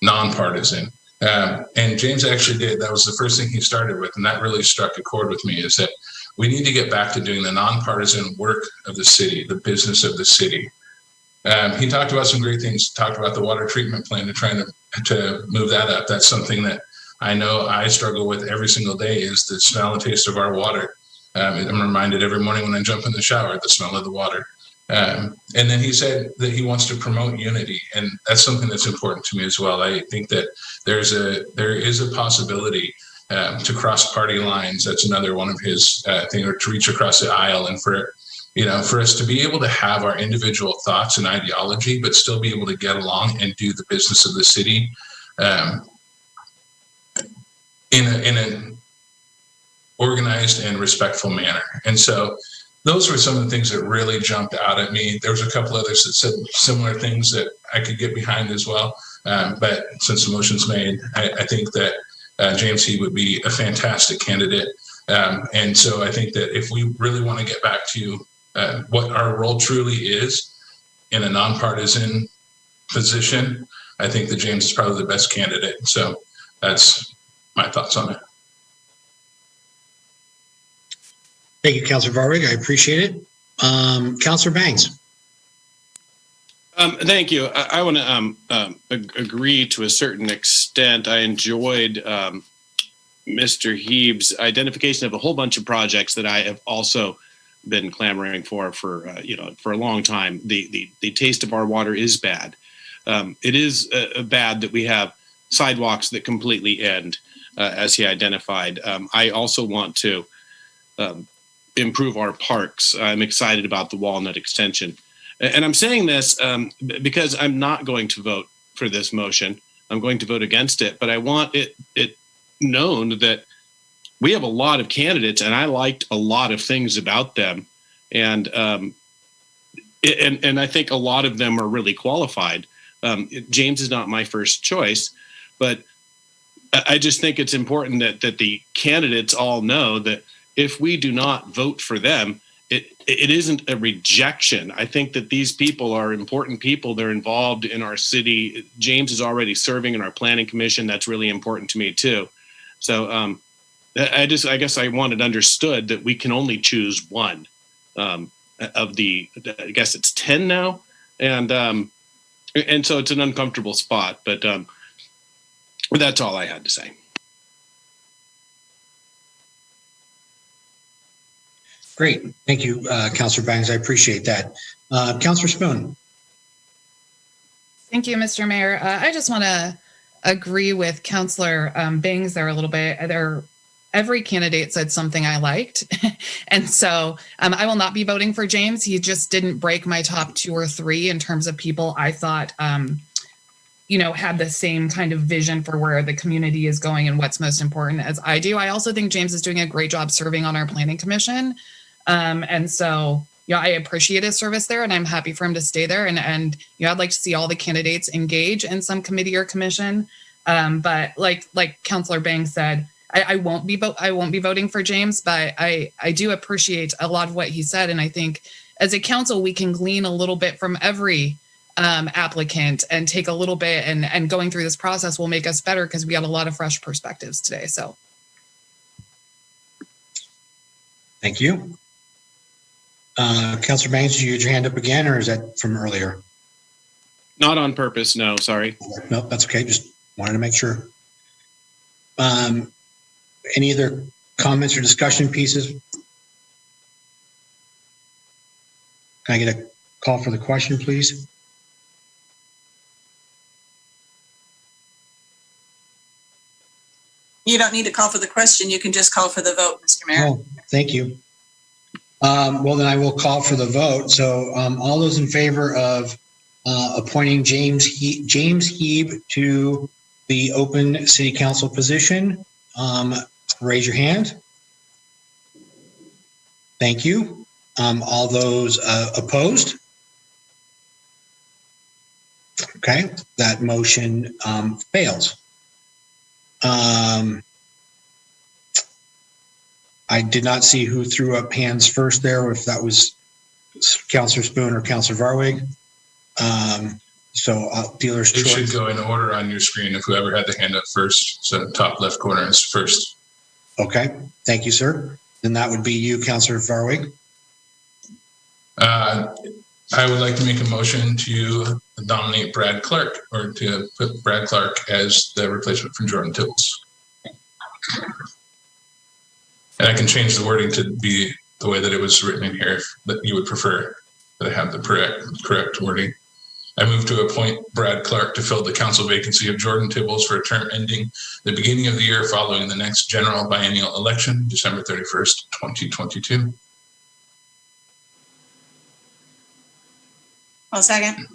nonpartisan. And James actually did. That was the first thing he started with. And that really struck a chord with me, is that we need to get back to doing the nonpartisan work of the city, the business of the city. He talked about some great things, talked about the water treatment plant and trying to move that up. That's something that I know I struggle with every single day, is the smell and taste of our water. I'm reminded every morning when I jump in the shower, the smell of the water. And then he said that he wants to promote unity, and that's something that's important to me as well. I think that there is a possibility to cross party lines. That's another one of his thing, or to reach across the aisle, and for us to be able to have our individual thoughts and ideology, but still be able to get along and do the business of the city in an organized and respectful manner. And so those were some of the things that really jumped out at me. There was a couple others that said similar things that I could get behind as well. But since the motion's made, I think that James Heeb would be a fantastic candidate. And so I think that if we really want to get back to what our role truly is in a nonpartisan position, I think that James is probably the best candidate. So that's my thoughts on it. Thank you, Councilor Varwig. I appreciate it. Councilor Banks. Thank you. I want to agree to a certain extent. I enjoyed Mr. Heeb's identification of a whole bunch of projects that I have also been clamoring for a long time. The taste of our water is bad. It is bad that we have sidewalks that completely end, as he identified. I also want to improve our parks. I'm excited about the Walnut extension. And I'm saying this because I'm not going to vote for this motion. I'm going to vote against it, but I want it known that we have a lot of candidates, and I liked a lot of things about them, and I think a lot of them are really qualified. James is not my first choice, but I just think it's important that the candidates all know that if we do not vote for them, it isn't a rejection. I think that these people are important people. They're involved in our city. James is already serving in our planning commission. That's really important to me too. So I guess I want it understood that we can only choose one of the, I guess it's 10 now. And so it's an uncomfortable spot, but that's all I had to say. Great. Thank you, Councilor Bangs. I appreciate that. Councilor Spoon. Thank you, Mr. Mayor. I just want to agree with Councilor Bangs there a little bit. Every candidate said something I liked. And so I will not be voting for James. He just didn't break my top 2 or 3 in terms of people I thought, had the same kind of vision for where the community is going and what's most important as I do. I also think James is doing a great job serving on our planning commission. And so, I appreciate his service there, and I'm happy for him to stay there. And I'd like to see all the candidates engage in some committee or commission. But like Councilor Bang said, I won't be voting for James, but I do appreciate a lot of what he said. And I think as a council, we can glean a little bit from every applicant and take a little bit, and going through this process will make us better because we got a lot of fresh perspectives today. So. Thank you. Councilor Banks, did you get your hand up again, or is that from earlier? Not on purpose. No, sorry. No, that's okay. Just wanted to make sure. Any other comments or discussion pieces? Can I get a call for the question, please? You don't need to call for the question. You can just call for the vote, Mr. Mayor. Oh, thank you. Well, then I will call for the vote. So all those in favor of appointing James Heeb to the open city council position, raise your hand. Thank you. All those opposed? Okay, that motion fails. I did not see who threw up hands first there, if that was Councilor Spoon or Councilor Varwig. So dealer's choice. It should go in order on your screen if whoever had the hand up first. So top left corner is first. Okay, thank you, sir. Then that would be you, Councilor Varwig. I would like to make a motion to nominate Brad Clark, or to put Brad Clark as the replacement for Jordan Tibbles. And I can change the wording to be the way that it was written in here, that you would prefer. that I have the correct wording. I move to appoint Brad Clark to fill the council vacancy of Jordan Tibbles for a term ending the beginning of the year following the next general biennial election, December 31st, 2022. I'll second.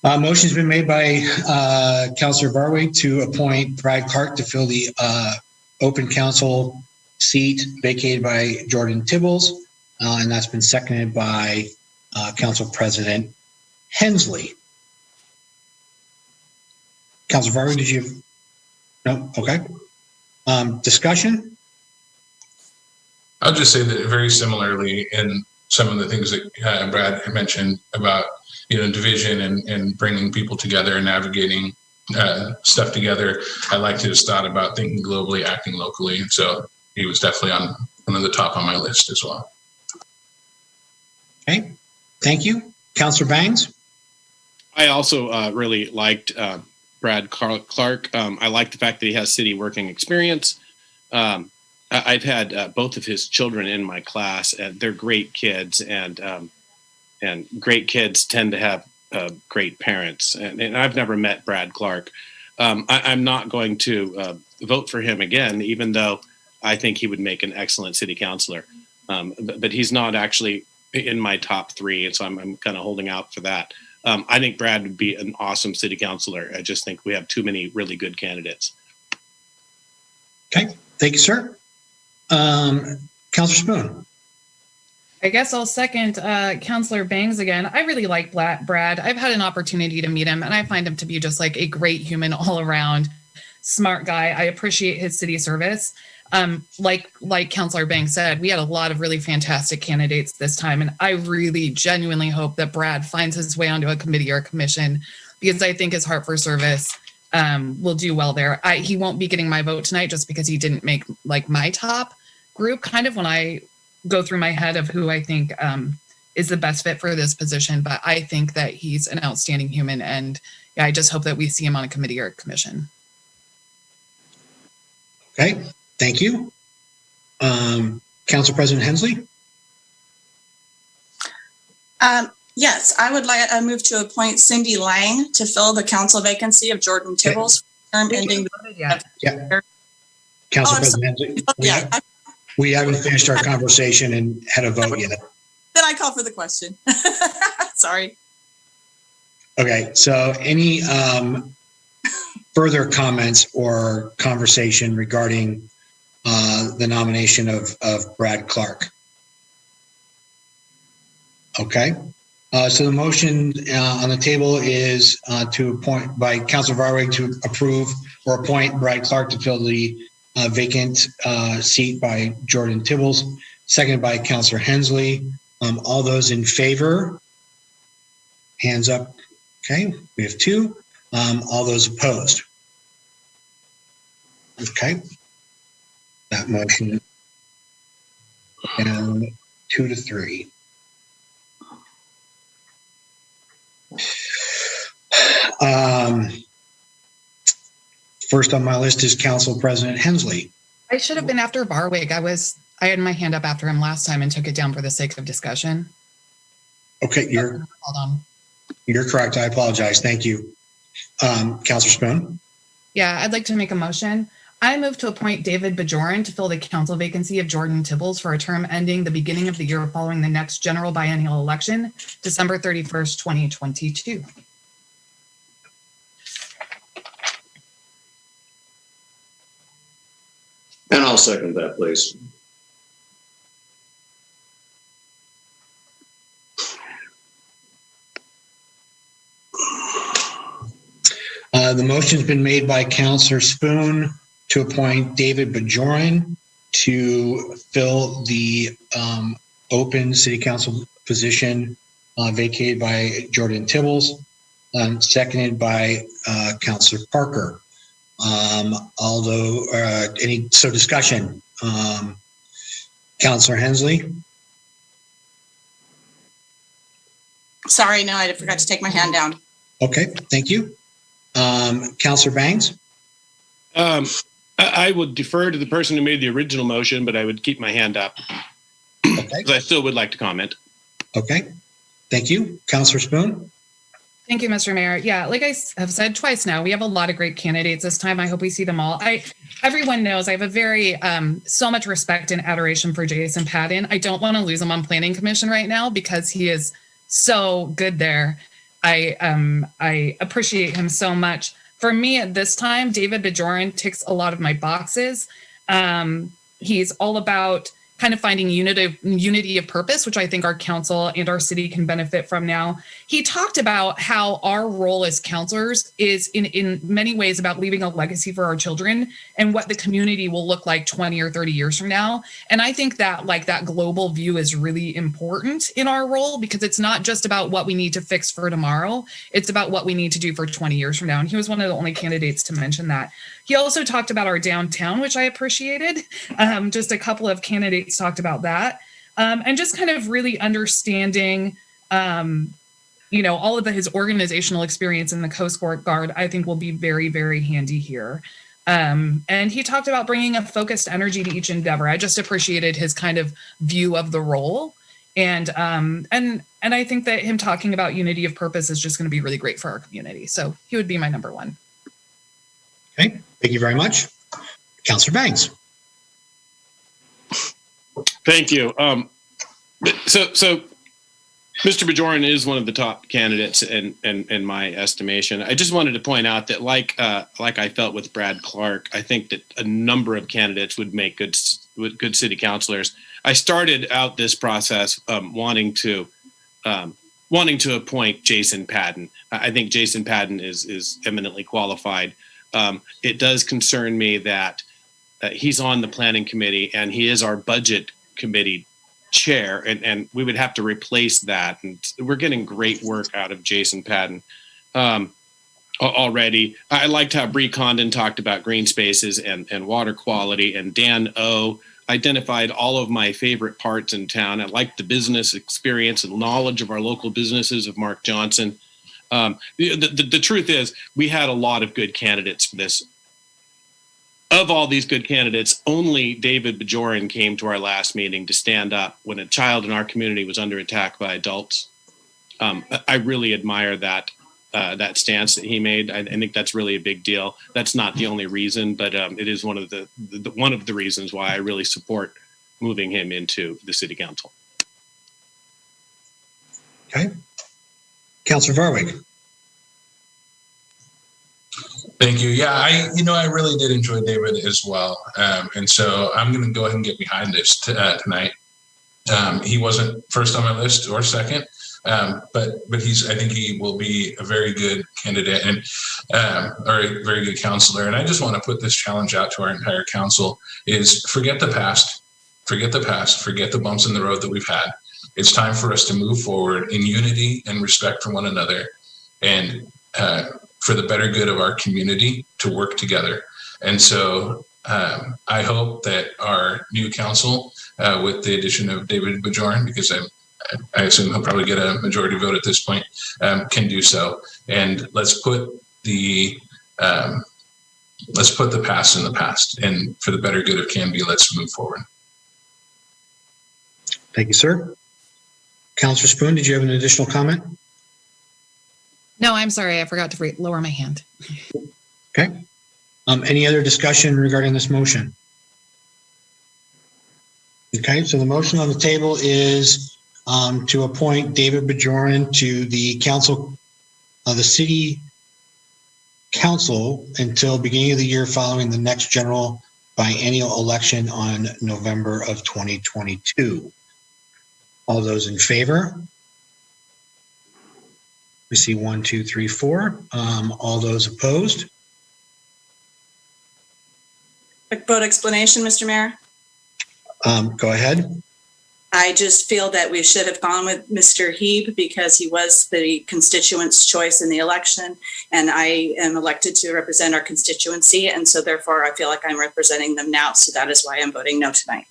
Motion's been made by Councilor Varwig to appoint Brad Clark to fill the open council seat vacated by Jordan Tibbles, and that's been seconded by Council President Hensley. Councilor Varwig, did you? No? Okay. Discussion? I'll just say that very similarly in some of the things that Brad had mentioned about, division and bringing people together and navigating stuff together. I liked his thought about thinking globally, acting locally. And so he was definitely on one of the top on my list as well. Okay. Thank you. Councilor Bangs? I also really liked Brad Clark. I like the fact that he has city working experience. I've had both of his children in my class, and they're great kids, and great kids tend to have great parents. And I've never met Brad Clark. I'm not going to vote for him again, even though I think he would make an excellent city councilor. But he's not actually in my top three, and so I'm kind of holding out for that. I think Brad would be an awesome city councilor. I just think we have too many really good candidates. Okay, thank you, sir. Councilor Spoon. I guess I'll second Councilor Bangs again. I really like Brad. I've had an opportunity to meet him, and I find him to be just like a great human all around, smart guy. I appreciate his city service. Like Councilor Banks said, we had a lot of really fantastic candidates this time, and I really genuinely hope that Brad finds his way onto a committee or a commission, because I think his heart for service will do well there. He won't be getting my vote tonight just because he didn't make like my top group, kind of when I go through my head of who I think is the best fit for this position. But I think that he's an outstanding human, and yeah, I just hope that we see him on a committee or a commission. Okay, thank you. Council President Hensley? Yes, I would like, I move to appoint Cindy Lang to fill the council vacancy of Jordan Tibbles, term ending. Yeah. Council President Hensley? We haven't finished our conversation and had a vote yet. Then I call for the question. Sorry. Okay, so any further comments or conversation regarding the nomination of Brad Clark? Okay, so the motion on the table is to appoint by Councilor Varwig to approve or appoint Brad Clark to fill the vacant seat by Jordan Tibbles, seconded by Councilor Hensley. All those in favor, hands up. Okay, we have two. All those opposed. Okay, that motion down 2-3. First on my list is Council President Hensley. I should have been after Barwig. I had my hand up after him last time and took it down for the sake of discussion. Okay, you're correct. I apologize. Thank you. Councilor Spoon. Yeah, I'd like to make a motion. I move to appoint David Bajoran to fill the council vacancy of Jordan Tibbles for a term ending the beginning of the year following the next general biennial election, December 31st, 2022. And I'll second that, please. The motion's been made by Councilor Spoon to appoint David Bajoran to fill the open city council position vacated by Jordan Tibbles, seconded by Councilor Parker. Discussion. Councilor Hensley. Sorry, no, I forgot to take my hand down. Okay, thank you. Councilor Banks. I I would defer to the person who made the original motion, but I would keep my hand up. Okay. Because I still would like to comment. Okay. Thank you. Councilor Spoon? Thank you, Mr. Mayor. Yeah, like I have said twice now, we have a lot of great candidates this time. I hope we see them all. Everyone knows I have a very so much respect and adoration for Jason Patton. I don't want to lose him on Planning Commission right now because he is so good there. I appreciate him so much. For me at this time, David Bajoran ticks a lot of my boxes. He's all about kind of finding unity of purpose, which I think our council and our city can benefit from now. He talked about how our role as counselors is in many ways about leaving a legacy for our children and what the community will look like 20 or 30 years from now. And I think that like that global view is really important in our role because it's not just about what we need to fix for tomorrow. It's about what we need to do for 20 years from now. And he was one of the only candidates to mention that. He also talked about our downtown, which I appreciated. Just a couple of candidates talked about that. And just kind of really understanding, all of his organizational experience in the Coast Guard, I think will be very, very handy here. And he talked about bringing a focused energy to each endeavor. I just appreciated his kind of view of the role. And I think that him talking about unity of purpose is just going to be really great for our community. So he would be my number one. Okay, thank you very much. Councilor Banks. Thank you. So Mr. Bajoran is one of the top candidates in my estimation. I just wanted to point out that like I felt with Brad Clark, I think that a number of candidates would make good city councilors. I started out this process wanting to appoint Jason Patton. I think Jason Patton is eminently qualified. It does concern me that he's on the planning committee and he is our budget committee chair, and we would have to replace that. And we're getting great work out of Jason Patton already. I liked how Bree Condon talked about green spaces and water quality, and Dan O identified all of my favorite parts in town. I liked the business experience and knowledge of our local businesses of Mark Johnson. The truth is, we had a lot of good candidates for this. Of all these good candidates, only David Bajoran came to our last meeting to stand up when a child in our community was under attack by adults. I really admire that stance that he made. I think that's really a big deal. That's not the only reason, but it is one of the reasons why I really support moving him into the city council. Okay. Councilor Varwig. Thank you. Yeah, I really did enjoy David as well. And so I'm going to go ahead and get behind this tonight. He wasn't first on my list or second, but I think he will be a very good candidate and or a very good counselor. And I just want to put this challenge out to our entire council is forget the past, forget the bumps in the road that we've had. It's time for us to move forward in unity and respect for one another, and for the better good of our community to work together. And so I hope that our new council, with the addition of David Bajoran, because I assume he'll probably get a majority vote at this point, can do so. And let's put the past in the past, and for the better good of Canby, let's move forward. Thank you, sir. Councilor Spoon, did you have an additional comment? No, I'm sorry. I forgot to lower my hand. Okay. Any other discussion regarding this motion? Okay, so the motion on the table is to appoint David Bajoran to the council, the city council until beginning of the year following the next general biennial election on November of 2022. All those in favor? We see 1, 2, 3, 4. All those opposed? Quick vote explanation, Mr. Mayor. Go ahead. I just feel that we should have gone with Mr. Heeb because he was the constituent's choice in the election, and I am elected to represent our constituency, and so therefore I feel like I'm representing them now, so that is why I'm voting no tonight.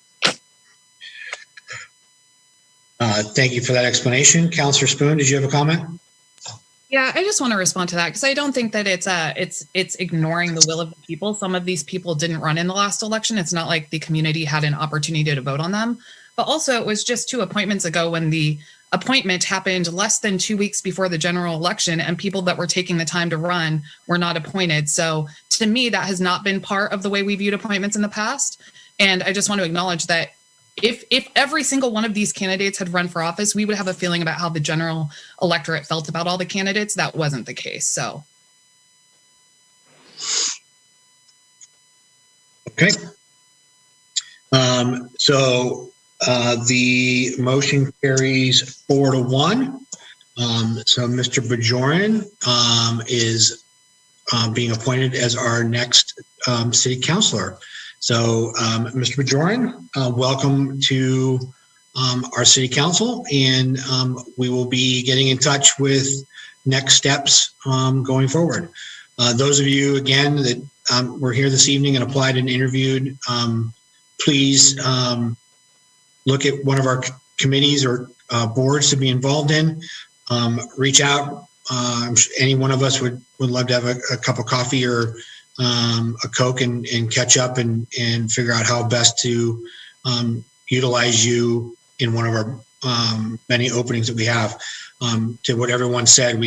Thank you for that explanation. Councilor Spoon, did you have a comment? Yeah, I just want to respond to that because I don't think that it's ignoring the will of the people. Some of these people didn't run in the last election. It's not like the community had an opportunity to vote on them. But also, it was just 2 appointments ago when the appointment happened less than 2 weeks before the general election, and people that were taking the time to run were not appointed. So to me, that has not been part of the way we viewed appointments in the past. And I just want to acknowledge that if every single one of these candidates had run for office, we would have a feeling about how the general electorate felt about all the candidates. That wasn't the case. So. Okay. The motion carries 4-1. So Mr. Bajoran is being appointed as our next city councilor. So, Mr. Bajoran, welcome to our city council, and we will be getting in touch with next steps going forward. Those of you, again, that were here this evening and applied and interviewed, please look at one of our committees or boards to be involved in. Reach out. I'm sure any one of us would love to have a cup of coffee or a Coke and catch up and figure out how best to utilize you in one of our many openings that we have. To what everyone said,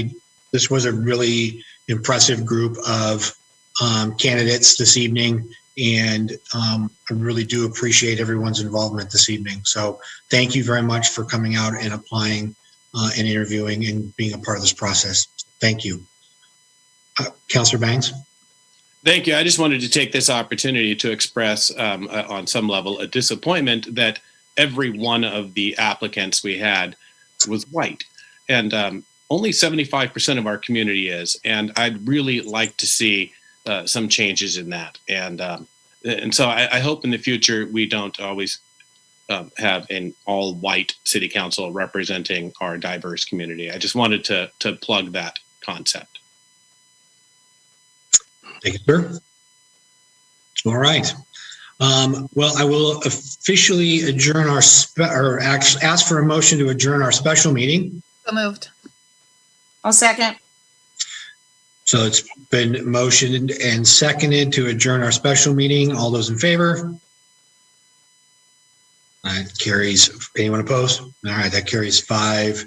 this was a really impressive group of candidates this evening, and I really do appreciate everyone's involvement this evening. So thank you very much for coming out and applying and interviewing and being a part of this process. Thank you. Councilor Banks? Thank you. I just wanted to take this opportunity to express on some level a disappointment that every one of the applicants we had was white. And only 75% of our community is. And I'd really like to see some changes in that. And so I hope in the future we don't always have an all-white city council representing our diverse community. I just wanted to plug that concept. Thank you, sir. All right. Well, I will officially adjourn our ask for a motion to adjourn our special meeting. So moved. I'll second. So it's been motioned and seconded to adjourn our special meeting. All those in favor? That carries. Anyone opposed? All right, that carries 5-0.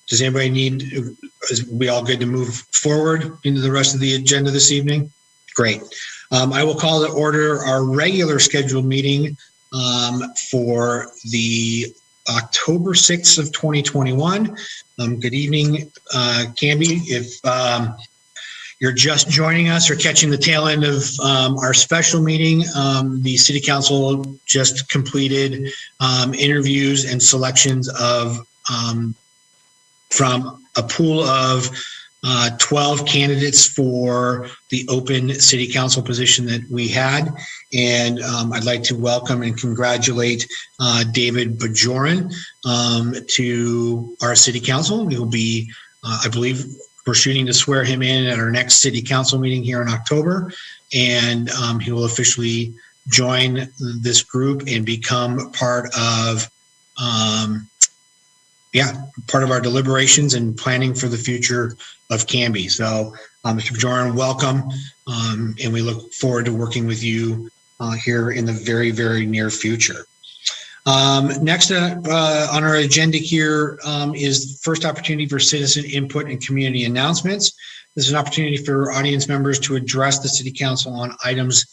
Does anybody need? Is we all good to move forward into the rest of the agenda this evening? Great. I will call to order our regular scheduled meeting for the October 6th of 2021. Good evening, Canby. If you're just joining us or catching the tail end of our special meeting, the City Council just completed interviews and selections of from a pool of 12 candidates for the open City Council position that we had. And I'd like to welcome and congratulate David Bajoran to our City Council. We will be, I believe, we're shooting to swear him in at our next City Council meeting here in October. And he will officially join this group and become part of part of our deliberations and planning for the future of Canby. So, Mr. Bajoran, welcome, and we look forward to working with you here in the very, very near future. Next on our agenda here is the first opportunity for citizen input and community announcements. This is an opportunity for audience members to address the City Council on items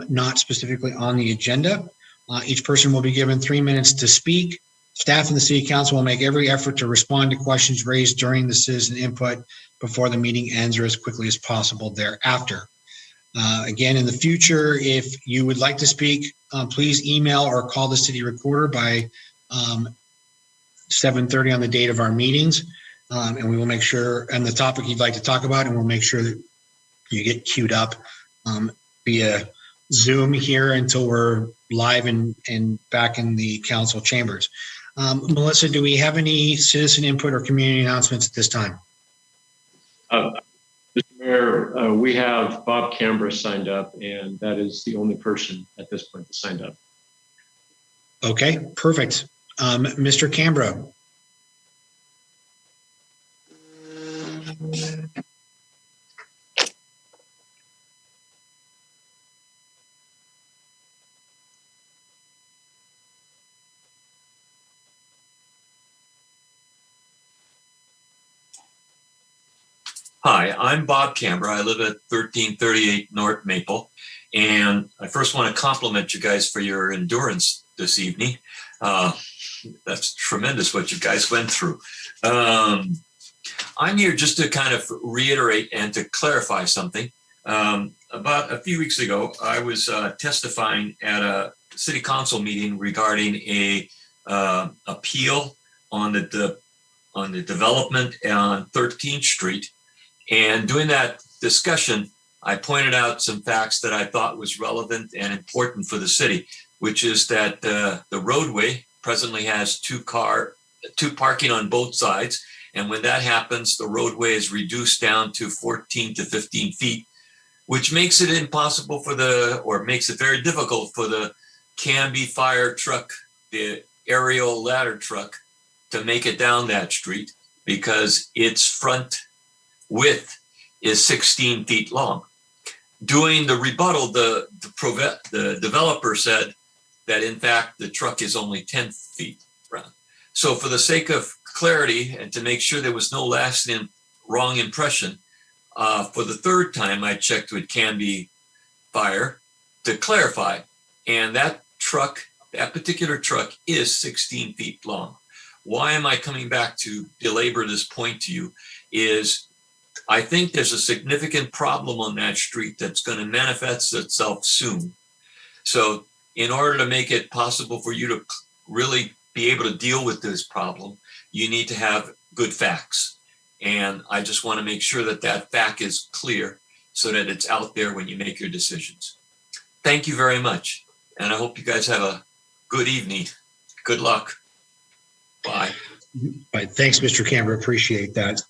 not specifically on the agenda. Each person will be given 3 minutes to speak. Staff and the City Council will make every effort to respond to questions raised during the citizen input before the meeting ends or as quickly as possible thereafter. Again, in the future, if you would like to speak, please email or call the city recorder by 7:30 on the date of our meetings, and we will make sure, and the topic you'd like to talk about, and we'll make sure that you get queued up via Zoom here until we're live and back in the council chambers. Melissa, do we have any citizen input or community announcements at this time? Mr. Mayor, we have Bob Canberra signed up, and that is the only person at this point that signed up. Okay, perfect. Mr. Canberra. Hi, I'm Bob Camber. I live at 1338 North Maple. And I first want to compliment you guys for your endurance this evening. That's tremendous what you guys went through. I'm here just to kind of reiterate and to clarify something. About a few weeks ago, I was testifying at a city council meeting regarding a appeal on the development on 13th Street. And during that discussion, I pointed out some facts that I thought was relevant and important for the city, which is that the roadway presently has two parking on both sides. And when that happens, the roadway is reduced down to 14 to 15 feet, which makes it impossible makes it very difficult for the Canby fire truck, the aerial ladder truck, to make it down that street because its front width is 16 feet long. Doing the rebuttal, the developer said that in fact the truck is only 10 feet round. So for the sake of clarity and to make sure there was no lasting wrong impression, for the third time I checked with Canby Fire to clarify, and that particular truck is 16 feet long. Why am I coming back to belabor this point to you is I think there's a significant problem on that street that's going to manifest itself soon. So in order to make it possible for you to really be able to deal with this problem, you need to have good facts. And I just want to make sure that that fact is clear so that it's out there when you make your decisions. Thank you very much. And I hope you guys have a good evening. Good luck. Bye. All right. Thanks, Mr. Camber. Appreciate that.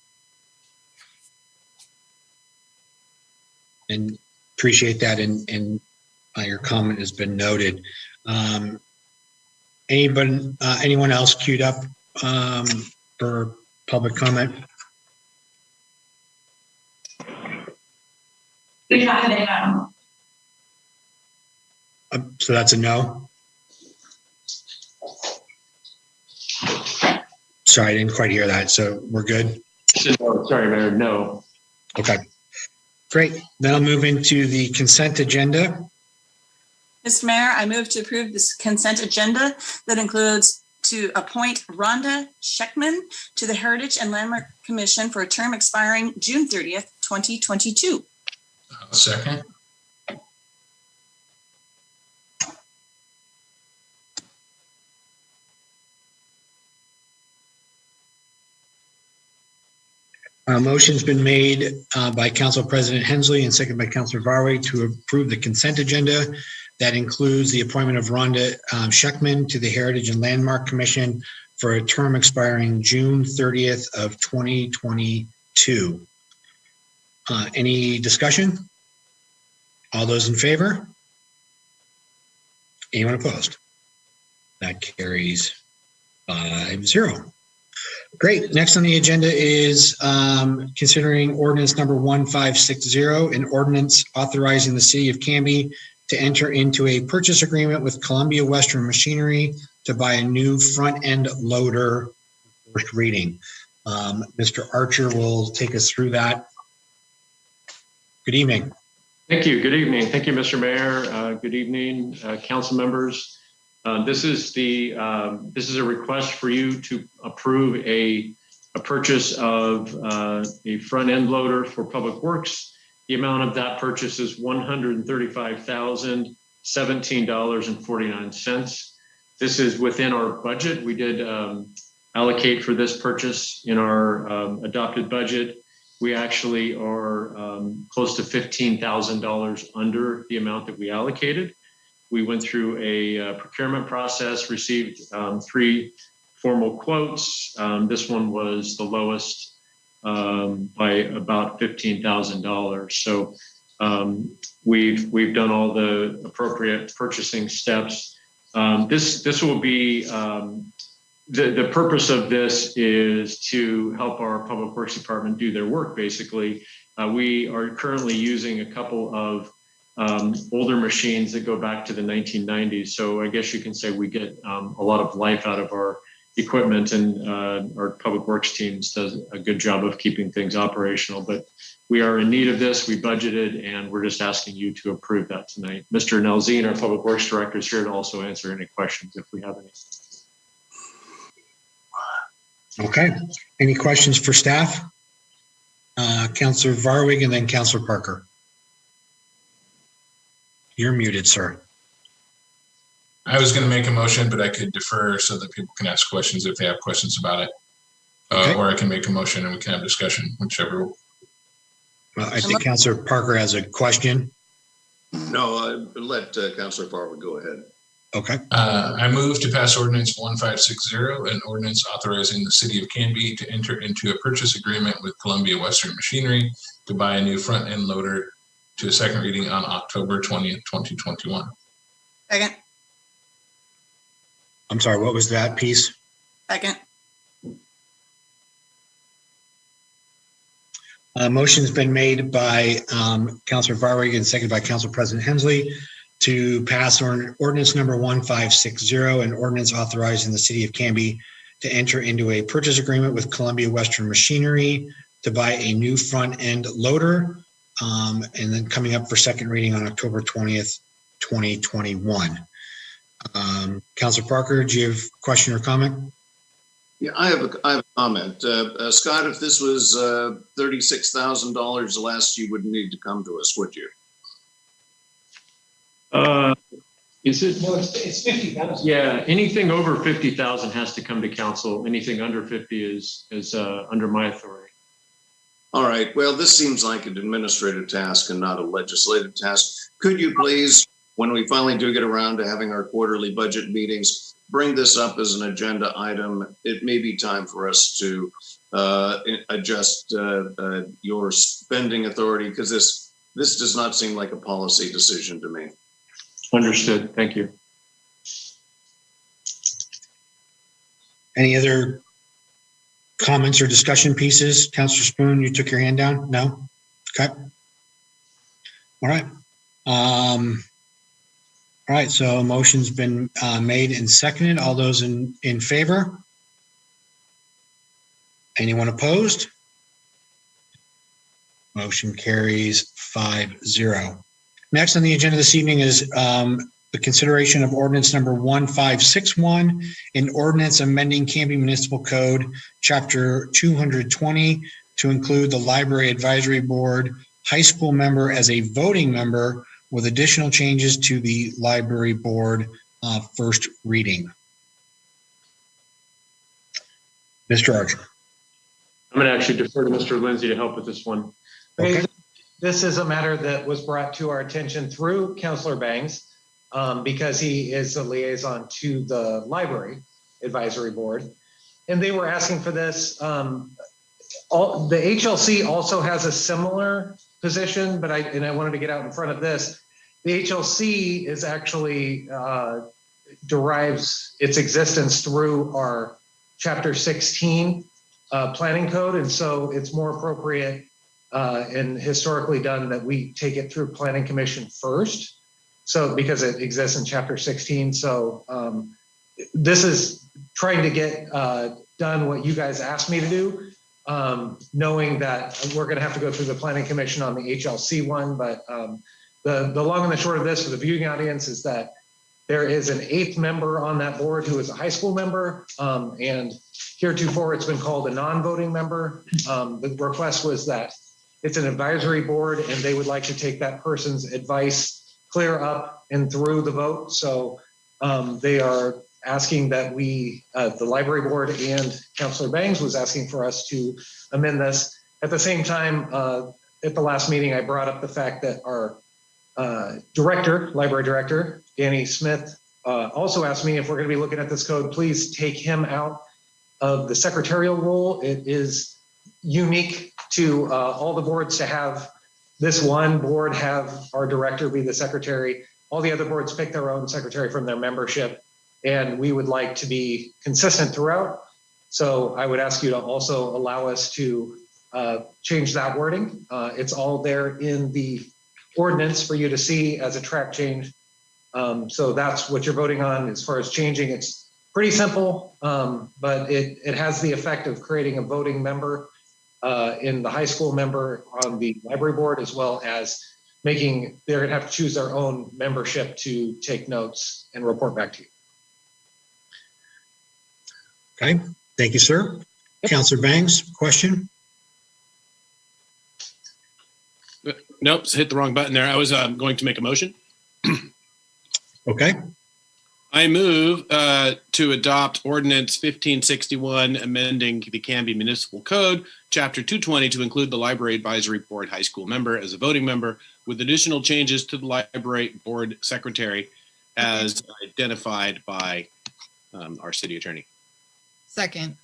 And appreciate that. And your comment has been noted. Anyone else queued up for public comment? We do not have anyone. So that's a no. Sorry, I didn't quite hear that. So we're good. Sorry, Mayor. No. Okay. Great. Then I'll move into the consent agenda. Mr. Mayor, I move to approve this consent agenda that includes to appoint Rhonda Scheckman to the Heritage and Landmark Commission for a term expiring June 30th, 2022. Second. Motion's been made by Council President Hensley and seconded by Councilor Varway to approve the consent agenda. That includes the appointment of Rhonda Scheckman to the Heritage and Landmark Commission for a term expiring June 30th of 2022. Any discussion? All those in favor? Anyone opposed? That carries 5-0. Great. Next on the agenda is considering ordinance number 1560, an ordinance authorizing the city of Canby to enter into a purchase agreement with Columbia Western Machinery to buy a new front end loader. First reading. Mr. Archer will take us through that. Good evening. Thank you. Good evening. Thank you, Mr. Mayor. Good evening, council members. This is a request for you to approve a purchase of a front end loader for Public Works. The amount of that purchase is $135,017.49. This is within our budget. We did allocate for this purchase in our adopted budget. We actually are close to $15,000 under the amount that we allocated. We went through a procurement process, received 3 formal quotes. This one was the lowest by about $15,000. So we've done all the appropriate purchasing steps. This will be the purpose of this is to help our Public Works Department do their work, basically. We are currently using a couple of older machines that go back to the 1990s. So I guess you can say we get a lot of life out of our equipment, and our Public Works teams does a good job of keeping things operational. But we are in need of this. We budgeted, and we're just asking you to approve that tonight. Mr. Nelzine, our Public Works Director, is here to also answer any questions if we have any. Okay. Any questions for staff? Councilor Varwig and then Councilor Parker. You're muted, sir. I was going to make a motion, but I could defer so that people can ask questions if they have questions about it. Okay. Or I can make a motion and we can have discussion, whichever. Well, I think Councilor Parker has a question. No, let Councilor Farber go ahead. Okay. I move to pass ordinance 1560, an ordinance authorizing the city of Canby to enter into a purchase agreement with Columbia Western Machinery to buy a new front end loader to a second reading on October 20th, 2021. Second. I'm sorry, what was that piece? Second. Motion's been made by Councilor Varwig and seconded by Council President Hensley to pass ordinance number 1560, an ordinance authorizing the city of Canby to enter into a purchase agreement with Columbia Western Machinery to buy a new front end loader, and then coming up for second reading on October 20th, 2021. Councilor Parker, do you have a question or comment? Yeah, I have a comment. Scott, if this was $36,000 less, you wouldn't need to come to us, would you? Is it? No, it's 50,000. Yeah, anything over 50,000 has to come to council. Anything under 50 is under my authority. All right. Well, this seems like an administrative task and not a legislative task. Could you please, when we finally do get around to having our quarterly budget meetings, bring this up as an agenda item? It may be time for us to adjust your spending authority, because this does not seem like a policy decision to me. Understood. Thank you. Any other comments or discussion pieces? Councilor Spoon, you took your hand down? No? Okay. All right. All right, so a motion's been made and seconded. All those in favor? Anyone opposed? Motion carries 5-0. Next on the agenda this evening is the consideration of ordinance number 1561, an ordinance amending Canby Municipal Code, Chapter 220, to include the Library Advisory Board high school member as a voting member, with additional changes to the Library Board first reading. Mr. Archer. I'm going to actually defer to Mr. Lindsay to help with this one. Okay. This is a matter that was brought to our attention through Councilor Bangs because he is the liaison to the Library Advisory Board. And they were asking for this. The HLC also has a similar position, but I wanted to get out in front of this. The HLC is actually derives its existence through our Chapter 16 planning code. And so it's more appropriate and historically done that we take it through Planning Commission first. So because it exists in Chapter 16. So this is trying to get done what you guys asked me to do, knowing that we're going to have to go through the Planning Commission on the HLC one. But the long and the short of this for the viewing audience is that there is an 8th member on that board who is a high school member, and heretofore it's been called a non-voting member. The request was that it's an advisory board and they would like to take that person's advice clear up and through the vote. So they are asking that we, the library board and Councilor Bangs was asking for us to amend this. At the same time, at the last meeting, I brought up the fact that our library director, Danny Smith, also asked me if we're going to be looking at this code, please take him out of the secretarial role. It is unique to all the boards to have this one board have our director be the secretary. All the other boards pick their own secretary from their membership. and we would like to be consistent throughout. So I would ask you to also allow us to change that wording. It's all there in the ordinance for you to see as a track change. So that's what you're voting on as far as changing. It's pretty simple, but it has the effect of creating a voting member in the high school member on the library board, as well as making, they're gonna have to choose their own membership to take notes and report back to you. Okay, thank you, sir. Councilor Bangs, question? Nope, hit the wrong button there. I was going to make a motion. Okay. I move to adopt ordinance 1561, amending the Canby Municipal Code, Chapter 220, to include the Library Advisory Board high school member as a voting member, with additional changes to the Library Board Secretary as identified by our city attorney. Second.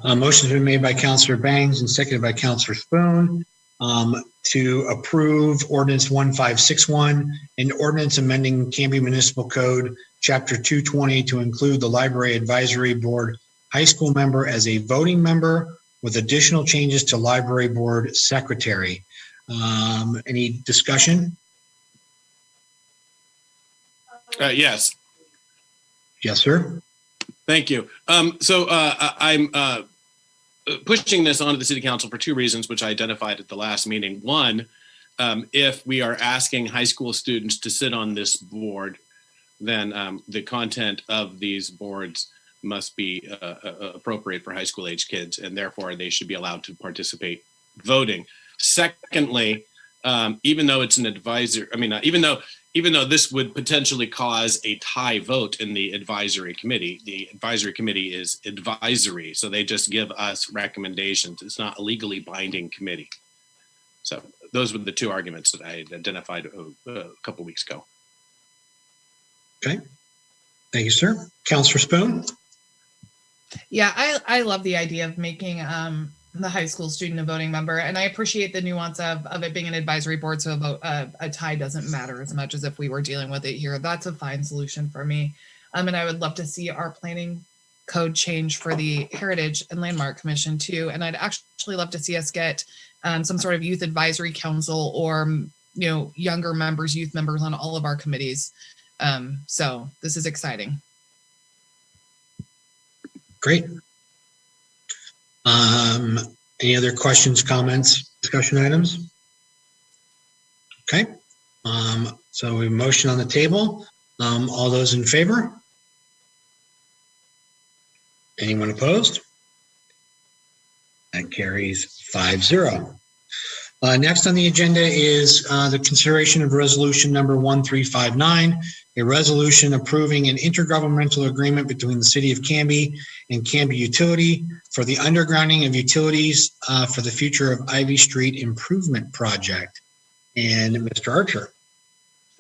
Motion's been made by Councilor Bangs and seconded by Councilor Spoon to approve ordinance 1561, an ordinance amending Canby Municipal Code, Chapter 220, to include the Library Advisory Board high school member as a voting member, with additional changes to Library Board Secretary. Any discussion? Yes. Yes, sir. Thank you. So I'm pushing this onto the city council for two reasons, which I identified at the last meeting. One, if we are asking high school students to sit on this board, then the content of these boards must be appropriate for high school age kids, and therefore they should be allowed to participate voting. Secondly, even though it's an advisor, even though this would potentially cause a tie vote in the advisory committee is advisory. So they just give us recommendations. It's not a legally binding committee. So those were the two arguments that I identified a couple weeks ago. Okay. Thank you, sir. Councilor Spoon? Yeah, I love the idea of making the high school student a voting member, and I appreciate the nuance of it being an advisory board, so a tie doesn't matter as much as if we were dealing with it here. That's a fine solution for me. And I would love to see our planning code change for the Heritage and Landmark Commission too. And I'd actually love to see us get some sort of youth advisory council, or younger members, youth members on all of our committees. So this is exciting. Great. Any other questions, comments, discussion items? Okay. So we have a motion on the table. All those in favor? Anyone opposed? That carries 5-0. Next on the agenda is the consideration of resolution number 1359, a resolution approving an intergovernmental agreement between the City of Canby and Canby Utility for the undergrounding of utilities for the future of Ivy Street Improvement Project. And Mr. Archer.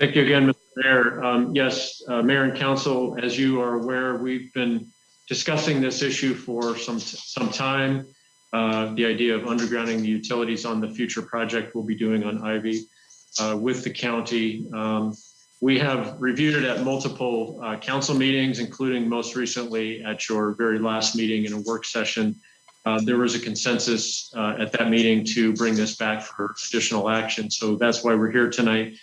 Thank you again, Mr. Mayor. Yes, Mayor and Council, as you are aware, we've been discussing this issue for some time. The idea of undergrounding the utilities on the future project we'll be doing on Ivy with the county. We have reviewed it at multiple council meetings, including most recently at your very last meeting in a work session. There was a consensus at that meeting to bring this back for additional action. So that's why we're here tonight.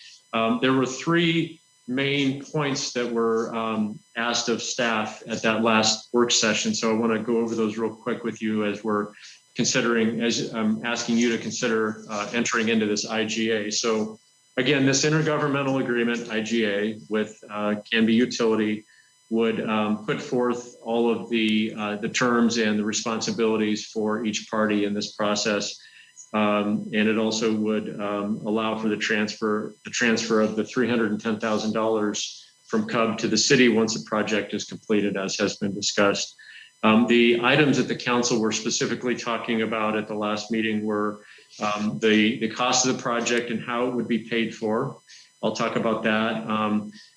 There were three main points that were asked of staff at that last work session. So I want to go over those real quick with you as we're considering, as I'm asking you to consider entering into this IGA. So again, this intergovernmental agreement, IGA, with Canby Utility would put forth all of the terms and the responsibilities for each party in this process. And it also would allow for the transfer of the $310,000 from CUB to the city once the project is completed, as has been discussed. The items that the council were specifically talking about at the last meeting were the cost of the project and how it would be paid for. I'll talk about that.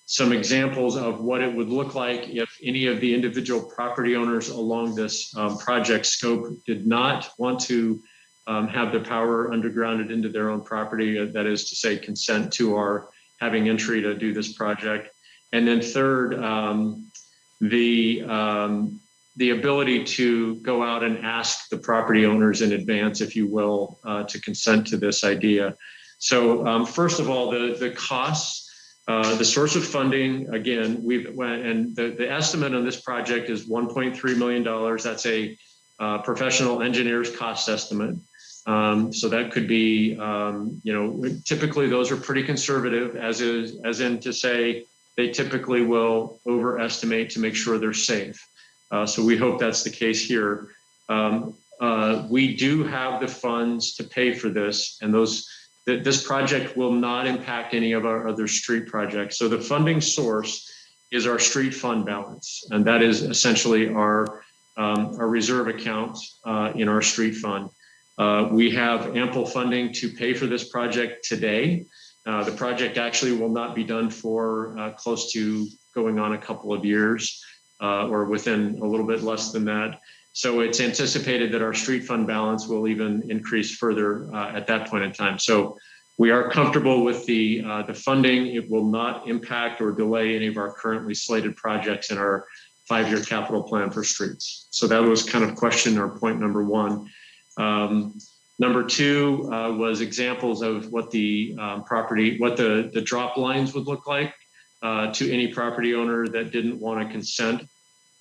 Some examples of what it would look like if any of the individual property owners along this project scope did not want to have the power undergrounded into their own property. That is to say, consent to our having entry to do this project. And then third, the ability to go out and ask the property owners in advance, if you will, to consent to this idea. So first of all, the costs, the source of funding, again, the estimate on this project is $1.3 million. That's a professional engineer's cost estimate. So that could be, typically those are pretty conservative, as in to say they typically will overestimate to make sure they're safe. So we hope that's the case here. We do have the funds to pay for this, and this project will not impact any of our other street projects. So the funding source is our street fund balance, and that is essentially our reserve account in our street fund. We have ample funding to pay for this project today. The project actually will not be done for close to going on a couple of years, or within a little bit less than that. So it's anticipated that our street fund balance will even increase further at that point in time. So we are comfortable with the funding. It will not impact or delay any of our currently slated projects in our 5-year capital plan for streets. So that was kind of question or point number one. Number two was examples of what the the drop lines would look like to any property owner that didn't want to consent.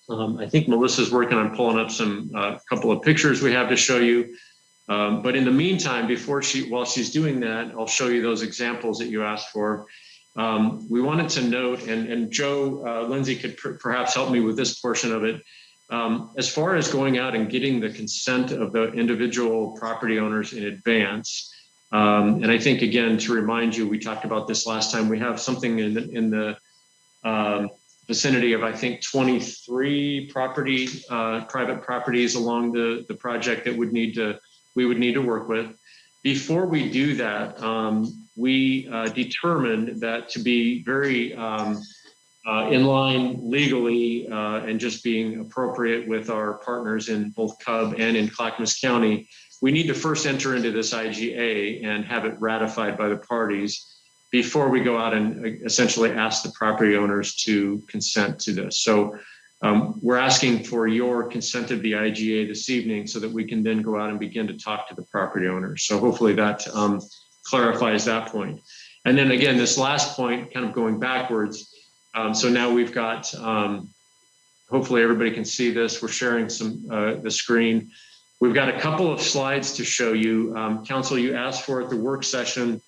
I think Melissa's working on pulling up some couple of pictures we have to show you. But in the meantime, while she's doing that, I'll show you those examples that you asked for. We wanted to note, and Joe Lindsay could perhaps help me with this portion of it. As far as going out and getting the consent of the individual property owners in advance, and I think, again, to remind you, we talked about this last time, we have something in the vicinity of, I think, 23 private properties along the project that we would need to work with. Before we do that, we determined that to be very in line legally and just being appropriate with our partners in both Cub and in Clackamas County, we need to first enter into this IGA and have it ratified by the parties before we go out and essentially ask the property owners to consent to this. So we're asking for your consent of the IGA this evening so that we can then go out and begin to talk to the property owners. So hopefully that clarifies that point. And then again, this last point, kind of going backwards. So now we've got, hopefully everybody can see this. We're sharing the screen. We've got a couple of slides to show you. Council, you asked for at the work session,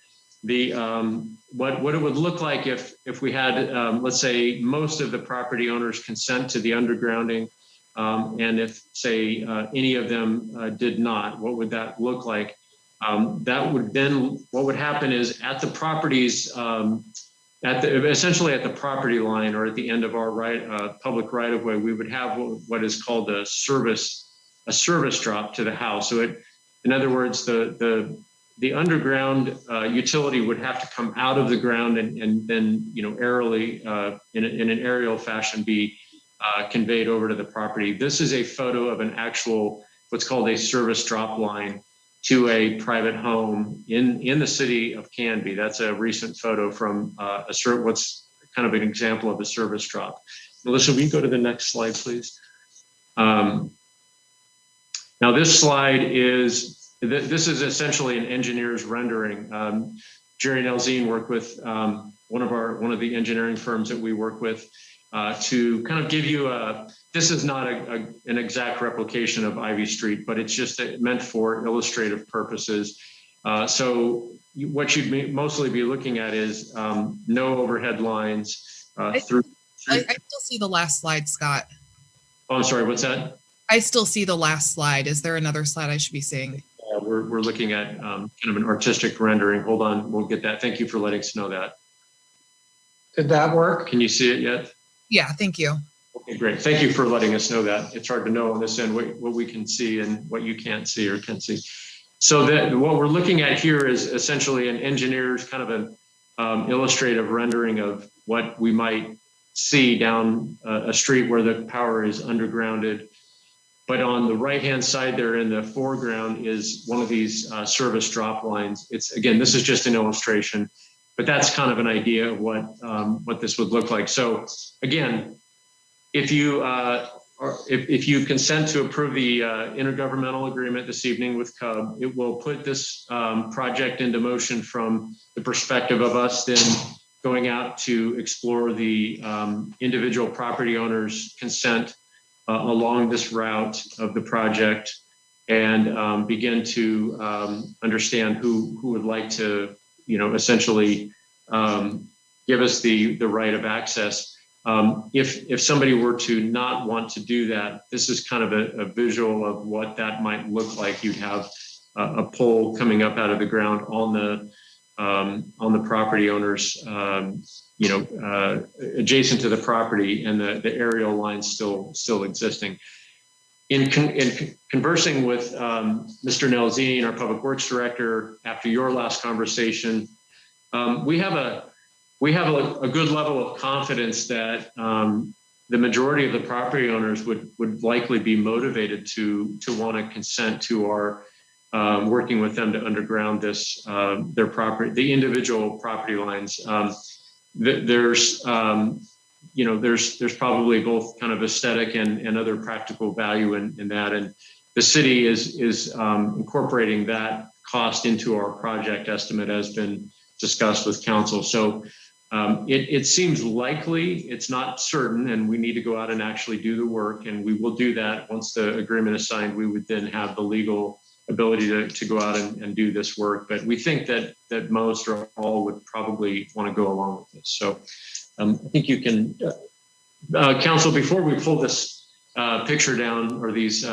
what it would look like if we had, let's say, most of the property owners consent to the undergrounding, and if, say, any of them did not, what would that look like? That would then, what would happen is at the properties, essentially at the property line or at the end of our public right of way, we would have what is called a service drop to the house. So in other words, the underground utility would have to come out of the ground and then, aerially, in an aerial fashion, be conveyed over to the property. This is a photo of an actual, what's called a service drop line to a private home in the city of Canby. That's a recent photo from what's kind of an example of a service drop. Melissa, will you go to the next slide, please? Now this slide this is essentially an engineer's rendering. Jerry Nelzine worked with one of the engineering firms that we work with to kind of give you this is not an exact replication of Ivy Street, but it's just meant for illustrative purposes. So what you'd mostly be looking at is no overhead lines through. I still see the last slide, Scott. Oh, I'm sorry, what's that? I still see the last slide. Is there another slide I should be seeing? We're looking at kind of an artistic rendering. Hold on, we'll get that. Thank you for letting us know that. Did that work? Can you see it yet? Yeah, thank you. Okay, great. Thank you for letting us know that. It's hard to know on this end what we can see and what you can't see or can see. So what we're looking at here is essentially an engineer's kind of an illustrative rendering of what we might see down a street where the power is undergrounded. But on the right-hand side there in the foreground is one of these service drop lines. Again, this is just an illustration. but that's kind of an idea of what this would look like. So again, if you consent to approve the intergovernmental agreement this evening with Cub, it will put this project into motion from the perspective of us then going out to explore the individual property owners' consent along this route of the project, and begin to understand who would like to, essentially give us the right of access. If somebody were to not want to do that, this is kind of a visual of what that might look like. You'd have a pole coming up out of the ground on the property owners, adjacent to the property, and the aerial lines still existing. In conversing with Mr. Nelzine, our Public Works Director, after your last conversation, we have a good level of confidence that the majority of the property owners would likely be motivated to want to consent to our working with them to underground this their property, the individual property lines. There's probably both kind of aesthetic and other practical value in that, and the city is incorporating that cost into our project estimate, has been discussed with council. So it seems likely, it's not certain, and we need to go out and actually do the work, and we will do that. Once the agreement is signed, we would then have the legal ability to go out and do this work. But we think that most or all would probably want to go along with this. So I think you can, council, before we pull this picture down, or these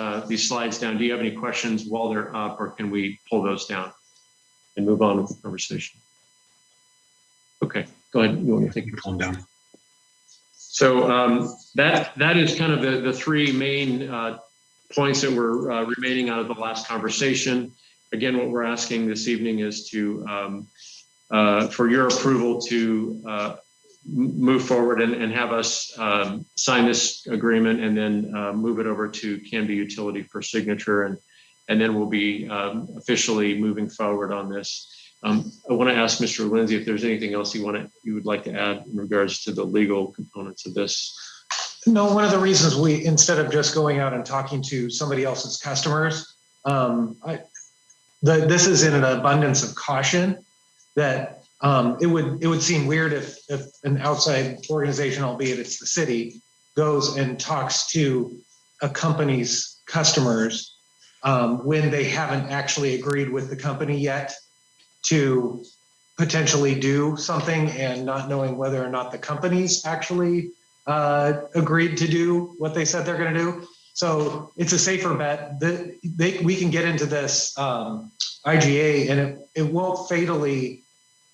slides down, do you have any questions while they're up, or can we pull those down and move on with the conversation? Okay, go ahead. You want to take your phone down? So that is kind of the three main points that were remaining out of the last conversation. Again, what we're asking this evening is to for your approval to move forward and have us sign this agreement, and then move it over to Canby Utility for signature, and then we'll be officially moving forward on this. I want to ask Mr. Lindsay if there's anything else you would like to add in regards to the legal components of this. No, one of the reasons we, instead of just going out and talking to somebody else's customers, this is in an abundance of caution that it would seem weird if an outside organization, albeit it's the city, goes and talks to a company's customers when they haven't actually agreed with the company yet to potentially do something, and not knowing whether or not the company's actually agreed to do what they said they're going to do. So it's a safer bet that we can get into this IGA, and it won't fatally.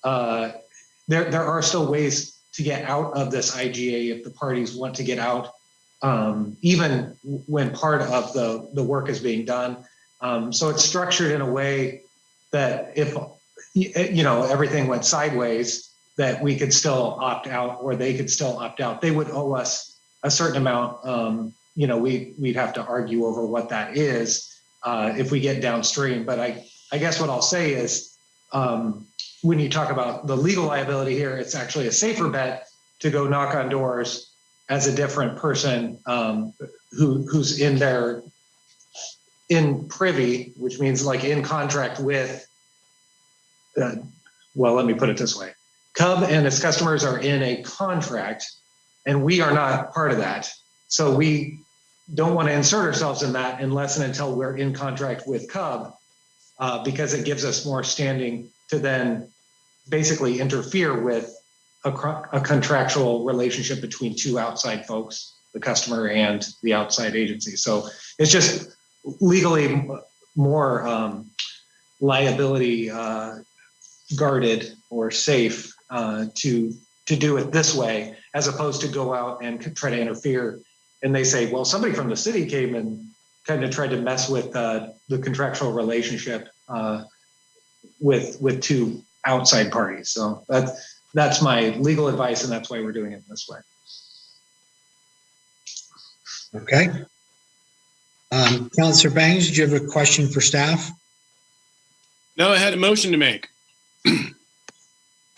There are still ways to get out of this IGA if the parties want to get out, even when part of the work is being done. So it's structured in a way that if everything went sideways, that we could still opt out, or they could still opt out. They would owe us a certain amount. We'd have to argue over what that is if we get downstream. But I guess what I'll say is, when you talk about the legal liability here, it's actually a safer bet to go knock on doors as a different person who's in privy, which means like in contract with, well, let me put it this way. Cub and its customers are in a contract, and we are not part of that. So we don't want to insert ourselves in that unless and until we're in contract with Cub, because it gives us more standing to then basically interfere with a contractual relationship between two outside folks, the customer and the outside agency. So it's just legally more liability guarded or safe to do it this way, as opposed to go out and try to interfere. And they say, well, somebody from the city came and kind of tried to mess with the contractual relationship with two outside parties. So that's my legal advice, and that's why we're doing it this way. Okay. Councilor Bangs, did you have a question for staff? No, I had a motion to make.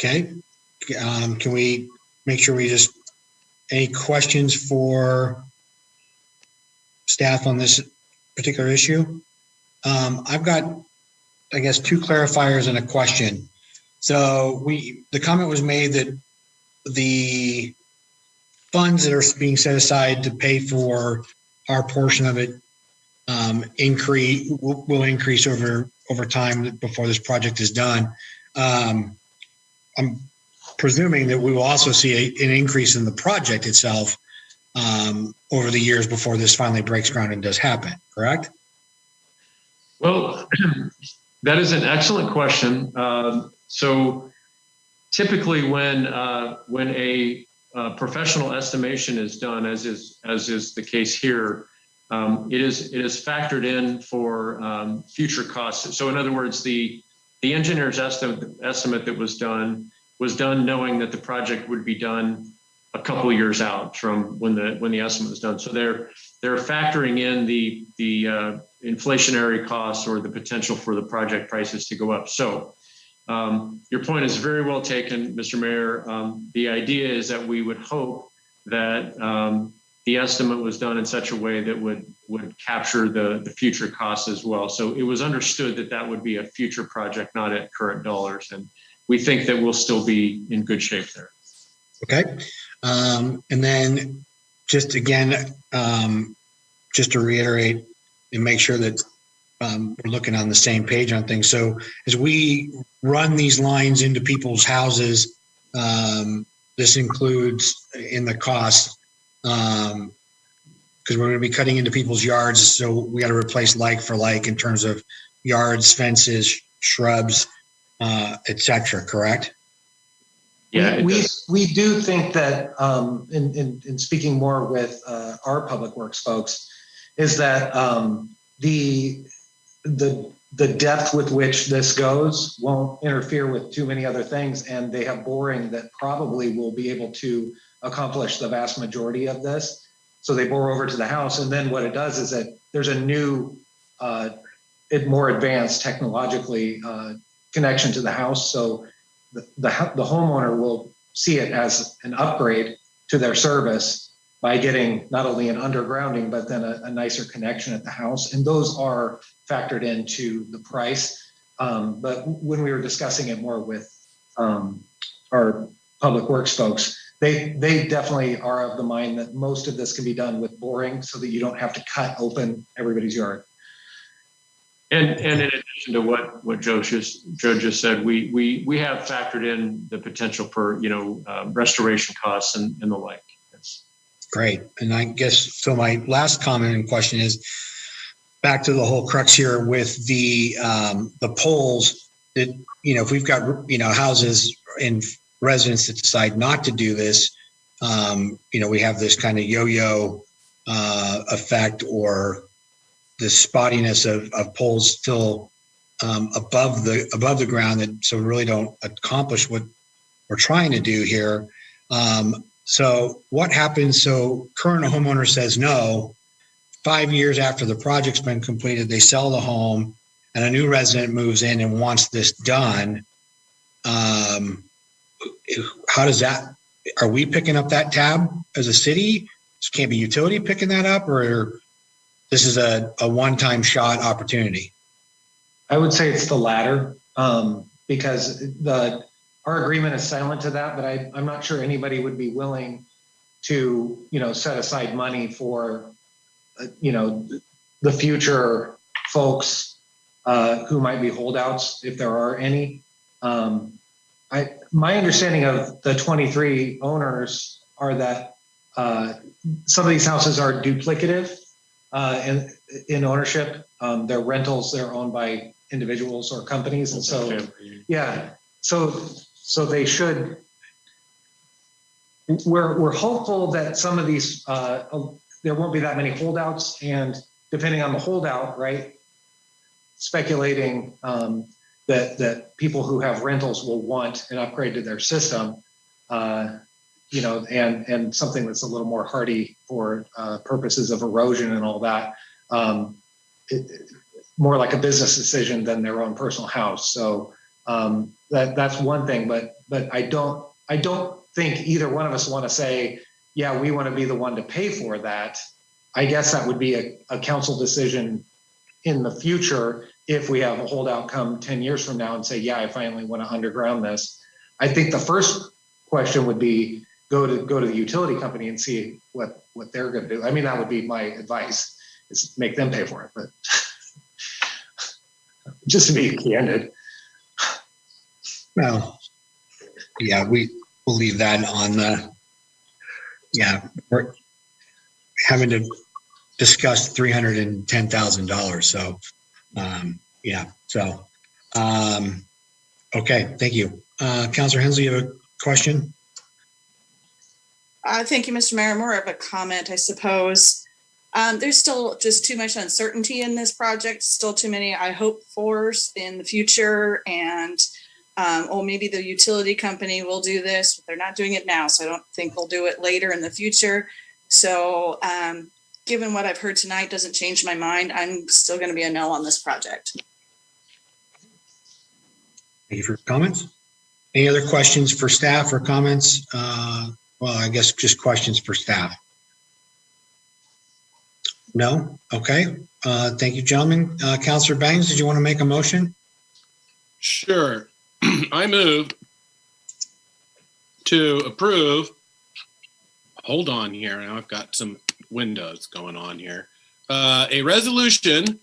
Okay. Can we make sure we just, any questions for staff on this particular issue? I've got, I guess, two clarifiers and a question. So the comment was made that the funds that are being set aside to pay for our portion of it will increase over time before this project is done. I'm presuming that we will also see an increase in the project itself over the years before this finally breaks ground and does happen, correct? Well, that is an excellent question. So typically when a professional estimation is done, as is the case here, it is factored in for future costs. So in other words, the engineer's estimate that was done knowing that the project would be done a couple of years out from when the estimate was done. So they're factoring in the inflationary costs or the potential for the project prices to go up. So your point is very well taken, Mr. Mayor. The idea is that we would hope that the estimate was done in such a way that would capture the future costs as well. So it was understood that would be a future project, not at current dollars. And we think that we'll still be in good shape there. Okay. And then just again, just to reiterate and make sure that we're looking on the same page on things. So as we run these lines into people's houses, this includes in the cost, because we're going to be cutting into people's yards. So we got to replace like for like in terms of yards, fences, shrubs, et cetera, correct? Yeah, we do think that in speaking more with our public works folks, is that the depth with which this goes won't interfere with too many other things, and they have boring that probably will be able to accomplish the vast majority of this. So they bore over to the house, and then what it does is that there's a new, more advanced technologically connection to the house. So the homeowner will see it as an upgrade to their service by getting not only an undergrounding, but then a nicer connection at the house. And those are factored into the price. But when we were discussing it more with our public works folks, they definitely are of the mind that most of this can be done with boring so that you don't have to cut open everybody's yard. And in addition to what Joe just said, we have factored in the potential for restoration costs and the like. Yes. Great. And I guess so. My last comment and question is back to the whole crux here with the poles. That if we've got houses and residents that decide not to do this, we have this kind of yo-yo effect or the spottiness of poles still above the ground that so really don't accomplish what we're trying to do here. So what happens? So current homeowner says no. 5 years after the project's been completed, they sell the home, and a new resident moves in and wants this done. How does that? Are we picking up that tab as a city? Can't be utility picking that up, or this is a one-time shot opportunity? I would say it's the latter, because our agreement is silent to that, but I'm not sure anybody would be willing to, set aside money for, the future folks who might be holdouts, if there are any. My understanding of the 23 owners are that some of these houses are duplicative in ownership. They're rentals, they're owned by individuals or companies. And so, yeah, so they should, we're hopeful that some of these, there won't be that many holdouts, and depending on the holdout, right, speculating that people who have rentals will want an upgrade to their system, and something that's a little more hardy for purposes of erosion and all that, more like a business decision than their own personal house. So That's one thing, but I don't think either one of us want to say, yeah, we want to be the one to pay for that. I guess that would be a council decision in the future if we have a holdout come 10 years from now and say, yeah, I finally want to underground this. I think the first question would be go to the utility company and see what they're going to do. I mean, that would be my advice, is make them pay for it. But just to be candid. Well, yeah, we will leave that on the, yeah, we're having to discuss $310,000. So, yeah, so, okay, thank you. Councilor Hensley, you have a question? Thank you, Mr. Mayor. More of a comment, I suppose. There's still just too much uncertainty in this project, still too many I hope fors in the future, and maybe the utility company will do this, but they're not doing it now, so I don't think they'll do it later in the future. So given what I've heard tonight doesn't change my mind, I'm still going to be a no on this project. Thank you for your comments. Any other questions for staff or comments? Well, I guess just questions for staff. No? Okay. Thank you, gentlemen. Councilor Bangs, did you want to make a motion? Sure. I move to approve. Hold on here. Now I've got some windows going on here. A resolution.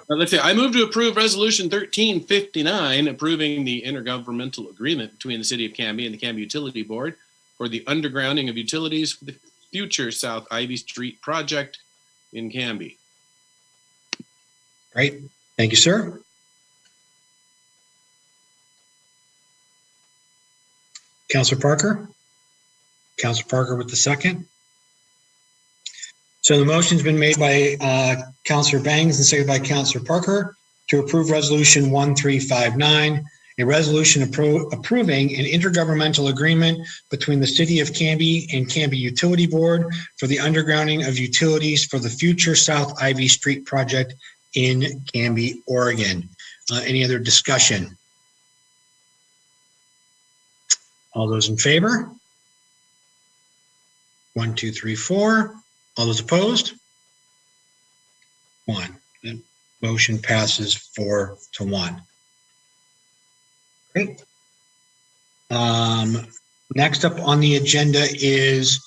Let's see. I move to approve Resolution 1359, approving the intergovernmental agreement between the City of Canby and the Canby Utility Board for the undergrounding of utilities for the future South Ivy Street project in Canby. Great. Thank you, sir. Councilor Parker? Councilor Parker with the second. So the motion's been made by Councilor Bangs and seconded by Councilor Parker to approve Resolution 1359, a resolution approving an intergovernmental agreement between the City of Canby and Canby Utility Board for the undergrounding of utilities for the future South Ivy Street project in Canby, Oregon. Any other discussion? All those in favor? 1, 2, 3, 4. All those opposed? 1. The motion passes 4-1. Great. Next up on the agenda is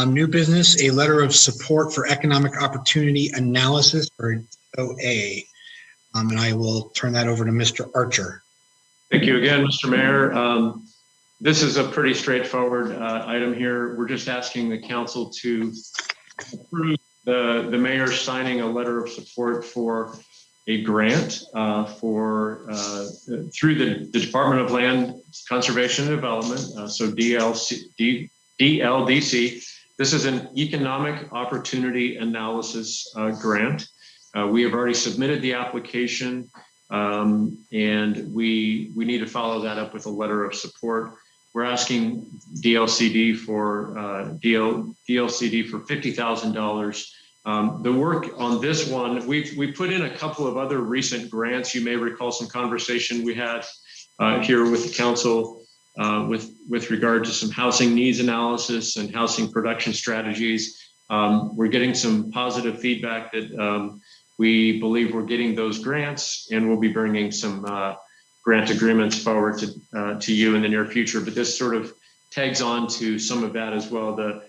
new business, a letter of support for economic opportunity analysis, or OA. And I will turn that over to Mr. Archer. Thank you again, Mr. Mayor. This is a pretty straightforward item here. We're just asking the council to approve the mayor signing a letter of support for a grant through the Department of Land Conservation and Development, so DLDC. This is an economic opportunity analysis grant. We have already submitted the application, and we need to follow that up with a letter of support. We're asking DLCD for $50,000. The work on this one, we put in a couple of other recent grants. You may recall some conversation we had here with the council with regard to some housing needs analysis and housing production strategies. We're getting some positive feedback that we believe we're getting those grants, and we'll be bringing some grant agreements forward to you in the near future. But this sort of tags on to some of that as well. The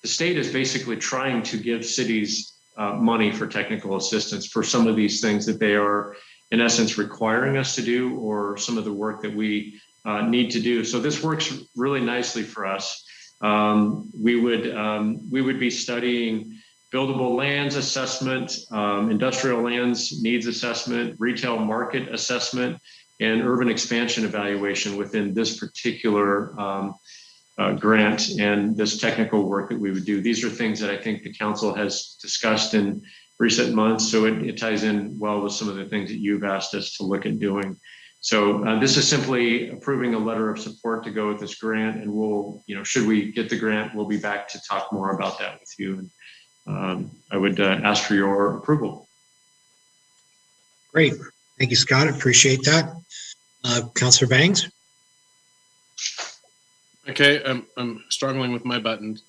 state is basically trying to give cities money for technical assistance for some of these things that they are, in essence, requiring us to do, or some of the work that we need to do. So this works really nicely for us. We would be studying buildable lands assessment, industrial lands needs assessment, retail market assessment, and urban expansion evaluation within this particular grant and this technical work that we would do. These are things that I think the council has discussed in recent months, so it ties in well with some of the things that you've asked us to look at doing. So this is simply approving a letter of support to go with this grant, and we'll, should we get the grant, we'll be back to talk more about that with you. And I would ask for your approval. Great. Thank you, Scott. Appreciate that. Councilor Bangs? Okay, I'm struggling with my buttons.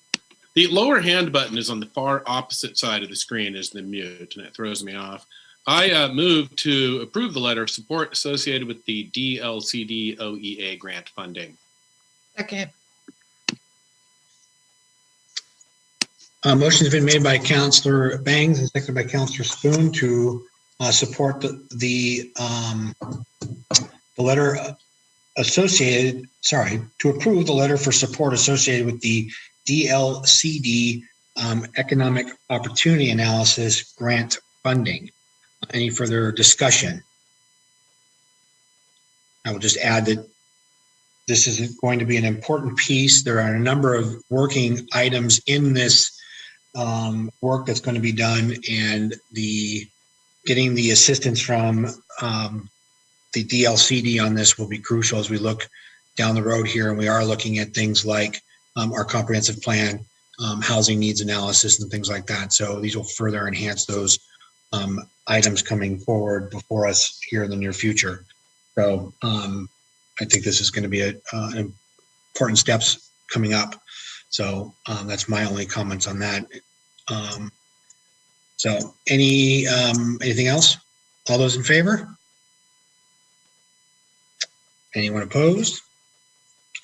The lower hand button is on the far opposite side of the screen as the mute, and it throws me off. I move to approve the letter of support associated with the DLCD OEA grant funding. Second. Motion's been made by Councilor Bangs and seconded by Councilor Spoon to support the letter associated, to approve the letter for support associated with the DLCD Economic Opportunity Analysis Grant Funding. Any further discussion? I will just add that this is going to be an important piece. There are a number of working items in this work that's going to be done, and getting the assistance from the DLCD on this will be crucial as we look down the road here. And we are looking at things like our comprehensive plan, housing needs analysis, and things like that. So these will further enhance those items coming forward before us here in the near future. So I think this is going to be an important steps coming up. So that's my only comments on that. So anything else? All those in favor? Anyone opposed?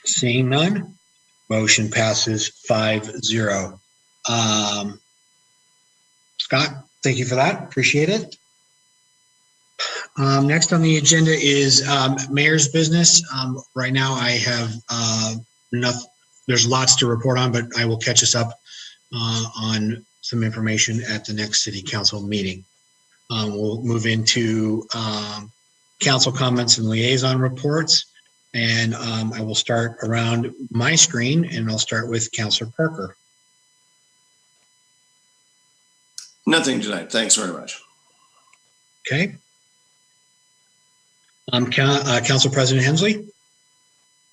Seeing none, motion passes 5-0. Scott, thank you for that. Appreciate it. Next on the agenda is mayor's business. Right now I have there's lots to report on, but I will catch us up on some information at the next city council meeting. We'll move into council comments and liaison reports. And I will start around my screen, and I'll start with Councilor Parker. Nothing tonight. Thanks very much. Okay. Council President Hensley.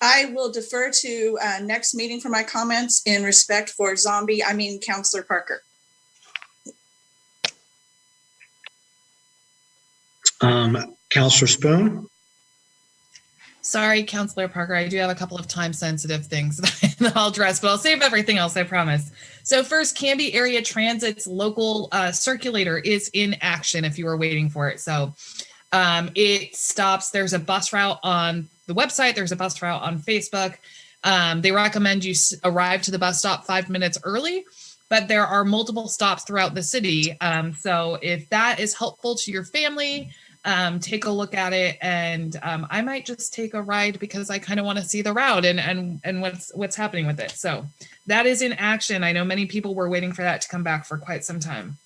I will defer to next meeting for my comments in respect for Councilor Parker. Councilor Spoon. Sorry, Councilor Parker. I do have a couple of time-sensitive things that I'll address, but I'll save everything else, I promise. So first, Canby Area Transit's local circulator is in action if you were waiting for it. So it stops. There's a bus route on the website. There's a bus route on Facebook. They recommend you arrive to the bus stop 5 minutes early, but there are multiple stops throughout the city. So if that is helpful to your family, take a look at it, and I might just take a ride because I kind of want to see the route and what's happening with it. So that is in action. I know many people were waiting for that to come back for quite some time.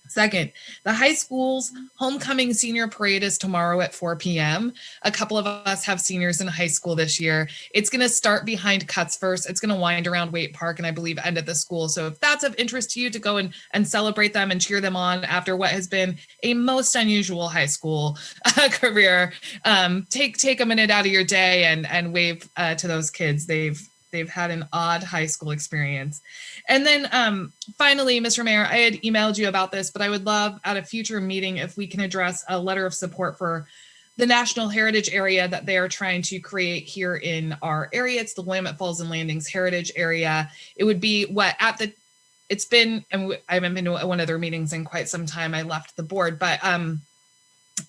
Second, the high school's homecoming senior parade is tomorrow at 4 p.m. A couple of us have seniors in high school this year. It's going to start behind Cuts First. It's going to wind around Waite Park and I believe end at the school. So if that's of interest to you to go and celebrate them and cheer them on after what has been a most unusual high school career, take a minute out of your day and wave to those kids. They've had an odd high school experience. And then finally, Mr. Mayor, I had emailed you about this, but I would love at a future meeting if we can address a letter of support for the National Heritage Area that they are trying to create here in our area. It's the Willamette Falls and Landings Heritage Area. It would be it's been, and I haven't been to one of their meetings in quite some time. I left the board, but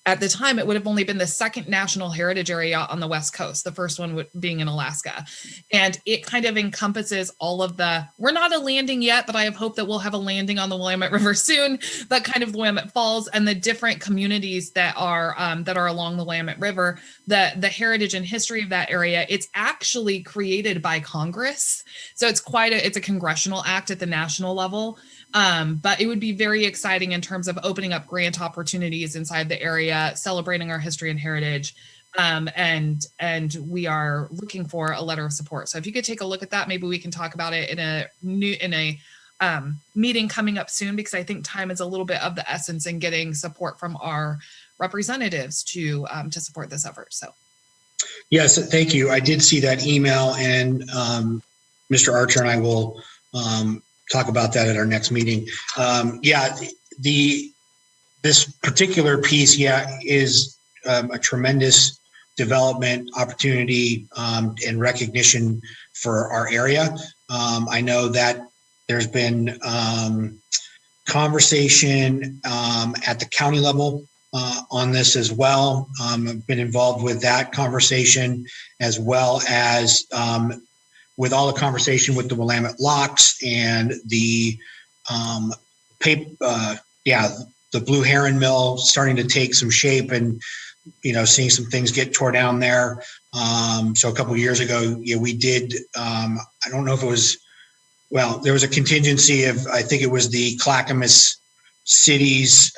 at the time, it would have only been the second national heritage area on the West Coast, the first one being in Alaska. And it kind of encompasses all of we're not a landing yet, but I have hope that we'll have a landing on the Willamette River soon, but kind of the Willamette Falls and the different communities that are along the Willamette River, the heritage and history of that area. It's actually created by Congress. So it's it's a congressional act at the national level. But it would be very exciting in terms of opening up grant opportunities inside the area, celebrating our history and heritage. And we are looking for a letter of support. So if you could take a look at that, maybe we can talk about it in a meeting coming up soon, because I think time is a little bit of the essence in getting support from our representatives to support this effort. So. Yes, thank you. I did see that email, and Mr. Archer and I will talk about that at our next meeting. This particular piece, is a tremendous development opportunity and recognition for our area. I know that there's been conversation at the county level on this as well. I've been involved with that conversation, as well as with all the conversation with the Willamette Locks and the the Blue Heron Mill starting to take some shape, and seeing some things get tore down there. So a couple of years ago, we did. I don't know if it was. Well, there was a contingency of, I think it was the Clackamas cities.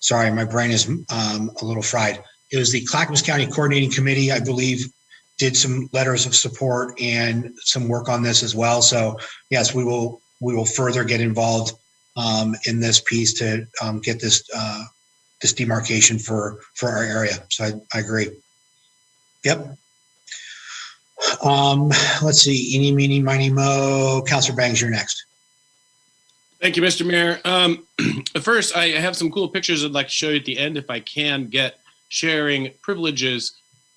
Sorry, my brain is a little fried. It was the Clackamas County Coordinating Committee, I believe, did some letters of support and some work on this as well. So yes, we will further get involved in this piece to get this this demarcation for our area. So I agree. Yep. Let's see. Eeny, meeny, miny, mo. Councilor Bangs, you're next. Thank you, Mr. Mayor. First, I have some cool pictures I'd like to show you at the end if I can get sharing privileges.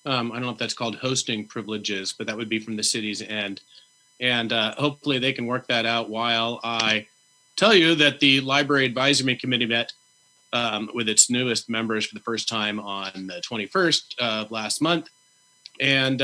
I don't know if that's called hosting privileges, but that would be from the city's end. And hopefully they can work that out while I tell you that the Library Advisory Committee met with its newest members for the first time on the 21st of last month. And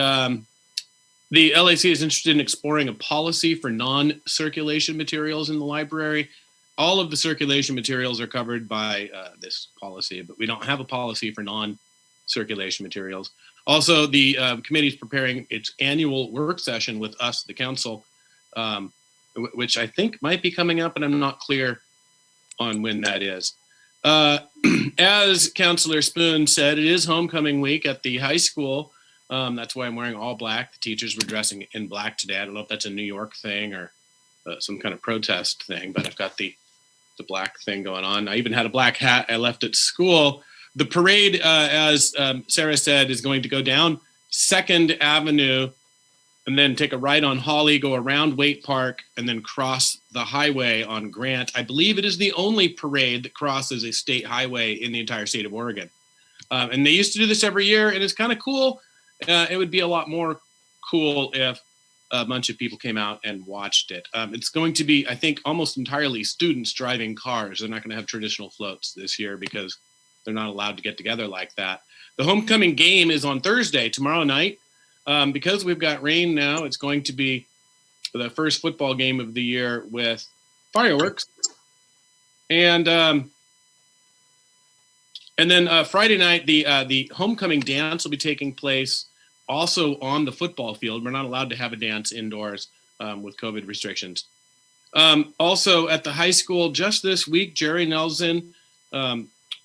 the LAC is interested in exploring a policy for non-circulation materials in the library. All of the circulation materials are covered by this policy, but we don't have a policy for non-circulation materials. Also, the committee is preparing its annual work session with us, the council, which I think might be coming up, and I'm not clear on when that is. As Councilor Spoon said, it is homecoming week at the high school. That's why I'm wearing all black. The teachers were dressing in black today. I don't know if that's a New York thing or some kind of protest thing, but I've got the black thing going on. I even had a black hat I left at school. The parade, as Sarah said, is going to go down 2nd Avenue and then take a right on Holly, go around Waite Park, and then cross the highway on Grant. I believe it is the only parade that crosses a state highway in the entire state of Oregon. And they used to do this every year, and it's kind of cool. It would be a lot more cool if a bunch of people came out and watched it. It's going to be, I think, almost entirely students driving cars. They're not going to have traditional floats this year because they're not allowed to get together like that. The homecoming game is on Thursday, tomorrow night. Because we've got rain now, it's going to be the first football game of the year with fireworks. And then Friday night, the homecoming dance will be taking place also on the football field. We're not allowed to have a dance indoors with COVID restrictions. Also at the high school, just this week, Jerry Nelson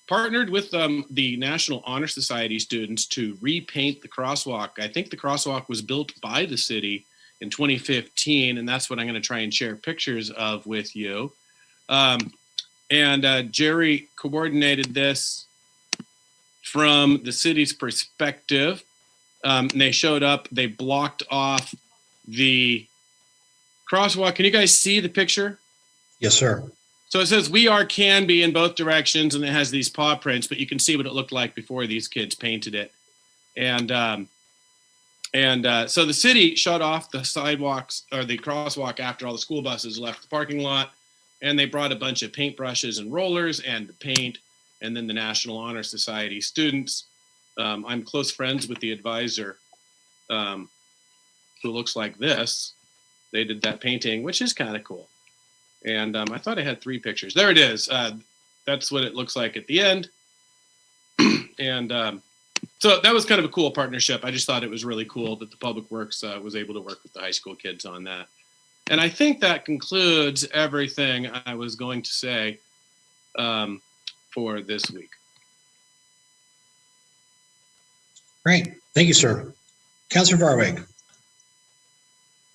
partnered with the National Honor Society students to repaint the crosswalk. I think the crosswalk was built by the city in 2015, and that's what I'm going to try and share pictures of with you. Jerry coordinated this from the city's perspective. And they showed up, they blocked off the crosswalk. Can you guys see the picture? Yes, sir. So it says "We Are Canby" in both directions, and it has these paw prints, but you can see what it looked like before these kids painted it. And so the city shut off the sidewalks or the crosswalk after all the school buses left the parking lot, and they brought a bunch of paintbrushes and rollers and paint, and then the National Honor Society students. I'm close friends with the advisor, who looks like this. They did that painting, which is kind of cool. And I thought I had 3 pictures. There it is. That's what it looks like at the end. And so that was kind of a cool partnership. I just thought it was really cool that the Public Works was able to work with the high school kids on that. And I think that concludes everything I was going to say for this week. Great. Thank you, sir. Councilor Varwig.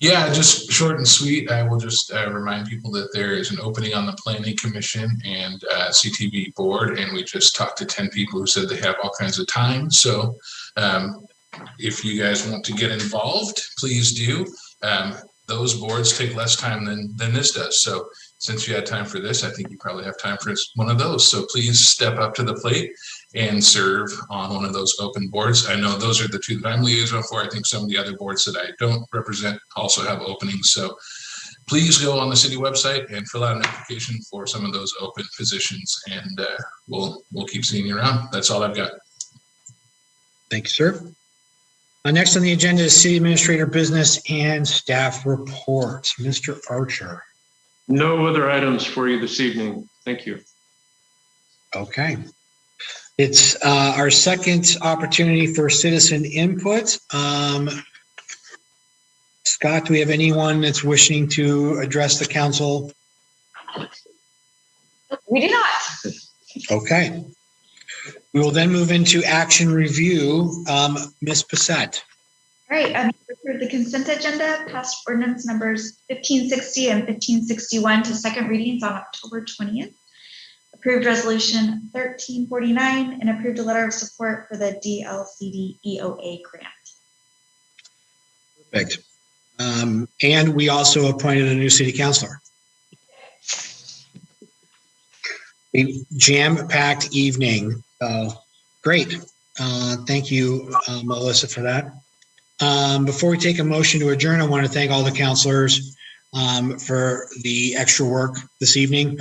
Yeah, just short and sweet. I will just remind people that there is an opening on the Planning Commission and CTV board, and we just talked to 10 people who said they have all kinds of time. So if you guys want to get involved, please do. those boards take less time than this does. So since you had time for this, I think you probably have time for one of those. So please step up to the plate and serve on one of those open boards. I know those are the two that I'm liaison for. I think some of the other boards that I don't represent also have openings. So please go on the city website and fill out an application for some of those open positions, and we'll keep seeing you around. That's all I've got. Thank you, sir. Next on the agenda is city administrator business and staff reports. Mr. Archer. No other items for you this evening. Thank you. Okay. It's our second opportunity for citizen input. Scott, do we have anyone that's wishing to address the council? We do not. Okay. We will then move into action review. Ms. Passett. All right, approve the consent agenda, passed ordinance numbers 1560 and 1561 to second readings on October 20th. Approved resolution 1349 and approved a letter of support for the DLCD EOA grant. Perfect. And we also appointed a new city councilor. A jam-packed evening. Great. Thank you, Melissa, for that. Before we take a motion to adjourn, I want to thank all the councilors for the extra work this evening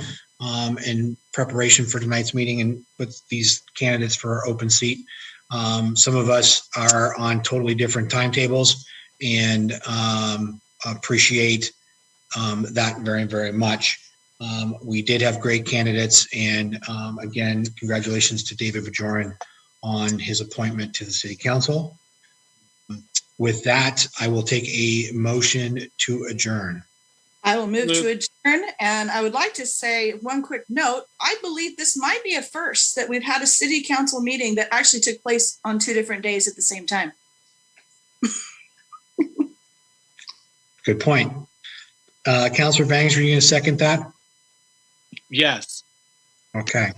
in preparation for tonight's meeting and with these candidates for our open seat. Some of us are on totally different timetables and appreciate that very, very much. We did have great candidates, and again, congratulations to David Bajoran on his appointment to the city council. With that, I will take a motion to adjourn. I will move to adjourn, and I would like to say one quick note. I believe this might be a first that we've had a city council meeting that actually took place on 2 different days at the same time. Good point. Councilor Bangs, are you going to second that? Yes. Okay.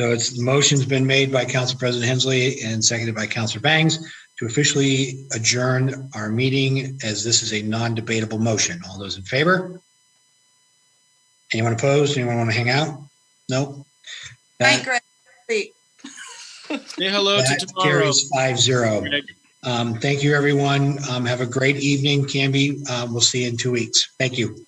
So the motion's been made by Council President Hensley and seconded by Councilor Bangs to officially adjourn our meeting, as this is a non-debatable motion. All those in favor? Anyone opposed? Anyone want to hang out? No? Thank Greg. Say hello to tomorrow. Carries 5-0. Thank you, everyone. Have a great evening, Canby. We'll see you in 2 weeks. Thank you.